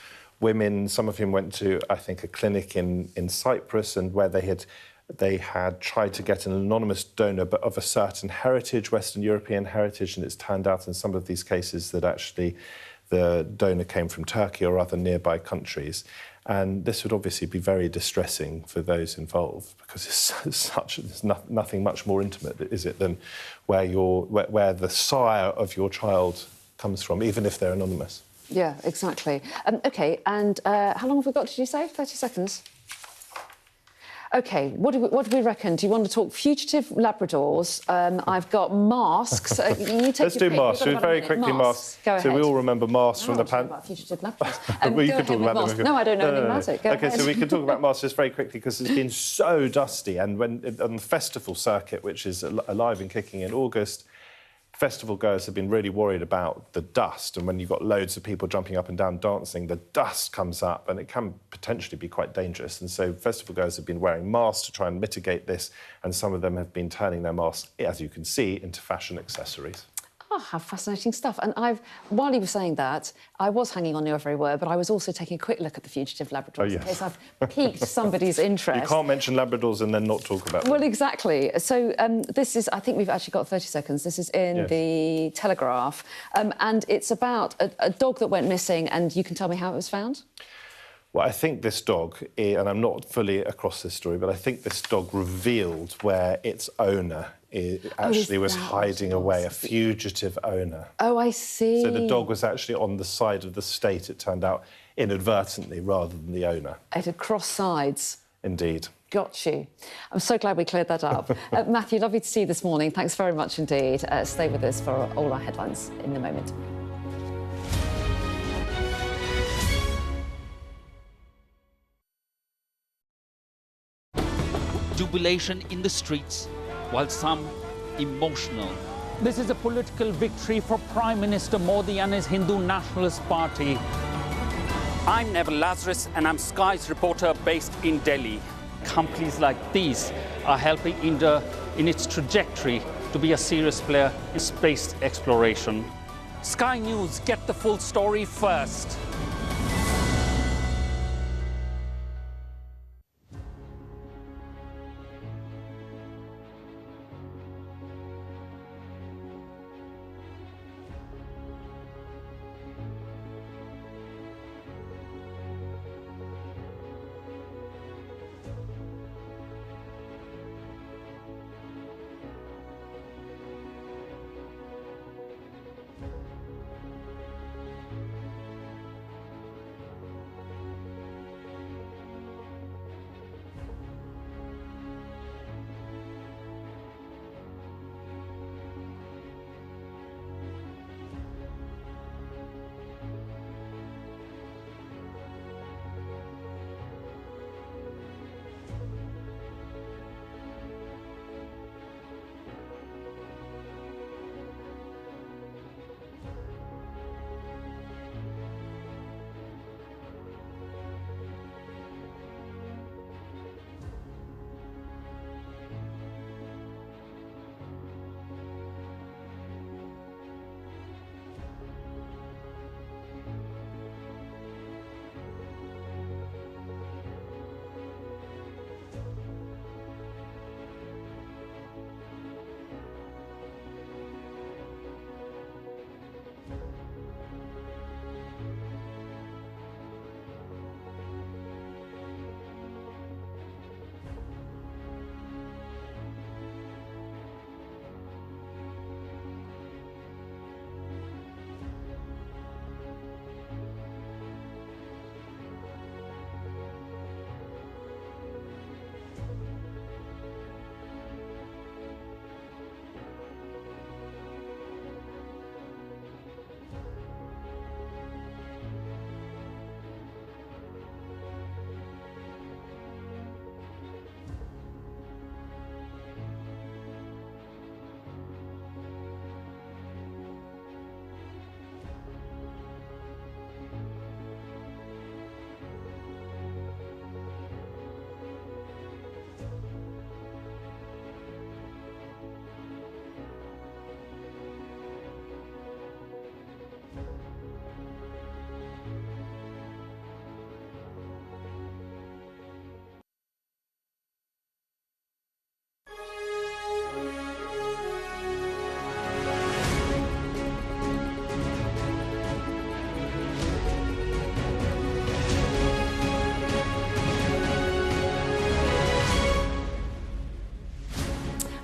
women, some of whom went to, I think, a clinic in Cyprus, and where they had tried to get an anonymous donor, but of a certain heritage, Western European heritage, and it's turned out in some of these cases that actually the donor came from Turkey or other nearby countries. And this would obviously be very distressing for those involved, because there's nothing much more intimate, is it, than where the sire of your child comes from, even if they're anonymous.
Yeah, exactly. OK, and how long have we got, did you say? 30 seconds? OK, what do we reckon? Do you want to talk fugitive Labradors? I've got masks.
Let's do masks. Very quickly, masks.
Go ahead.
So we all remember masks from the
about fugitive Labradors.
Well, you can talk about them.
No, I don't know anything about it. Go
OK,
ahead.
so we can talk about masks just very quickly, because it's been so dusty. And when on the festival circuit, which is alive and kicking in August, festival goers have been really worried about the dust, and when you've got loads of people jumping up and down dancing, the dust comes up and it can potentially be quite dangerous. And so festival goers have been wearing masks to try and mitigate this, and some of them have been turning their masks, as you can see, into fashion accessories.
Oh, how fascinating stuff. And while you were saying that, I was hanging on your every word, but I was also taking a quick look at the fugitive Labradors in case I've piqued somebody's interest.
You can't mention Labradors and then not talk about them.
Well, exactly. So this is, I think we've actually got 30 seconds. This is in the Telegraph, and it's about a dog that went missing, and you can tell me how it was found?
Well, I think this dog, and I'm not fully across this story, but I think this dog revealed where its owner actually was hiding away, a fugitive owner.
Oh, I see.
So the dog was actually on the side of the state, it turned out, inadvertently, rather than the owner.
It had crossed sides.
Indeed.
Got you. I'm so glad we cleared that up. Matthew, lovely to see you this morning. Thanks very much indeed. Stay with us for all our headlines in a moment.
Jubilation in the streets, while some emotional.
This is a political victory for Prime Minister Modi and his Hindu Nationalist Party. I'm Neville Lazarus, and I'm Sky's reporter based in Delhi. Companies like these are helping India in its trajectory to be a serious player in space exploration. Sky News, get the full story first.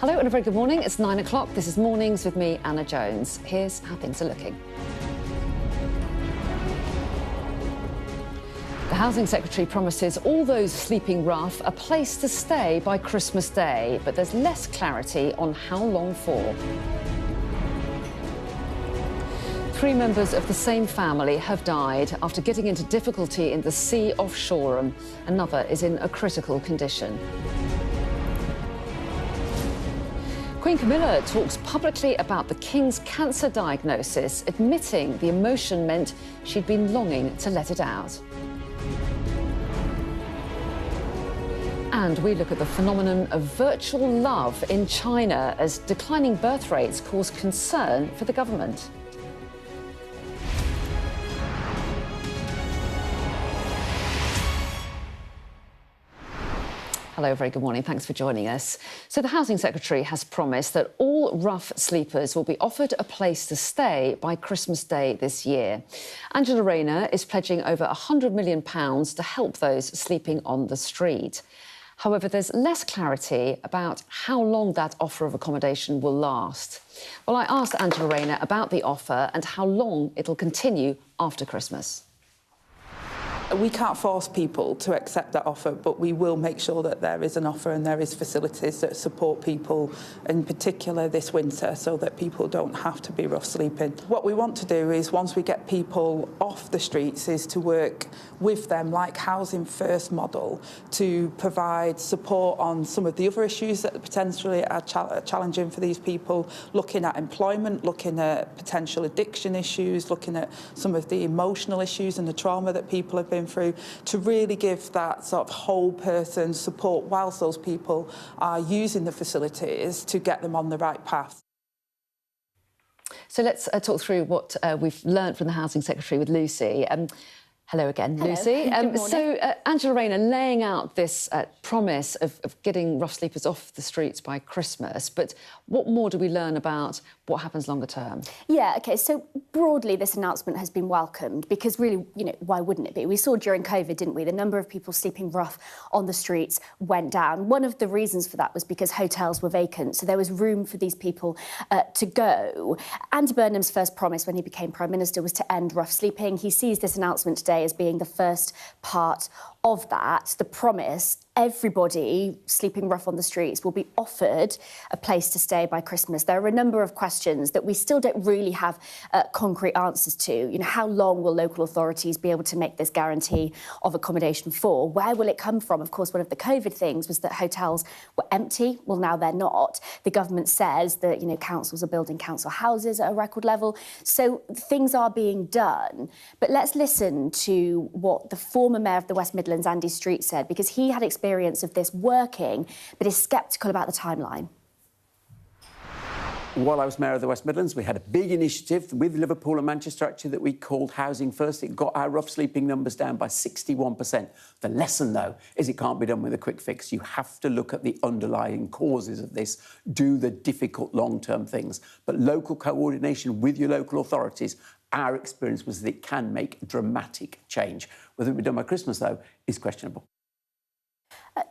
Hello and a very good morning. It's 9 o'clock. This is Mornings with me, Anna Jones. Here's how things are looking. The Housing Secretary promises all those sleeping rough a place to stay by Christmas Day, but there's less clarity on how long for. 3 members of the same family have died after getting into difficulty in the sea off Shoreham. Another is in a critical condition. Queen Camila talks publicly about the King's cancer diagnosis, admitting the emotion meant she'd been longing to let it out. And we look at the phenomenon of virtual love in China as declining birth rates cause concern for the government. Hello, very good morning. Thanks for joining us. So the Housing Secretary has promised that all rough sleepers will be offered a place to stay by Christmas Day this year. Angela Raina is pledging over £100 million to help those sleeping on the street. However, there's less clarity about how long that offer of accommodation will last. Well, I asked Angela Raina about the offer and how long it'll continue after Christmas.
We can't force people to accept that offer, but we will make sure that there is an offer and there is facilities that support people, in particular this winter, so that people don't have to be rough sleeping. What we want to do is, once we get people off the streets, is to work with them, like Housing First model, to provide support on some of the other issues that potentially are challenging for these people, looking at employment, looking at potential addiction issues, looking at some of the emotional issues and the trauma that people have been through, to really give that sort of whole person support whilst those people are using the facilities to get them on the right path.
So let's talk through what we've learned from the Housing Secretary with Lucy. Hello again,
Hello.
Lucy.
Good morning.
So Angela Raina laying out this promise of getting rough sleepers off the streets by Christmas, but what more do we learn about what happens longer term?
Yeah, OK, so broadly this announcement has been welcomed because really, you know, why wouldn't it be? We saw during COVID, didn't we, the number of people sleeping rough on the streets went down. One of the reasons for that was because hotels were vacant, so there was room for these people to go. Andy Burnham's first promise when he became Prime Minister was to end rough sleeping. He sees this announcement today as being the first part of that. The promise, everybody sleeping rough on the streets will be offered a place to stay by Christmas. There are a number of questions that we still don't really have concrete answers to. You know, how long will local authorities be able to make this guarantee of accommodation for? Where will it come from? Of course, one of the COVID things was that hotels were empty. Well, now they're not. The government says that, you know, councils are building council houses at a record level. So things are being done. But let's listen to what the former mayor of the West Midlands, Andy Street, said, because he had experience of this working, but is sceptical about the timeline.
While I was Mayor of the West Midlands, we had a big initiative with Liverpool and Manchester, actually, that we called Housing First. It got our rough sleeping numbers down by 61%. The lesson, though, is it can't be done with a quick fix. You have to look at the underlying causes of this, do the difficult long-term things. But local coordination with your local authorities, our experience was that it can make dramatic change. Whether it be done by Christmas, though, is questionable.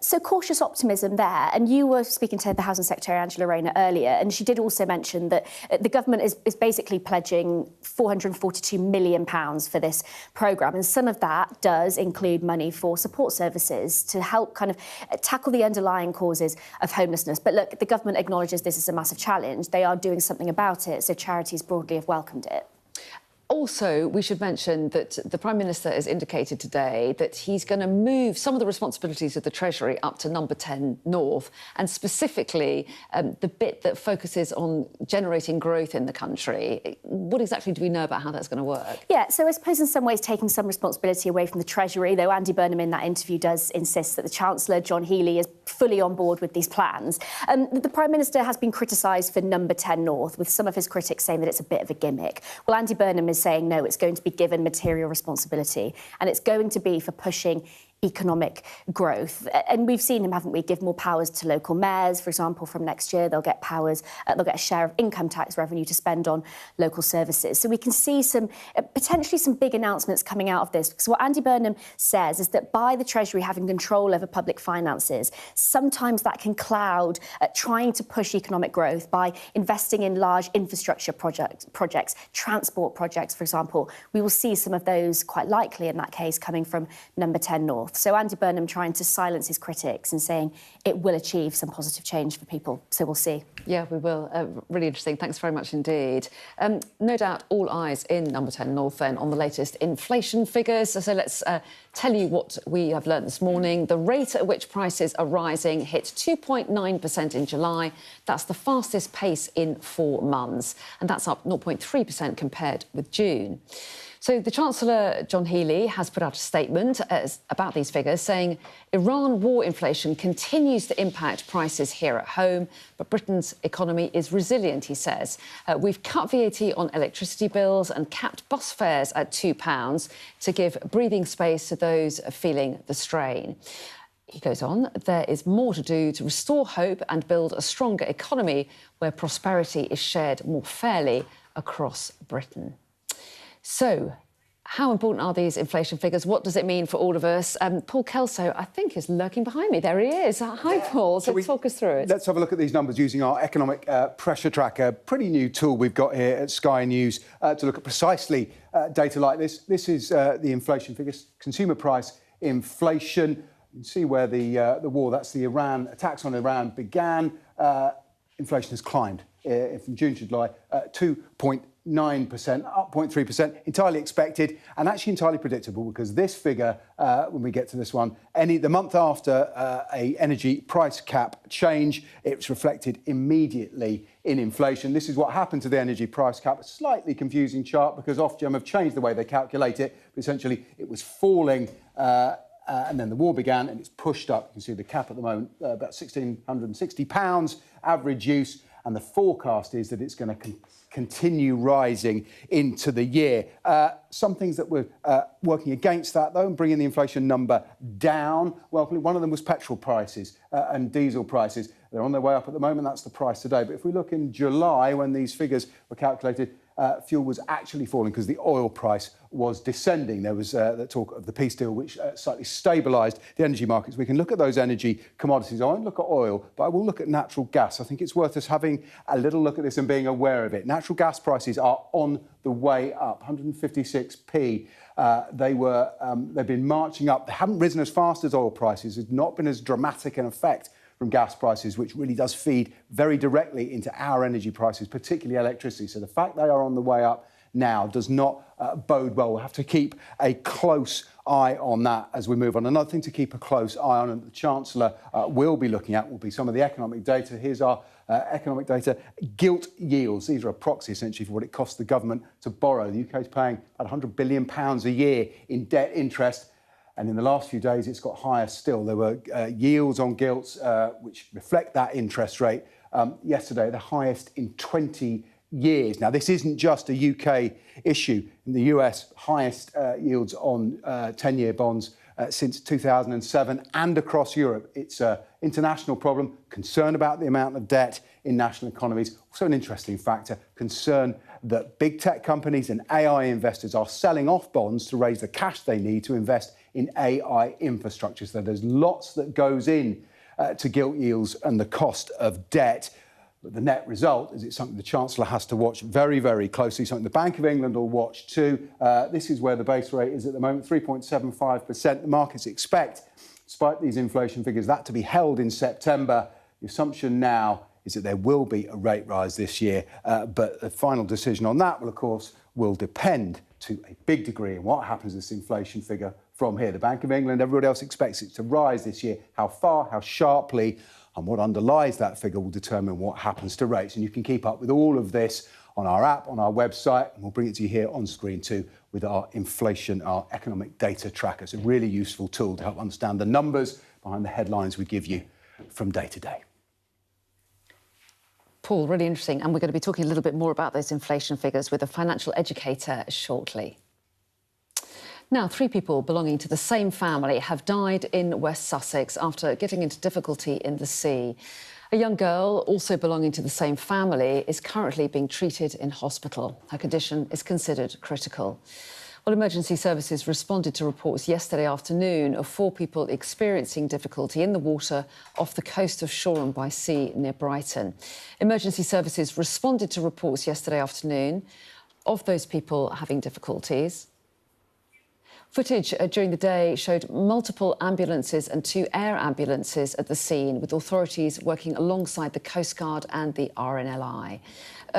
So cautious optimism there. And you were speaking to the Housing Secretary, Angela Raina, earlier, and she did also mention that the government is basically pledging £442 million for this programme. And some of that does include money for support services to help kind of tackle the underlying causes of homelessness. But look, the government acknowledges this is a massive challenge. They are doing something about it, so charities broadly have welcomed it.
Also, we should mention that the Prime Minister has indicated today that he's going to move some of the responsibilities of the Treasury up to number 10 North, and specifically the bit that focuses on generating growth in the country. What exactly do we know about how that's going to work?
Yeah, so I suppose in some ways taking some responsibility away from the Treasury, though Andy Burnham in that interview does insist that the Chancellor, John Healey, is fully on board with these plans. The Prime Minister has been criticised for number 10 North, with some of his critics saying that it's a bit of a gimmick. Well, Andy Burnham is saying no, it's going to be given material responsibility, and it's going to be for pushing
economic growth. And we've seen him, haven't we, give more powers to local mayors, for example, from next year. They'll get powers, they'll get a share of income tax revenue to spend on local services. So we can see some, potentially some big announcements coming out of this. Because what Andy Burnham says is that by the Treasury having control over public finances, sometimes that can cloud trying to push economic growth by investing in large infrastructure projects, transport projects, for example. We will see some of those quite likely in that case coming from Number 10 North. So Andy Burnham trying to silence his critics and saying it will achieve some positive change for people. So we'll see.
Yeah, we will. Really interesting. Thanks very much indeed. No doubt all eyes in Number 10 North then on the latest inflation figures. So let's tell you what we have learnt this morning. The rate at which prices are rising hit 2.9% in July. That's the fastest pace in 4 months. And that's up 0.3% compared with June. So the Chancellor, John Healey, has put out a statement about these figures, saying Iran war inflation continues to impact prices here at home, but Britain's economy is resilient, he says. We've cut VAT on electricity bills and capped bus fares at £2 to give breathing space to those feeling the strain. He goes on, there is more to do to restore hope and build a stronger economy where prosperity is shared more fairly across Britain. So, how important are these inflation figures? What does it mean for all of us? Paul Kelso, I think, is lurking behind me. There he is. Hi, Paul. So talk us through it.
Let's have a look at these numbers using our economic pressure tracker. Pretty new tool we've got here at Sky News to look at precisely data like this. This is the inflation figures, consumer price inflation. You can see where the war, that's the Iran, attacks on Iran began. Inflation has climbed from June to July, 2.9%, up 0.3%, entirely expected and actually entirely predictable, because this figure, when we get to this one, the month after a energy price cap change, it's reflected immediately in inflation. This is what happened to the energy price cap. A slightly confusing chart because Ofgem have changed the way they calculate it, but essentially it was falling and then the war began and it's pushed up. You can see the cap at the moment, about £1,660 average use, and the forecast is that it's going to continue rising into the year. Some things that were working against that, though, and bringing the inflation number down, well, one of them was petrol prices and diesel prices. They're on their way up at the moment. That's the price today. But if we look in July, when these figures were calculated, fuel was actually falling because the oil price was descending. There was the talk of the peace deal, which slightly stabilised the energy markets. We can look at those energy commodities. I won't look at oil, but I will look at natural gas. I think it's worth us having a little look at this and being aware of it. Natural gas prices are on the way up, 156p. They've been marching up. They haven't risen as fast as oil prices. There's not been as dramatic an effect from gas prices, which really does feed very directly into our energy prices, particularly electricity. So the fact they are on the way up now does not bode well. We'll have to keep a close eye on that as we move on. Another thing to keep a close eye on, and the Chancellor will be looking at, will be some of the economic data. Here's our economic data. Gilt yields. These are a proxy, essentially, for what it costs the government to borrow. The UK is paying about £100 billion a year in debt interest. And in the last few days, it's got higher still. There were yields on gilts which reflect that interest rate. Yesterday, the highest in 20 years. Now, this isn't just a UK issue. In the US, highest yields on 10-year bonds since 2007, and across Europe. It's an international problem, concern about the amount of debt in national economies. Also an interesting factor, concern that big tech companies and AI investors are selling off bonds to raise the cash they need to invest in AI infrastructure. So there's lots that goes in to gilt yields and the cost of debt. But the net result is it's something the Chancellor has to watch very, very closely, something the Bank of England will watch too. This is where the base rate is at the moment, 3.75%. The markets expect, despite these inflation figures, that to be held in September. The assumption now is that there will be a rate rise this year, but the final decision on that will, of course, depend to a big degree on what happens to this inflation figure from here. The Bank of England, everybody else expects it to rise this year. How far, how sharply, and what underlies that figure will determine what happens to rates. And you can keep up with all of this on our app, on our website, and we'll bring it to you here on screen too with our inflation, our economic data tracker. It's a really useful tool to help understand the numbers behind the headlines we give you from day to day.
Paul, really interesting. And we're going to be talking a little bit more about those inflation figures with a financial educator shortly. Now, 3 people belonging to the same family have died in West Sussex after getting into difficulty in the sea. A young girl, also belonging to the same family, is currently being treated in hospital. Her condition is considered critical. Well, emergency services responded to reports yesterday afternoon of 4 people experiencing difficulty in the water off the coast of Shoreham by sea near Brighton. Emergency services responded to reports yesterday afternoon of those people having difficulties. Footage during the day showed multiple ambulances and 2 air ambulances at the scene, with authorities working alongside the Coast Guard and the RNLI.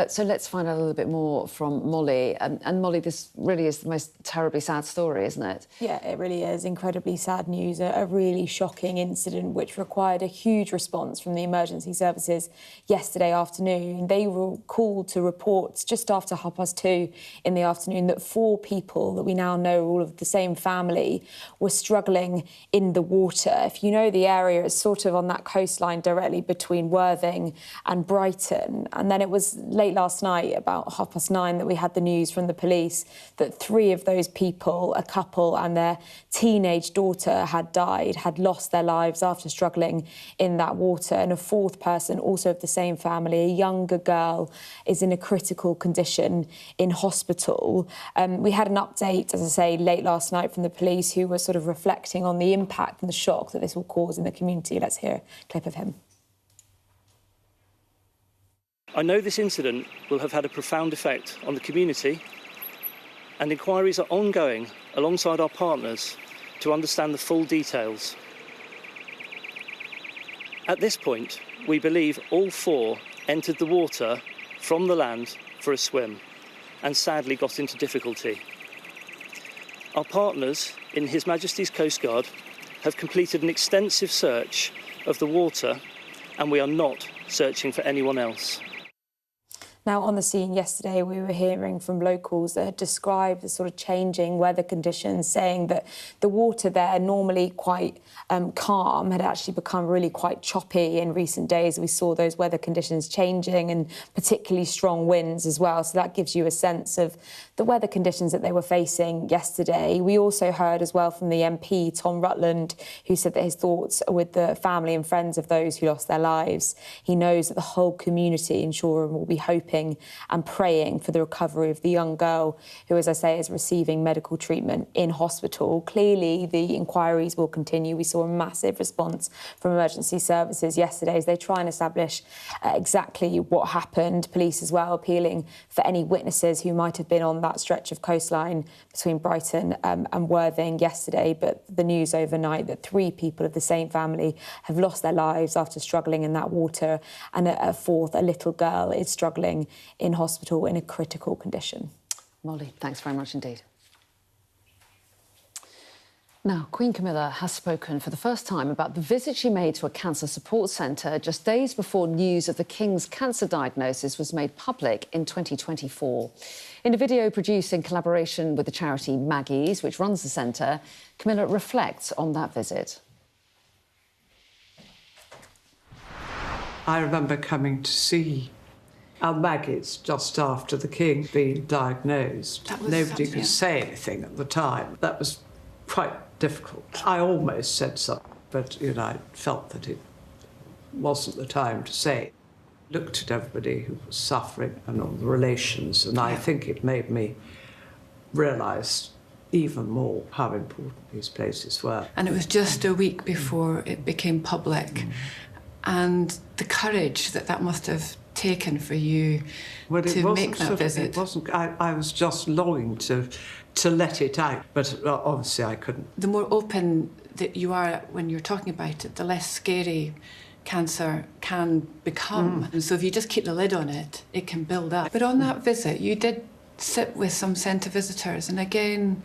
So let's find out a little bit more from Molly. And Molly, this really is the most terribly sad story, isn't it?
Yeah, it really is. Incredibly sad news. A really shocking incident which required a huge response from the emergency services yesterday afternoon. They were called to reports just after 2:30 in the afternoon that 4 people that we now know are all of the same family were struggling in the water. If you know the area, it's sort of on that coastline directly between Worthing and Brighton. And then it was late last night, about 9:30, that we had the news from the police that 3 of those people, a couple and their teenage daughter, had died, had lost their lives after struggling in that water. And a 4th person, also of the same family, a younger girl, is in a critical condition in hospital. We had an update, as I say, late last night from the police, who were sort of reflecting on the impact and the shock that this will cause in the community. Let's hear a clip of him.
I know this incident will have had a profound effect on the community, and inquiries are ongoing alongside our partners to understand the full details. At this point, we believe all 4 entered the water from the land for a swim and sadly got into difficulty. Our partners in His Majesty's Coast Guard have completed an extensive search of the water, and we are not searching for anyone else.
Now, on the scene yesterday, we were hearing from locals that had described the sort of changing weather conditions, saying that the water there, normally quite calm, had actually become really quite choppy in recent days. We saw those weather conditions changing, and particularly strong winds as well. So that gives you a sense of the weather conditions that they were facing yesterday. We also heard as well from the MP, Tom Rutland, who said that his thoughts are with the family and friends of those who lost their lives. He knows that the whole community in Shoreham will be hoping and praying for the recovery of the young girl who, as I say, is receiving medical treatment in hospital. Clearly, the inquiries will continue. We saw a massive response from emergency services yesterday as they try and establish exactly what happened. Police as well appealing for any witnesses who might have been on that stretch of coastline between Brighton and Worthing yesterday. But the news overnight that 3 people of the same family have lost their lives after struggling in that water, and a 4th, a little girl, is struggling in hospital in a critical condition.
Molly, thanks very much indeed. Now, Queen Camila has spoken for the first time about the visit she made to a cancer support centre just days before news of the King's cancer diagnosis was made public in 2024. In a video produced in collaboration with the charity Maggie's, which runs the centre, Camila reflects on that visit.
I remember coming to see our Maggie's just after the King being diagnosed. Nobody could say anything at the time. That was quite difficult. I almost said something, but, you know, I felt that it wasn't the time to say. Looked at everybody who was suffering and all the relations, and I think it made me realise even more how important these places were.
And it was just a week before it became public. And the courage that must have taken for you to make that visit.
It wasn't. I was just longing to let it out, but obviously I couldn't.
The more open that you are when you're talking about it, the less scary cancer can become. And so if you just keep the lid on it, it can build up. But on that visit, you did sit with some centre visitors, and again,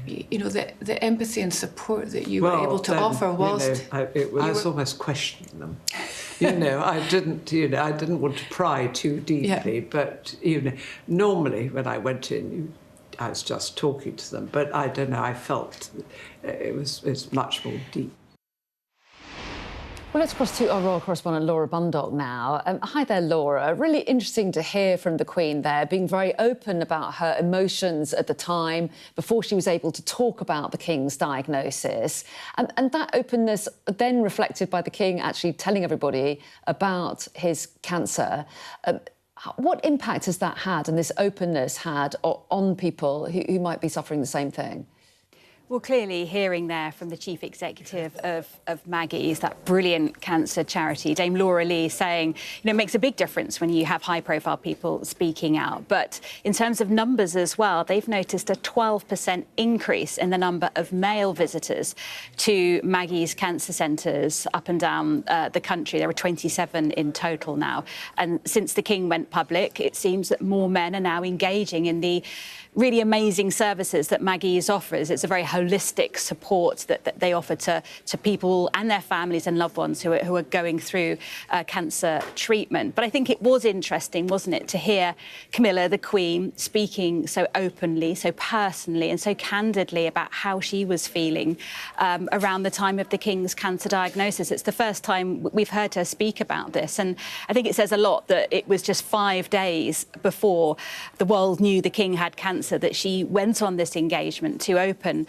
you know, the empathy and support that you were able to offer whilst...
I was almost questioning them. You know, I didn't want to pry too deeply, but, you know, normally when I went in, I was just talking to them, but I don't know, I felt it's much more deep.
Well, let's cross to our royal correspondent, Laura Bundock, now. Hi there, Laura. Really interesting to hear from the Queen there, being very open about her emotions at the time, before she was able to talk about the King's diagnosis. And that openness then reflected by the King actually telling everybody about his cancer. What impact has that had, and this openness had, on people who might be suffering the same thing?
Well, clearly hearing there from the chief executive of Maggie's, that brilliant cancer charity, Dame Laura Lee, saying, it makes a big difference when you have high-profile people speaking out. But in terms of numbers as well, they've noticed a 12% increase in the number of male visitors to Maggie's cancer centres up and down the country. There are 27 in total now. And since the King went public, it seems that more men are now engaging in the really amazing services that Maggie's offers. It's a very holistic support that they offer to people and their families and loved ones who are going through cancer treatment. But I think it was interesting, wasn't it, to hear Camilla, the Queen, speaking so openly, so personally and so candidly about how she was feeling around the time of the King's cancer diagnosis. It's the first time we've heard her speak about this, and I think it says a lot that it was just 5 days before the world knew the King had cancer that she went on this engagement to open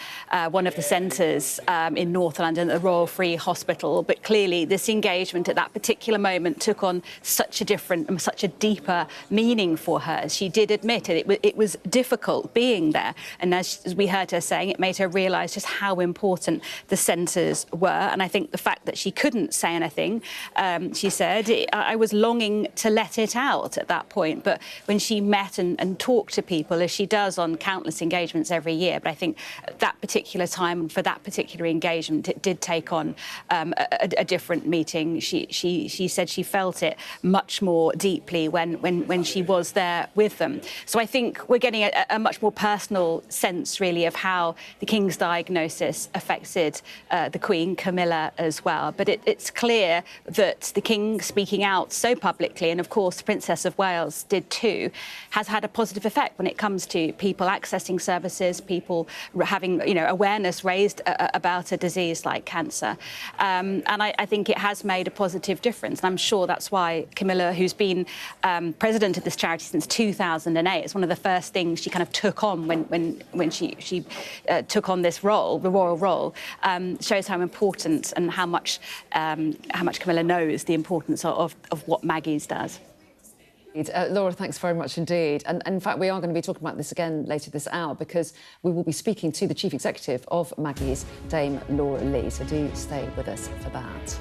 one of the centres in North London, the Royal Free Hospital. But clearly this engagement at that particular moment took on such a different, such a deeper meaning for her. She did admit it was difficult being there. And as we heard her saying, it made her realise just how important the centres were. And I think the fact that she couldn't say anything, she said, I was longing to let it out at that point. But when she met and talked to people, as she does on countless engagements every year, but I think at that particular time, for that particular engagement, it did take on a different meeting. She said she felt it much more deeply when she was there with them. So I think we're getting a much more personal sense, really, of how the King's diagnosis affected the Queen, Camilla, as well. But it's clear that the King speaking out so publicly, and of course the Princess of Wales did too, has had a positive effect when it comes to people accessing services, people having awareness raised about a disease like cancer. And I think it has made a positive difference. And I'm sure that's why Camilla, who's been president of this charity since 2008, it's one of the first things she kind of took on when she took on this role, the royal role, shows how important and how much Camilla knows the importance of what Maggie's does.
Laura, thanks very much indeed. And in fact, we are going to be talking about this again later this hour, because we will be speaking to the chief executive of Maggie's, Dame Laura Lee. So do stay with us for that.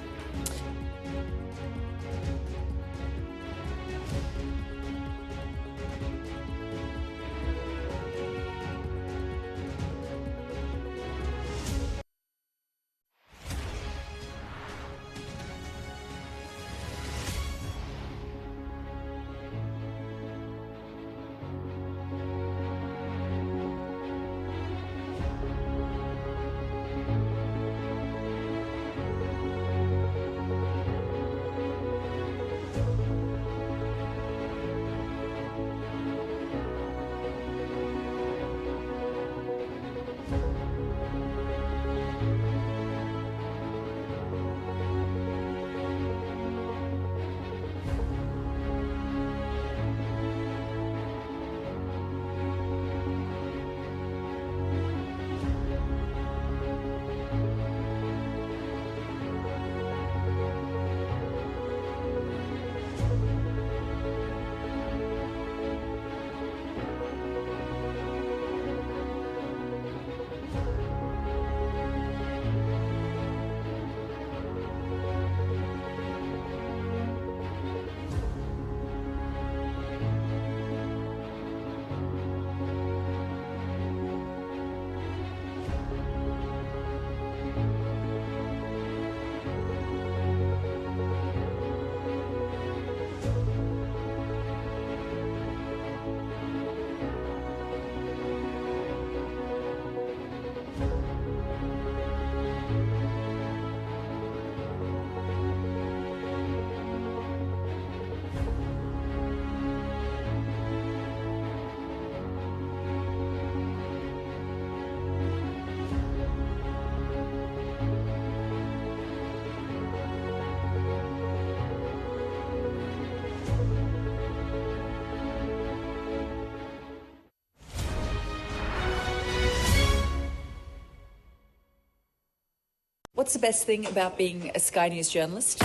What's the best thing about being a Sky News journalist?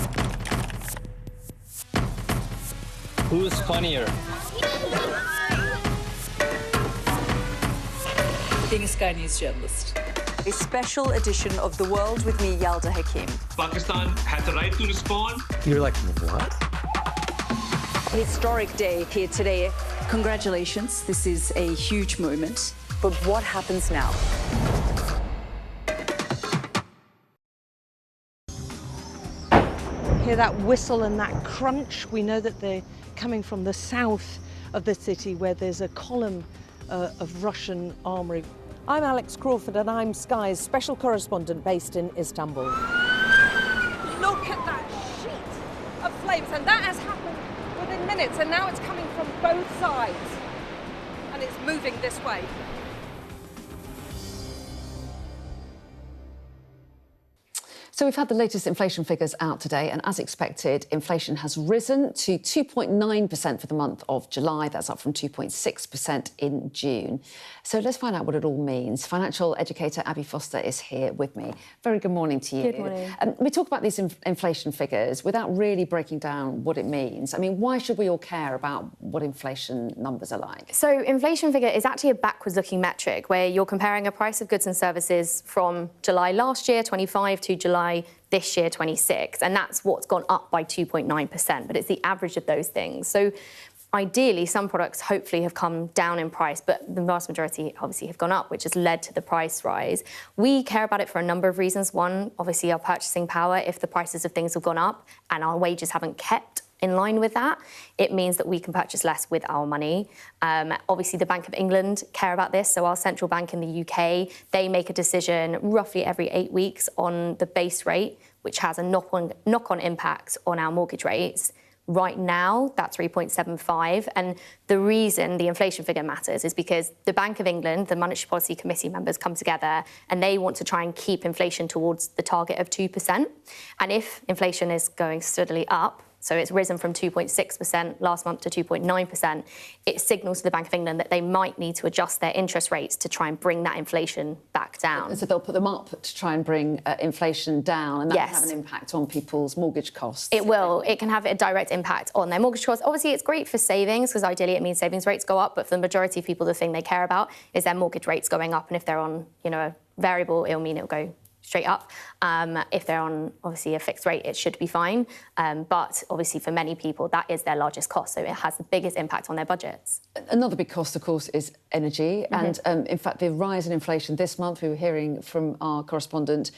Who's funnier?
Being a Sky News journalist.
A special edition of The World with me, Yalda Hakim.
Pakistan has the right to respond.
You're like, what?
Historic day here today. Congratulations, this is a huge moment. But what happens now?
Hear that whistle and that crunch? We know that they're coming from the south of the city where there's a column of Russian armoury.
I'm Alex Crawford and I'm Sky's special correspondent based in Istanbul.
Look at that sheet of flames, and that has happened within minutes, and now it's coming from both sides and it's moving this way.
So we've had the latest inflation figures out today, and as expected, inflation has risen to 2.9% for the month of July. That's up from 2.6% in June. So let's find out what it all means. Financial educator Abby Foster is here with me. Very good morning to you.
Good morning.
We talk about these inflation figures without really breaking down what it means. I mean, why should we all care about what inflation numbers are like?
So inflation figure is actually a backwards-looking metric where you're comparing a price of goods and services from July last year, 25, to July this year, 26, and that's what's gone up by 2.9%, but it's the average of those things. So ideally, some products hopefully have come down in price, but the vast majority obviously have gone up, which has led to the price rise. We care about it for a number of reasons. One, obviously our purchasing power. If the prices of things have gone up and our wages haven't kept in line with that, it means that we can purchase less with our money. Obviously, the Bank of England care about this. So our central bank in the UK, they make a decision roughly every 8 weeks on the base rate, which has a knock-on impact on our mortgage rates. Right now, that's 3.75. And the reason the inflation figure matters is because the Bank of England, the Monetary Policy Committee members come together and they want to try and keep inflation towards the target of 2%. And if inflation is going steadily up, so it's risen from 2.6% last month to 2.9%, it signals to the Bank of England that they might need to adjust their interest rates to try and bring that inflation back down.
So they'll put them up to try and bring inflation down, and that will have an impact on people's mortgage costs.
It will. It can have a direct impact on their mortgage costs. Obviously, it's great for savings, because ideally it means savings rates go up, but for the majority of people, the thing they care about is their mortgage rates going up, and if they're on, a variable, it'll mean it'll go straight up. If they're on, obviously, a fixed rate, it should be fine. But obviously, for many people, that is their largest cost, so it has the biggest impact on their budgets.
Another big cost, of course, is energy. And in fact, the rise in inflation this month, we were hearing from our correspondent,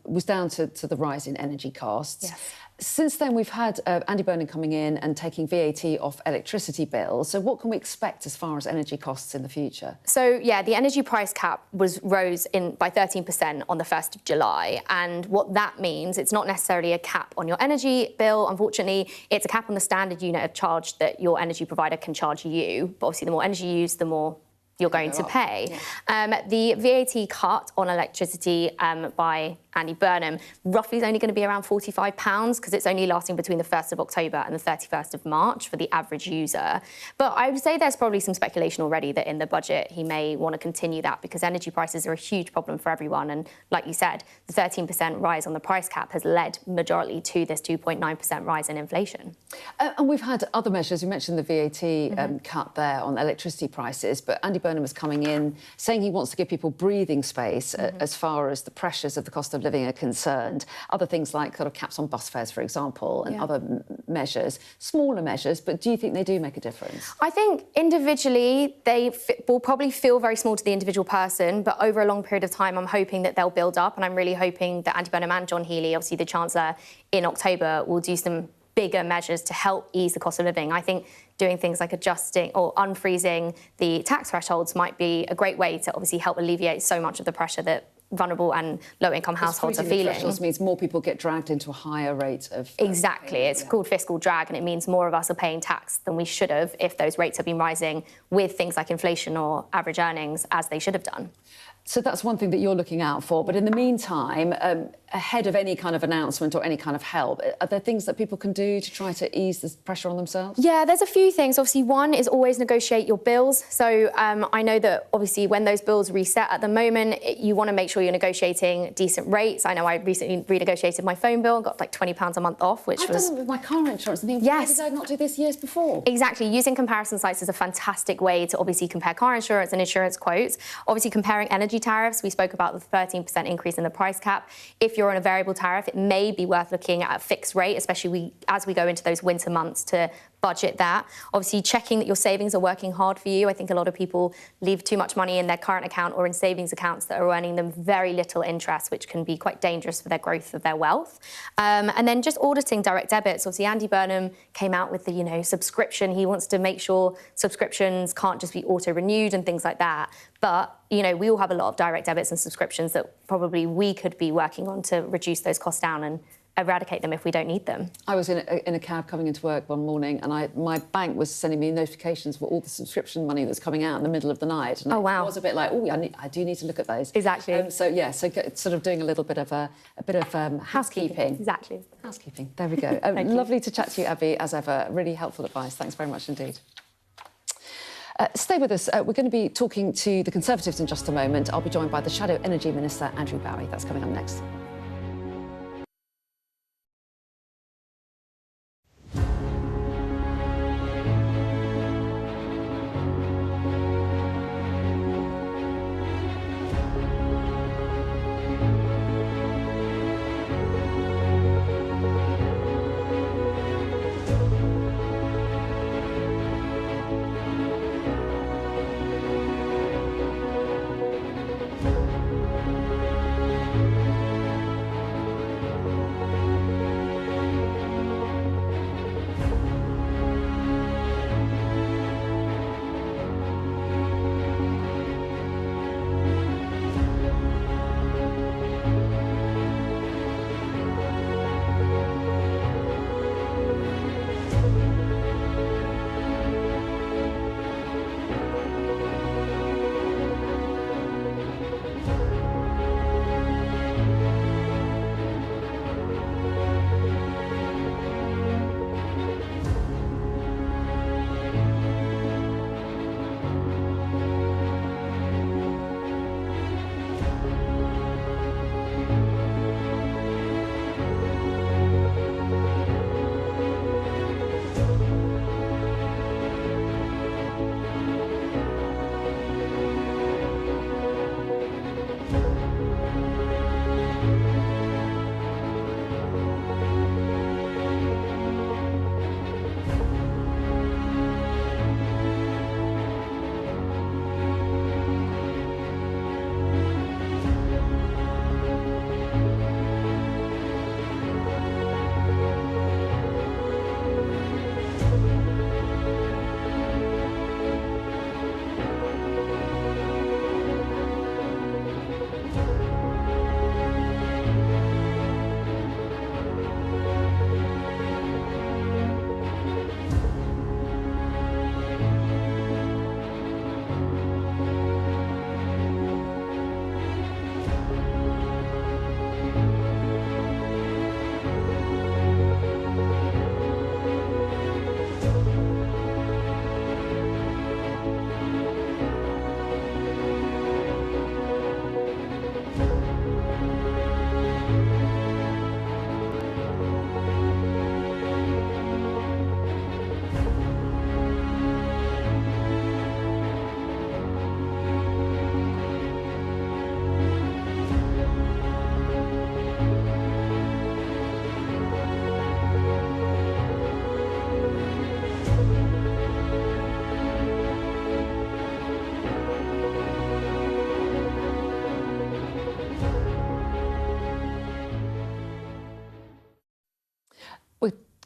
was down to the rise in energy costs.
Yes.
Since then, we've had Andy Burnham coming in and taking VAT off electricity bills. So what can we expect as far as energy costs in the future?
So, yeah, the energy price cap rose by 13% on the 1st of July. And what that means, it's not necessarily a cap on your energy bill. Unfortunately, it's a cap on the standard unit of charge that your energy provider can charge you. But obviously, the more energy you use, the more you're going to pay. Yeah. The VAT cut on electricity by Andy Burnham roughly is only going to be around £45 because it's only lasting between the 1st of October and the 31st of March for the average user. But I would say there's probably some speculation already that in the budget he may want to continue that because energy prices are a huge problem for everyone. And like you said, the 13% rise on the price cap has led majority to this 2.9% rise in inflation.
And we've had other measures. You mentioned the VAT cut there on electricity prices, but Andy Burnham is coming in saying he wants to give people breathing space as far as the pressures of the cost of living are concerned. Other things like sort of caps on bus fares, for example, and other measures, smaller measures, but do you think they do make a difference?
I think individually they will probably feel very small to the individual person, but over a long period of time I'm hoping that they'll build up, and I'm really hoping that Andy Burnham and John Healey, obviously the Chancellor, in October will do some bigger measures to help ease the cost of living. I think doing things like adjusting or unfreezing the tax thresholds might be a great way to obviously help alleviate so much of the pressure that vulnerable and low-income households are feeling.
Thresholds means more people get dragged into a higher rate of...
Exactly. It's called fiscal drag, and it means more of us are paying tax than we should have if those rates have been rising with things like inflation or average earnings as they should have done.
So that's one thing that you're looking out for. But in the meantime, ahead of any kind of announcement or any kind of help, are there things that people can do to try to ease the pressure on themselves?
Yeah, there's a few things. Obviously, one is always negotiate your bills. So I know that obviously when those bills reset at the moment, you want to make sure you're negotiating decent rates. I know I recently renegotiated my phone bill, got like £20 a month off, which
I've
was...
done it with my car insurance and think, why did I not do this years before?
Exactly. Using comparison sites is a fantastic way to obviously compare car insurance and insurance quotes. Obviously, comparing energy tariffs, we spoke about the 13% increase in the price cap. If you're on a variable tariff, it may be worth looking at a fixed rate, especially as we go into those winter months, to budget that. Obviously, checking that your savings are working hard for you. I think a lot of people leave too much money in their current account or in savings accounts that are earning them very little interest, which can be quite dangerous for their growth of their wealth. And then just auditing direct debits. Obviously, Andy Burnham came out with the, subscription. He wants to make sure subscriptions can't just be auto-renewed and things like that. But, we all have a lot of direct debits and subscriptions that probably we could be working on to reduce those costs down and eradicate them if we don't need them.
I was in a cab coming into work one morning and my bank was sending me notifications for all the subscription money that's coming out in the middle of the night. And
oh, wow.
It was a bit like, I do need to look at those.
Exactly.
So sort of doing a little bit of housekeeping.
Exactly.
Housekeeping. There we go. Lovely to chat to you, Abby, as ever. Really helpful advice. Thanks very much indeed. Stay with us. We're going to be talking to the Conservatives in just a moment. I'll be joined by the Shadow Energy Minister, Andrew Bowie. That's coming up next.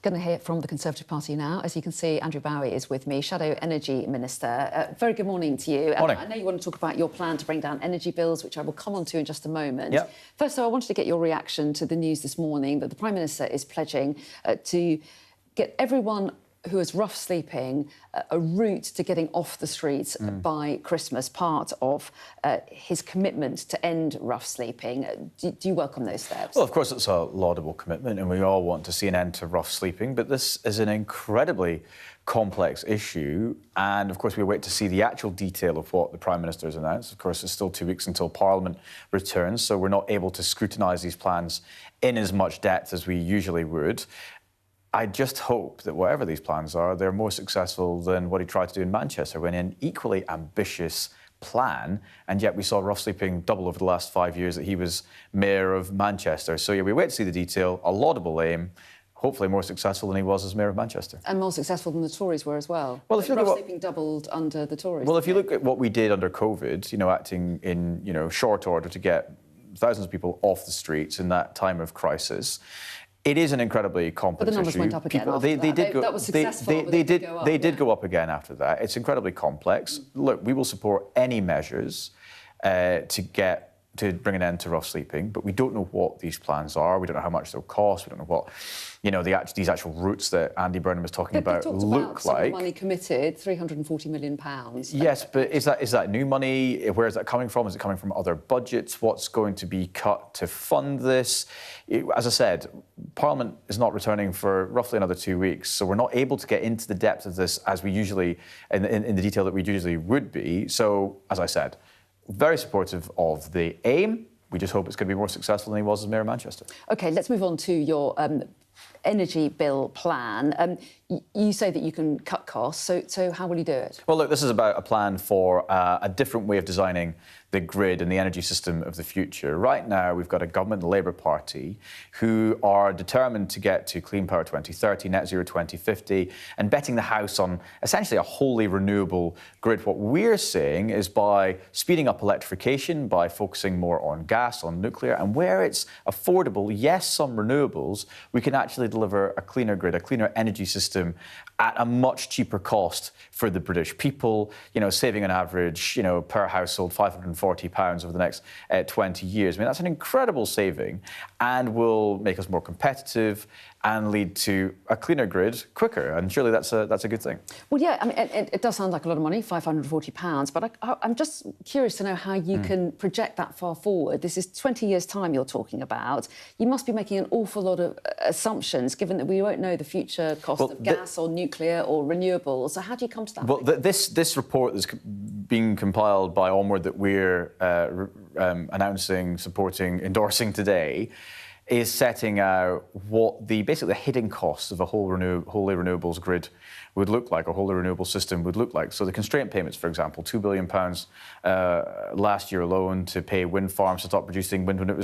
Going to hear from the Conservative Party now. As you can see, Andrew Bowie is with me, Shadow Energy Minister. Very good morning to you.
Morning.
I know you want to talk about your plan to bring down energy bills, which I will come on to in just a moment.
Yep.
First, though, I wanted to get your reaction to the news this morning that the Prime Minister is pledging to get everyone who is rough sleeping, a route to getting off the streets by Christmas, part of his commitment to end rough sleeping. Do you welcome those steps?
Well, of course, it's a laudable commitment, and we all want to see an end to rough sleeping, but this is an incredibly complex issue, and of course we wait to see the actual detail of what the Prime Minister has announced. Of course, it's still 2 weeks until Parliament returns, so we're not able to scrutinise these plans in as much depth as we usually would. I just hope that whatever these plans are, they're more successful than what he tried to do in Manchester, when an equally ambitious plan, and yet we saw rough sleeping double over the last 5 years that he was Mayor of Manchester. So yeah, we wait to see the detail, a laudable aim, hopefully more successful than he was as Mayor of Manchester.
And more successful than the Tories were as well.
Well, if you look
rough
at
sleeping doubled under the Tories.
Well, if you look at what we did under COVID, you know, acting in, you know, short order to get thousands of people off the streets in that time of crisis, it is an incredibly complex issue.
But the numbers went up again after that. That was successful,
they did go up again after that. It's incredibly complex. Look, we will support any measures to bring an end to rough sleeping, but we don't know what these plans are. We don't know how much they'll cost. We don't know what, you know, these actual routes that Andy Burnham was talking about look like.
Money committed, £340 million.
Yes, but is that new money? Where is that coming from? Is it coming from other budgets? What's going to be cut to fund this? As I said, Parliament is not returning for roughly another 2 weeks, so we're not able to get into the depth of this as we usually, in the detail that we usually would be. So, as I said, very supportive of the aim. We just hope it's going to be more successful than he was as Mayor of Manchester.
OK, let's move on to your energy bill plan. You say that you can cut costs, so how will you do it?
Well, look, this is about a plan for a different way of designing the grid and the energy system of the future. Right now, we've got a government, the Labour Party, who are determined to get to clean power 2030, net zero 2050, and betting the house on essentially a wholly renewable grid. What we're saying is by speeding up electrification, by focusing more on gas, on nuclear, and where it's affordable, yes, some renewables, we can actually deliver a cleaner grid, a cleaner energy system at a much cheaper cost for the British people, you know, saving on average, you know, per household £540 over the next 20 years. I mean, that's an incredible saving and will make us more competitive and lead to a cleaner grid quicker. And surely that's a good thing.
Well, yeah, I mean, it does sound like a lot of money, £540, but I'm just curious to know how you can project that far forward. This is 20 years' time you're talking about. You must be making an awful lot of assumptions, given that we won't know the future cost of gas or nuclear or renewables. So how do you come to that?
Well, this report that's being compiled by Onward that we're announcing, supporting, endorsing today is setting out what basically the hidden costs of a wholly renewables grid would look like, a wholly renewable system would look like. So the constraint payments, for example, £2 billion last year alone to pay wind farms to stop producing wind when it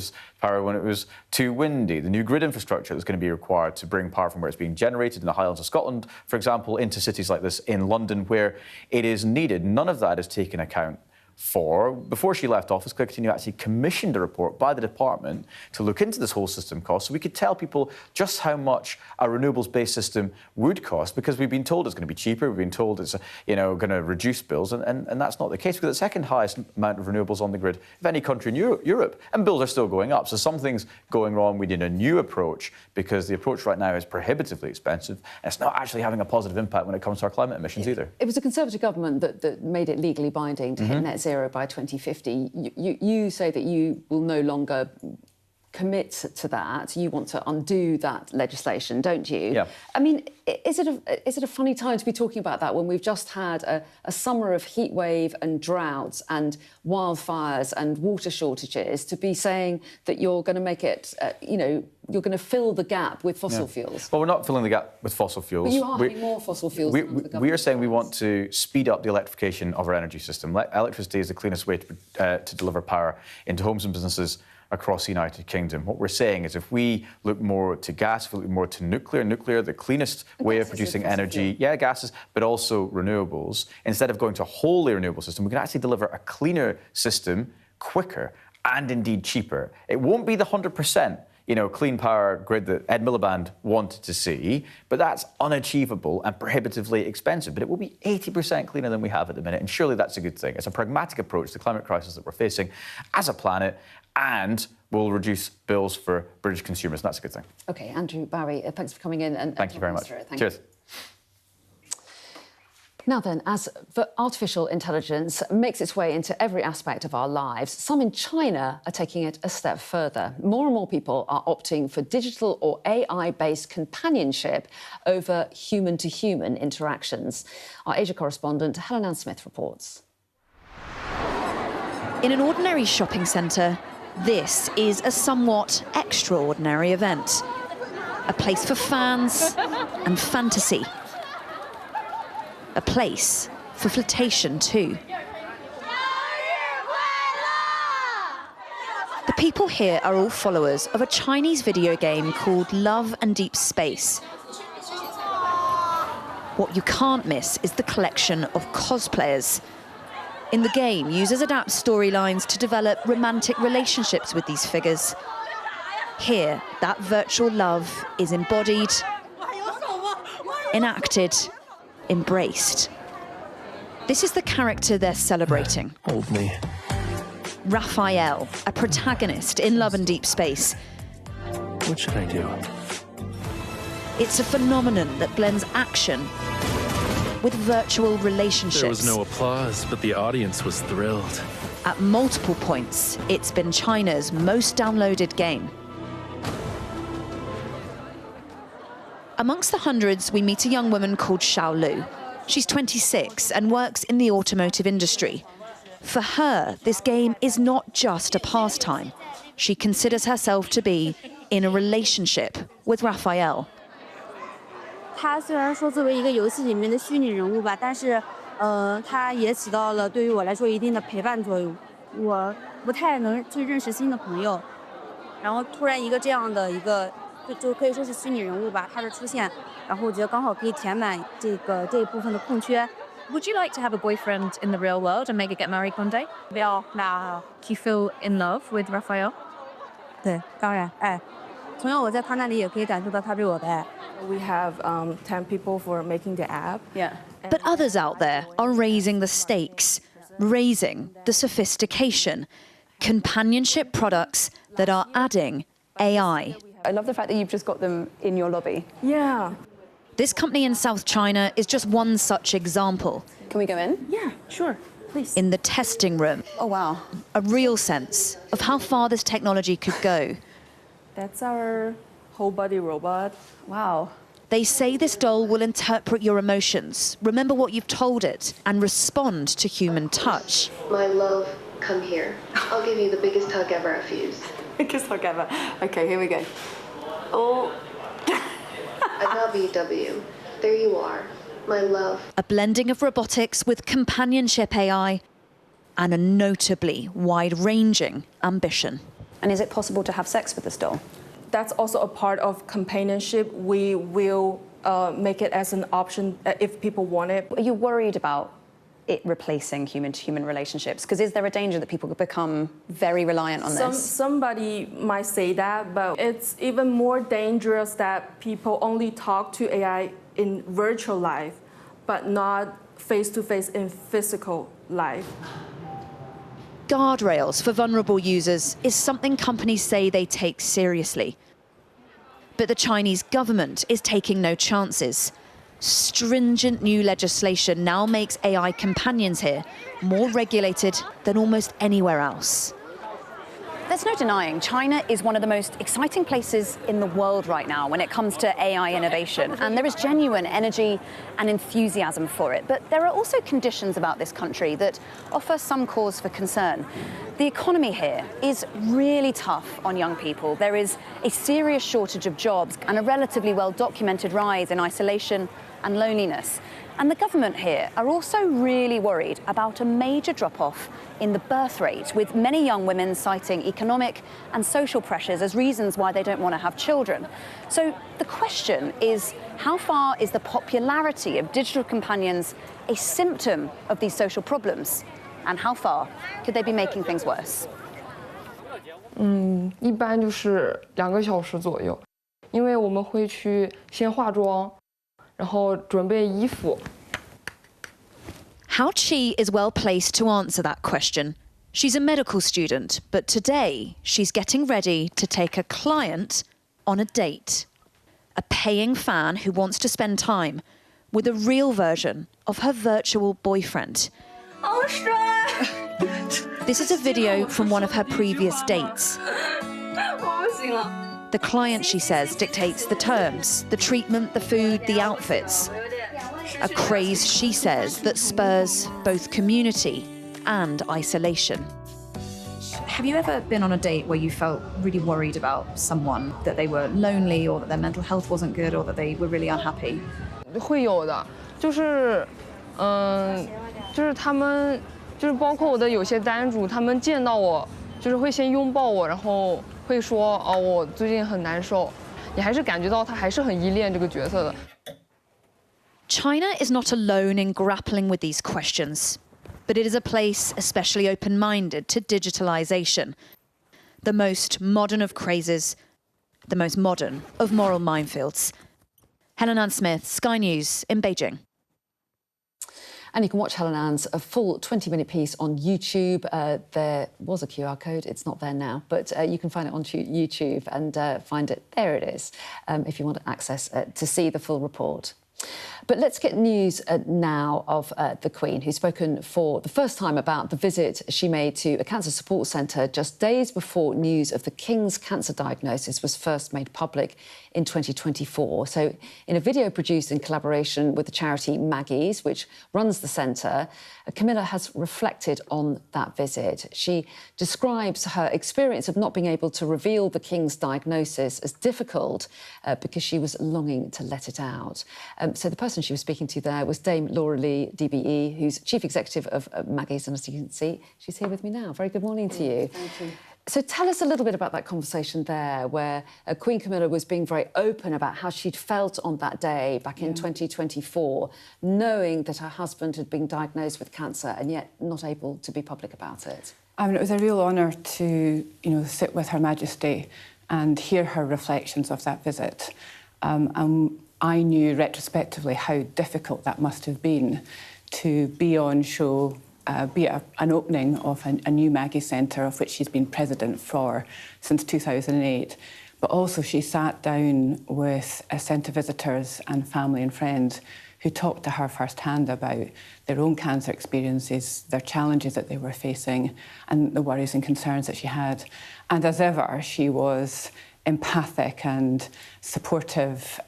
was too windy. The new grid infrastructure that's going to be required to bring power from where it's being generated in the Highlands of Scotland, for example, into cities like this in London where it is needed. None of that is taken account for. Before she left office, Claire Coutinho actually commissioned a report by the department to look into this whole system cost so we could tell people just how much a renewables-based system would cost, because we've been told it's going to be cheaper, we've been told it's going to reduce bills, and that's not the case. We've got the second highest amount of renewables on the grid of any country in Europe, and bills are still going up. So something's going wrong. We need a new approach, because the approach right now is prohibitively expensive, and it's not actually having a positive impact when it comes to our climate emissions either.
It was a Conservative government that made it legally binding to hit net zero by 2050. You say that you will no longer commit to that. You want to undo that legislation, don't you?
Yeah.
I mean, is it a funny time to be talking about that when we've just had a summer of heat wave and droughts and wildfires and water shortages, to be saying that you're going to make it, you're going to fill the gap with fossil fuels?
Well, we're not filling the gap with fossil fuels.
But you are having more fossil fuels.
We are saying we want to speed up the electrification of our energy system. Electricity is the cleanest way to deliver power into homes and businesses across the United Kingdom. What we're saying is if we look more to gas, if we look more to nuclear, the cleanest way of producing energy, gases, but also renewables, instead of going to a wholly renewable system, we can actually deliver a cleaner system quicker and indeed cheaper. It won't be the 100% clean power grid that Ed Miliband wanted to see, but that's unachievable and prohibitively expensive. But it will be 80% cleaner than we have at the minute, and surely that's a good thing. It's a pragmatic approach to the climate crisis that we're facing as a planet, and will reduce bills for British consumers, and that's a good thing.
OK, Andrew Barry, thanks for coming in. And
thank you very much. Cheers.
Now then, as the artificial intelligence makes its way into every aspect of our lives, some in China are taking it a step further. More and more people are opting for digital or AI-based companionship over human-to-human interactions. Our Asia correspondent, Helen Ann Smith, reports.
In an ordinary shopping centre, this is a somewhat extraordinary event. A place for fans and fantasy. A place for flirtation too. The people here are all followers of a Chinese video game called Love and Deep Space. What you can't miss is the collection of cosplayers. In the game, users adapt storylines to develop romantic relationships with these figures. Here, that virtual love is embodied, enacted, embraced. This is the character they're celebrating.
Hold me.
Raphael, a protagonist in Love and Deep Space.
What should I do?
It's a phenomenon that blends action with virtual relationships.
There was no applause, but the audience was thrilled.
At multiple points, it's been China's most downloaded game. Amongst the hundreds, we meet a young woman called Xiao Lu. She's 26 and works in the automotive industry. For her, this game is not just a pastime. She considers herself to be in a relationship with Raphael.
他虽然说作为一个游戏里面的虚拟人物吧，但是他也起到了对于我来说一定的陪伴作用。我不太能去认识新的朋友，然后突然一个这样的一个就可以说是虚拟人物吧，他的出现，然后我觉得刚好可以填满这一部分的空缺。
Would you like to have a boyfriend in the real world and maybe get married one day?
不要，那
Do you feel in love with Raphael?
对，当然，哎，同样我在他那里也可以感受到他对我的爱。
We have 10 people for making the app.
Yeah.
But others out there are raising the stakes, raising the sophistication. Companionship products that are adding AI.
I love the fact that you've just got them in your lobby.
Yeah.
This company in South China is just one such example.
Can we go in?
Yeah, sure. Please.
In the testing room.
Oh, wow.
A real sense of how far this technology could go.
That's our whole body robot.
Wow.
They say this doll will interpret your emotions, remember what you've told it, and respond to human touch.
My love, come here. I'll give you the biggest hug ever at Fuse.
Biggest hug ever. Okay, here we go. Oh.
I love you, W. There you are, my love.
A blending of robotics with companionship AI and a notably wide-ranging ambition.
And is it possible to have sex with this doll?
That's also a part of companionship. We will make it as an option if people want it.
Are you worried about it replacing human-to-human relationships? Because is there a danger that people could become very reliant on this?
Somebody might say that, but it's even more dangerous that people only talk to AI in virtual life, but not face-to-face in physical life.
Guardrails for vulnerable users is something companies say they take seriously. But the Chinese government is taking no chances. Stringent new legislation now makes AI companions here more regulated than almost anywhere else.
There's no denying China is one of the most exciting places in the world right now when it comes to AI innovation, and there is genuine energy and enthusiasm for it. But there are also conditions about this country that offer some cause for concern. The economy here is really tough on young people. There is a serious shortage of jobs and a relatively well-documented rise in isolation and loneliness. And the government here are also really worried about a major drop-off in the birth rate, with many young women citing economic and social pressures as reasons why they don't want to have children. So the question is, how far is the popularity of digital companions a symptom of these social problems? And how far could they be making things worse?
一般就是2个小时左右，因为我们会去先化妆。 然后准备衣服。
Hao Qi is well placed to answer that question. She's a medical student, but today she's getting ready to take a client on a date. A paying fan who wants to spend time with a real version of her virtual boyfriend. This is a video from one of her previous dates. The client, she says, dictates the terms, the treatment, the food, the outfits. A craze, she says, that spurs both community and isolation. Have you ever been on a date where you felt really worried about someone, that they were lonely or that their mental health wasn't good or that they were really unhappy?
会有的，就是他们，就是包括我的有些单主，他们见到我，就是会先拥抱我，然后会说哦，我最近很难受。你还是感觉到他还是很依恋这个角色的。
China is not alone in grappling with these questions, but it is a place especially open-minded to digitalisation. The most modern of crazes, the most modern of moral minefields. Helen Ann Smith, Sky News in Beijing.
And you can watch Helen Ann's a full 20-minute piece on YouTube. There was a QR code. It's not there now, but you can find it on YouTube and find it. There it is, if you want access to see the full report. But let's get news now of the Queen, who's spoken for the first time about the visit she made to a cancer support centre just days before news of the King's cancer diagnosis was first made public in 2024. So in a video produced in collaboration with the charity Maggie's, which runs the centre, Camila has reflected on that visit. She describes her experience of not being able to reveal the King's diagnosis as difficult because she was longing to let it out. So the person she was speaking to there was Dame Laura Lee, DBE, who's Chief Executive of Maggie's, and as you can see, she's here with me now. Very good morning to you.
Thank you.
So tell us a little bit about that conversation there, where Queen Camilla was being very open about how she'd felt on that day back in 2024, knowing that her husband had been diagnosed with cancer and yet not able to be public about it.
I mean, it was a real honour to, sit with Her Majesty and hear her reflections of that visit. I knew retrospectively how difficult that must have been to be on show, be at an opening of a new Maggie Centre, of which she's been president for since 2008. But also she sat down with centre visitors and family and friends who talked to her firsthand about their own cancer experiences, their challenges that they were facing, and the worries and concerns that she had. And as ever, she was empathic and supportive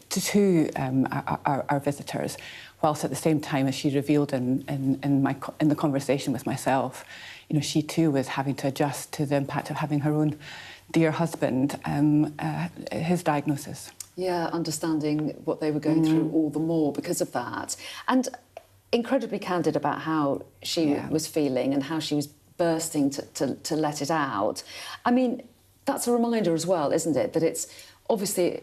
to our visitors, whilst at the same time, as she revealed in the conversation with myself, she too was having to adjust to the impact of having her own dear husband, his diagnosis.
Yeah, understanding what they were going through all the more because of that. And incredibly candid about how she was feeling and how she was bursting to let it out. I mean, that's a reminder as well, isn't it, that it's obviously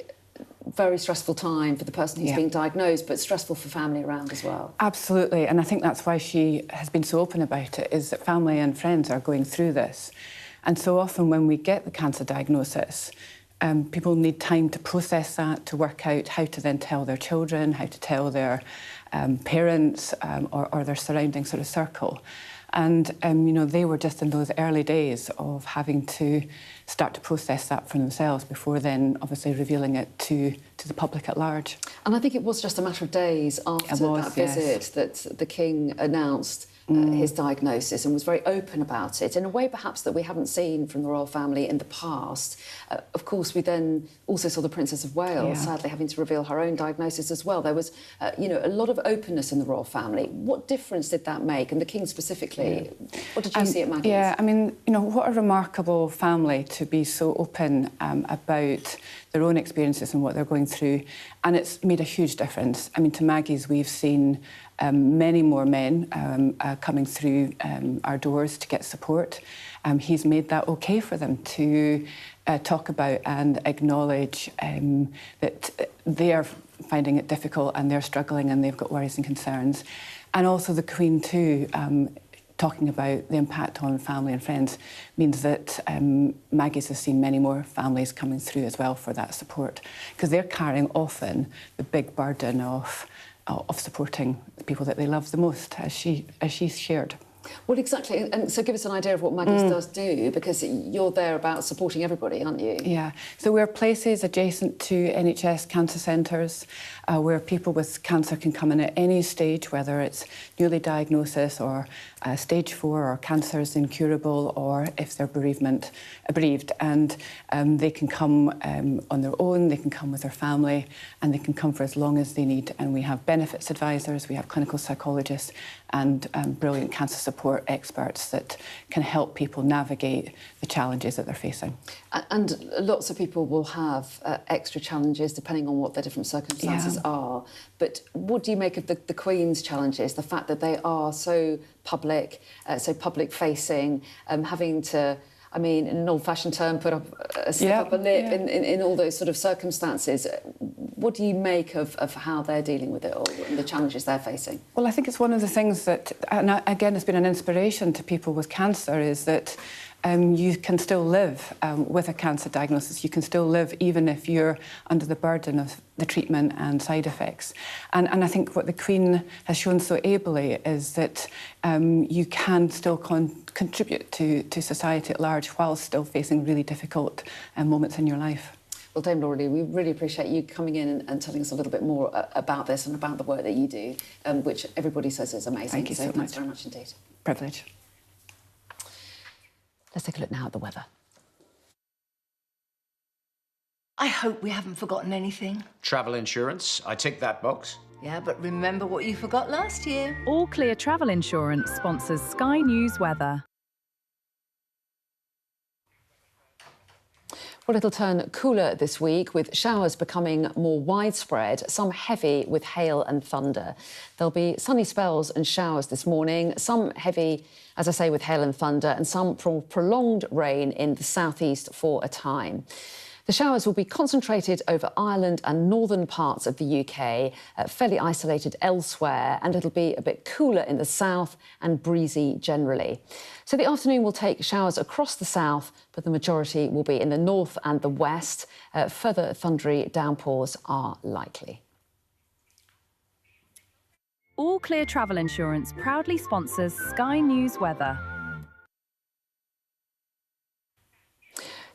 a very stressful time for the person who's being diagnosed, but stressful for family around as well.
Absolutely, and I think that's why she has been so open about it, is that family and friends are going through this. And so often when we get the cancer diagnosis, people need time to process that, to work out how to then tell their children, how to tell their parents or their surrounding sort of circle. And, they were just in those early days of having to start to process that for themselves before then obviously revealing it to the public at large.
And I think it was just a matter of days after that visit that the King announced his diagnosis and was very open about it in a way perhaps that we haven't seen from the royal family in the past. Of course, we then also saw the Princess of Wales sadly having to reveal her own diagnosis as well. There was, a lot of openness in the royal family. What difference did that make? And the King specifically, what did you see at Maggie's?
Yeah, I mean, what a remarkable family to be so open about their own experiences and what they're going through. And it's made a huge difference. I mean, to Maggie's, we've seen many more men coming through our doors to get support. He's made that OK for them to talk about and acknowledge that they are finding it difficult and they're struggling and they've got worries and concerns. And also the Queen too, talking about the impact on family and friends means that Maggie's has seen many more families coming through as well for that support, because they're carrying often the big burden of supporting the people that they love the most, as she shared.
Well, exactly. And so give us an idea of what Maggie does do, because you're there about supporting everybody, aren't you?
Yeah. So we're places adjacent to NHS cancer centres where people with cancer can come in at any stage, whether it's newly diagnosis or stage 4 or cancer is incurable, or if they're bereaved. And they can come on their own, they can come with their family, and they can come for as long as they need. And we have benefits advisors, we have clinical psychologists, and brilliant cancer support experts that can help people navigate the challenges that they're facing.
And lots of people will have extra challenges depending on what their different circumstances are. But what do you make of the Queen's challenges, the fact that they are so public, so public-facing, having to, I mean, in an old-fashioned term, put up a slip up a lip in all those sort of circumstances? What do you make of how they're dealing with it all and the challenges they're facing?
Well, I think it's one of the things that, and again, it's been an inspiration to people with cancer, is that you can still live with a cancer diagnosis. You can still live even if you're under the burden of the treatment and side effects. And I think what the Queen has shown so ably is that you can still contribute to society at large while still facing really difficult moments in your life.
Well, Dame Laura, we really appreciate you coming in and telling us a little bit more about this and about the work that you do, which everybody says is amazing.
Thank you so much.
Thanks very much indeed.
Privilege.
Let's take a look now at the weather.
I hope we haven't forgotten anything.
Travel insurance, I tick that box.
Yeah, but remember what you forgot last year.
All Clear Travel Insurance sponsors Sky News Weather.
Well, it'll turn cooler this week, with showers becoming more widespread, some heavy with hail and thunder. There'll be sunny spells and showers this morning, some heavy, as I say, with hail and thunder, and some prolonged rain in the southeast for a time. The showers will be concentrated over Ireland and northern parts of the UK, fairly isolated elsewhere, and it'll be a bit cooler in the south and breezy generally. So the afternoon will take showers across the south, but the majority will be in the north and the west. Further thundery downpours are likely.
All Clear Travel Insurance proudly sponsors Sky News Weather.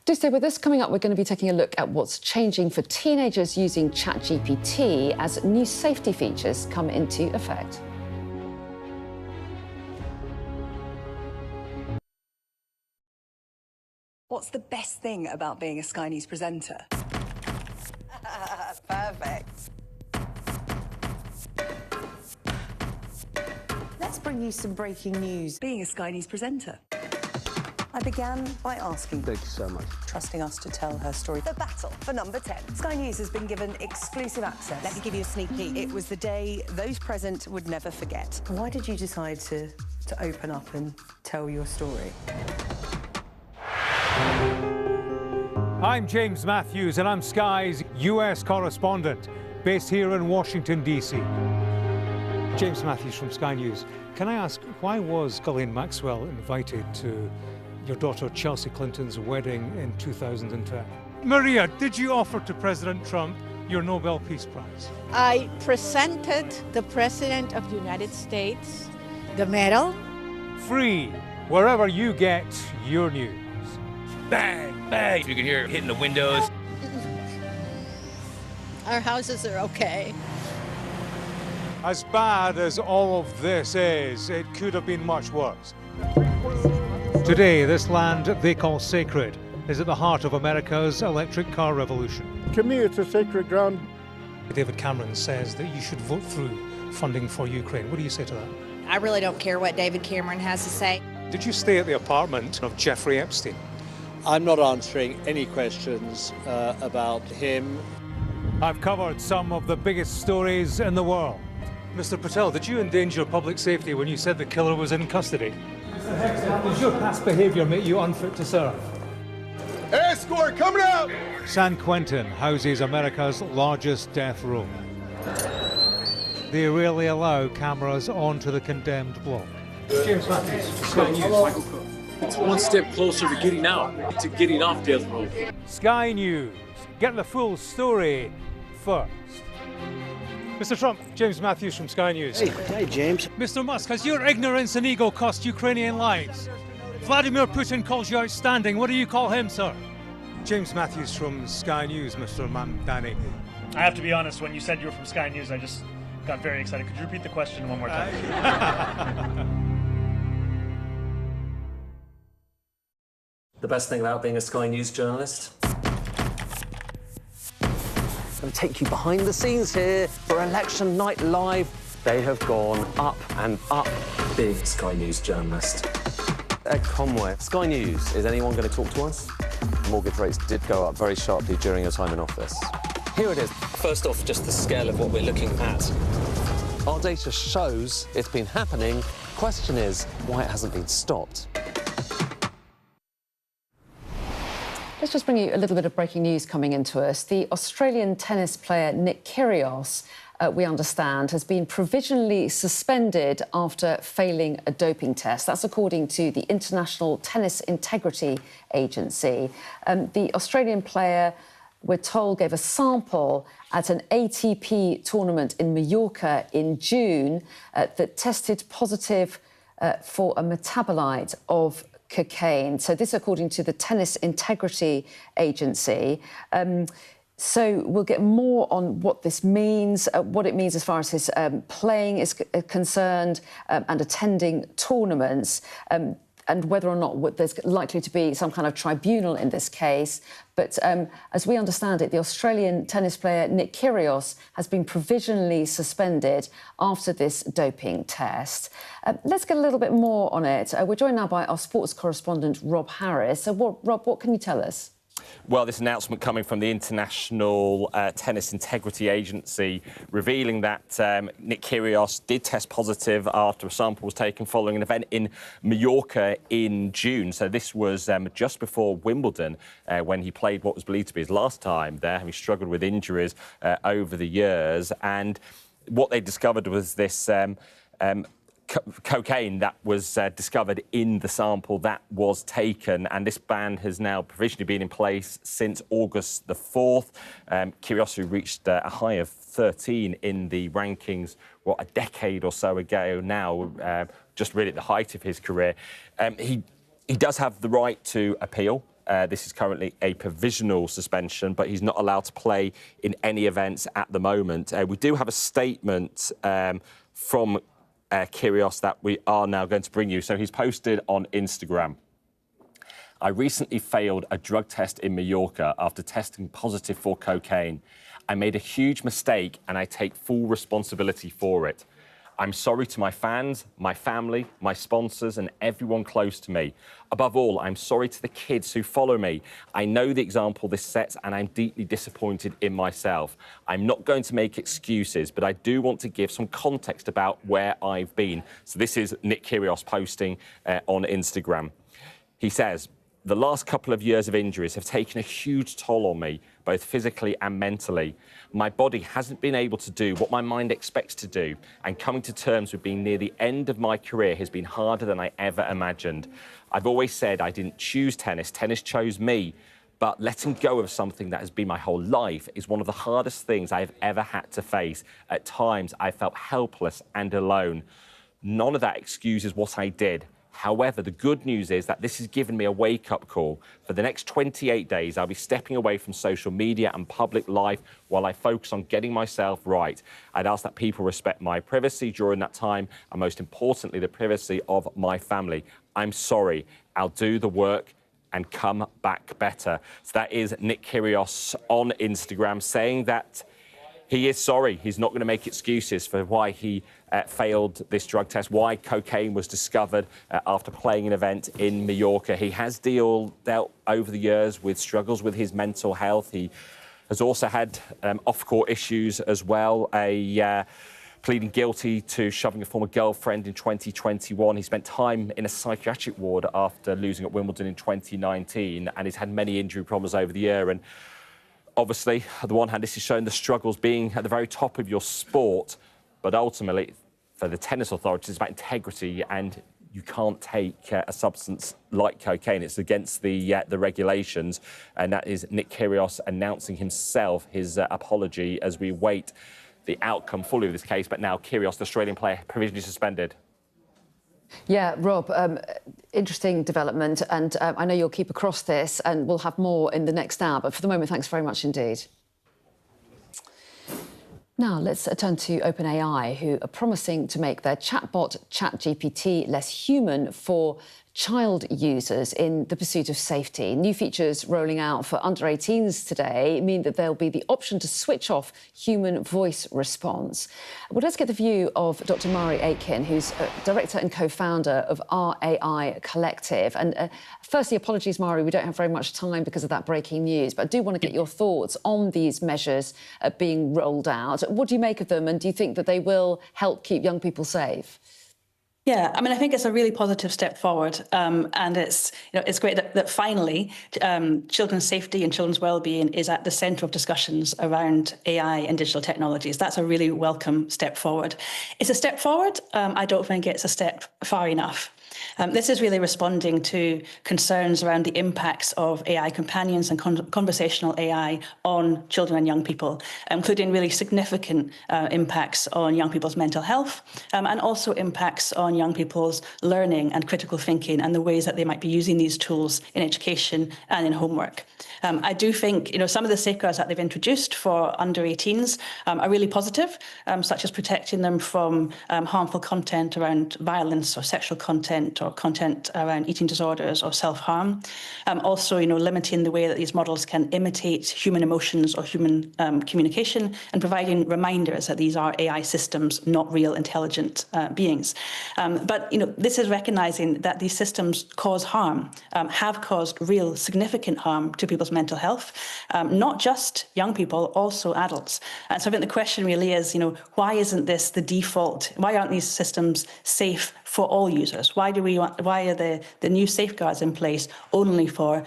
Do stay with us. Coming up, we're going to be taking a look at what's changing for teenagers using ChatGPT as new safety features come into effect.
What's the best thing about being a Sky News presenter?
Perfect.
Let's bring you some breaking news. Being a Sky News presenter. I began by asking,
Thank you so much.
trusting us to tell her story. The battle for number 10. Sky News has been given exclusive access. Let me give you a sneak peek. It was the day those present would never forget. Why did you decide to open up and tell your story?
I'm James Matthews, and I'm Sky's US correspondent, based here in Washington, D.C. James Matthews from Sky News. Can I ask, why was Ghislaine Maxwell invited to your daughter Chelsea Clinton's wedding in 2010? Maria, did you offer to President Trump your Nobel Peace Prize?
I presented the President of the United States the medal.
Free, wherever you get your news.
Bang, bang. You can hear it hitting the windows.
Our houses are okay.
As bad as all of this is, it could have been much worse. Today, this land they call sacred is at the heart of America's electric car revolution.
To me, it's a sacred ground.
David Cameron says that you should vote through funding for Ukraine. What do you say to that?
I really don't care what David Cameron has to say.
Did you stay at the apartment of Jeffrey Epstein?
I'm not answering any questions about him.
I've covered some of the biggest stories in the world. Mr. Patel, did you endanger public safety when you said the killer was in custody? Mr. Hexter, does your past behaviour make you unfit to serve?
Escort coming out!
San Quentin houses America's largest death row. They rarely allow cameras onto the condemned block.
James Matthews, Sky News. It's one step closer to getting out, to getting off death row.
Sky News. Get the full story first. Mr. Trump, James Matthews from Sky News.
Hey, James.
Mr. Musk, has your ignorance and ego cost Ukrainian lives? Vladimir Putin calls you outstanding. What do you call him, sir? James Matthews from Sky News, Mr. Mamdani.
I have to be honest, when you said you were from Sky News, I just got very excited. Could you repeat the question one more time?
The best thing about being a Sky News journalist?
I'm going to take you behind the scenes here for Election Night Live. They have gone up and up.
Being a Sky News journalist.
Ed Conway, Sky News, is anyone going to talk to us? Mortgage rates did go up very sharply during your time in office. Here it is.
First off, just the scale of what we're looking at.
Our data shows it's been happening. Question is, why it hasn't been stopped.
Let's just bring you a little bit of breaking news coming into us. The Australian tennis player Nick Kyrgios, we understand, has been provisionally suspended after failing a doping test. That's according to the International Tennis Integrity Agency. The Australian player, we're told, gave a sample at an ATP tournament in Mallorca in June that tested positive for a metabolite of cocaine. So this according to the Tennis Integrity Agency. So we'll get more on what this means, what it means as far as his playing is concerned and attending tournaments, and whether or not there's likely to be some kind of tribunal in this case. But as we understand it, the Australian tennis player Nick Kyrgios has been provisionally suspended after this doping test. Let's get a little bit more on it. We're joined now by our sports correspondent, Rob Harris. So, Rob, what can you tell us?
Well, this announcement coming from the International Tennis Integrity Agency revealing that Nick Kyrgios did test positive after a sample was taken following an event in Mallorca in June. So this was just before Wimbledon when he played what was believed to be his last time there, having struggled with injuries over the years. And what they discovered was this cocaine that was discovered in the sample that was taken, and this ban has now provisionally been in place since August the 4th. Kyrgios, who reached a high of 13 in the rankings, a decade or so ago now, just really at the height of his career. He does have the right to appeal. This is currently a provisional suspension, but he's not allowed to play in any events at the moment. We do have a statement from Kyrgios that we are now going to bring you. So he's posted on Instagram. I recently failed a drug test in Mallorca after testing positive for cocaine. I made a huge mistake and I take full responsibility for it. I'm sorry to my fans, my family, my sponsors and everyone close to me. Above all, I'm sorry to the kids who follow me. I know the example this sets and I'm deeply disappointed in myself. I'm not going to make excuses, but I do want to give some context about where I've been. So this is Nick Kyrgios posting on Instagram. He says, the last couple of years of injuries have taken a huge toll on me, both physically and mentally. My body hasn't been able to do what my mind expects to do, and coming to terms with being near the end of my career has been harder than I ever imagined. I've always said I didn't choose tennis, tennis chose me, but letting go of something that has been my whole life is one of the hardest things I have ever had to face. At times, I felt helpless and alone. None of that excuses what I did. However, the good news is that this has given me a wake-up call. For the next 28 days, I'll be stepping away from social media and public life while I focus on getting myself right. I'd ask that people respect my privacy during that time, and most importantly, the privacy of my family. I'm sorry. I'll do the work and come back better. So that is Nick Kyrgios on Instagram saying that he is sorry. He's not going to make excuses for why he failed this drug test, why cocaine was discovered after playing an event in Mallorca. He has dealt over the years with struggles with his mental health. He has also had off-court issues as well, pleading guilty to shoving a former girlfriend in 2021. He spent time in a psychiatric ward after losing at Wimbledon in 2019, and he's had many injury problems over the year. And obviously, on the one hand, this is showing the struggles being at the very top of your sport, but ultimately, for the tennis authorities, it's about integrity, and you can't take a substance like cocaine. It's against the regulations, and that is Nick Kyrgios announcing himself his apology as we wait the outcome fully of this case, but now Kyrgios, the Australian player, provisionally suspended.
Yeah, Rob, interesting development, and I know you'll keep across this, and we'll have more in the next hour, but for the moment, thanks very much indeed. Now, let's turn to OpenAI, who are promising to make their chatbot ChatGPT less human for child users in the pursuit of safety. New features rolling out for under 18s today mean that there'll be the option to switch off human voice response. Well, let's get the view of Dr. Mari Aitken, who's director and co-founder of RAI Collective. And firstly, apologies, Mari, we don't have very much time because of that breaking news, but I do want to get your thoughts on these measures being rolled out. What do you make of them, and do you think that they will help keep young people safe?
Yeah, I mean, I think it's a really positive step forward, and it's great that finally children's safety and children's well-being is at the centre of discussions around AI and digital technologies. That's a really welcome step forward. It's a step forward. I don't think it's a step far enough. This is really responding to concerns around the impacts of AI companions and conversational AI on children and young people, including really significant impacts on young people's mental health and also impacts on young people's learning and critical thinking and the ways that they might be using these tools in education and in homework. I do think some of the safeguards that they've introduced for under 18s are really positive, such as protecting them from harmful content around violence or sexual content or content around eating disorders or self-harm. Also, limiting the way that these models can imitate human emotions or human communication and providing reminders that these are AI systems, not real intelligent beings. But this is recognising that these systems cause harm, have caused real significant harm to people's mental health, not just young people, also adults. And so I think the question really is, why isn't this the default? Why aren't these systems safe for all users? Why are the new safeguards in place only for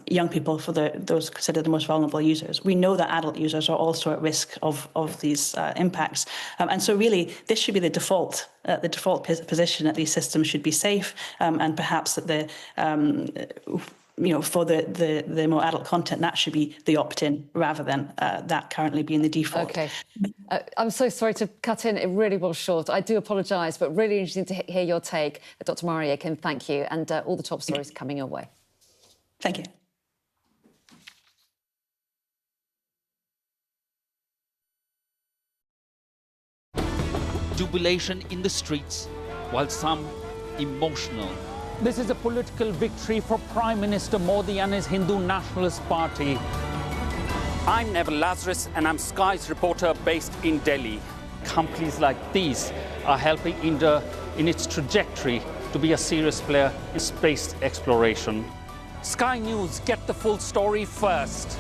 young people, for those considered the most vulnerable users? We know that adult users are also at risk of these impacts. And so really, this should be the default position, that these systems should be safe, and perhaps that for the more adult content, that should be the opt-in rather than that currently being the default.
OK. I'm so sorry to cut in. It really was short. I do apologise, but really interesting to hear your take. Dr. Mari Aitken, thank you. And all the top stories coming your way.
Thank you.
Jubilation in the streets, while some emotional.
This is a political victory for Prime Minister Modi and his Hindu Nationalist Party.
I'm Neville Lazarus, and I'm Sky's reporter based in Delhi.
Companies like these are helping India in its trajectory to be a serious player in space exploration. Sky News, get the full story first.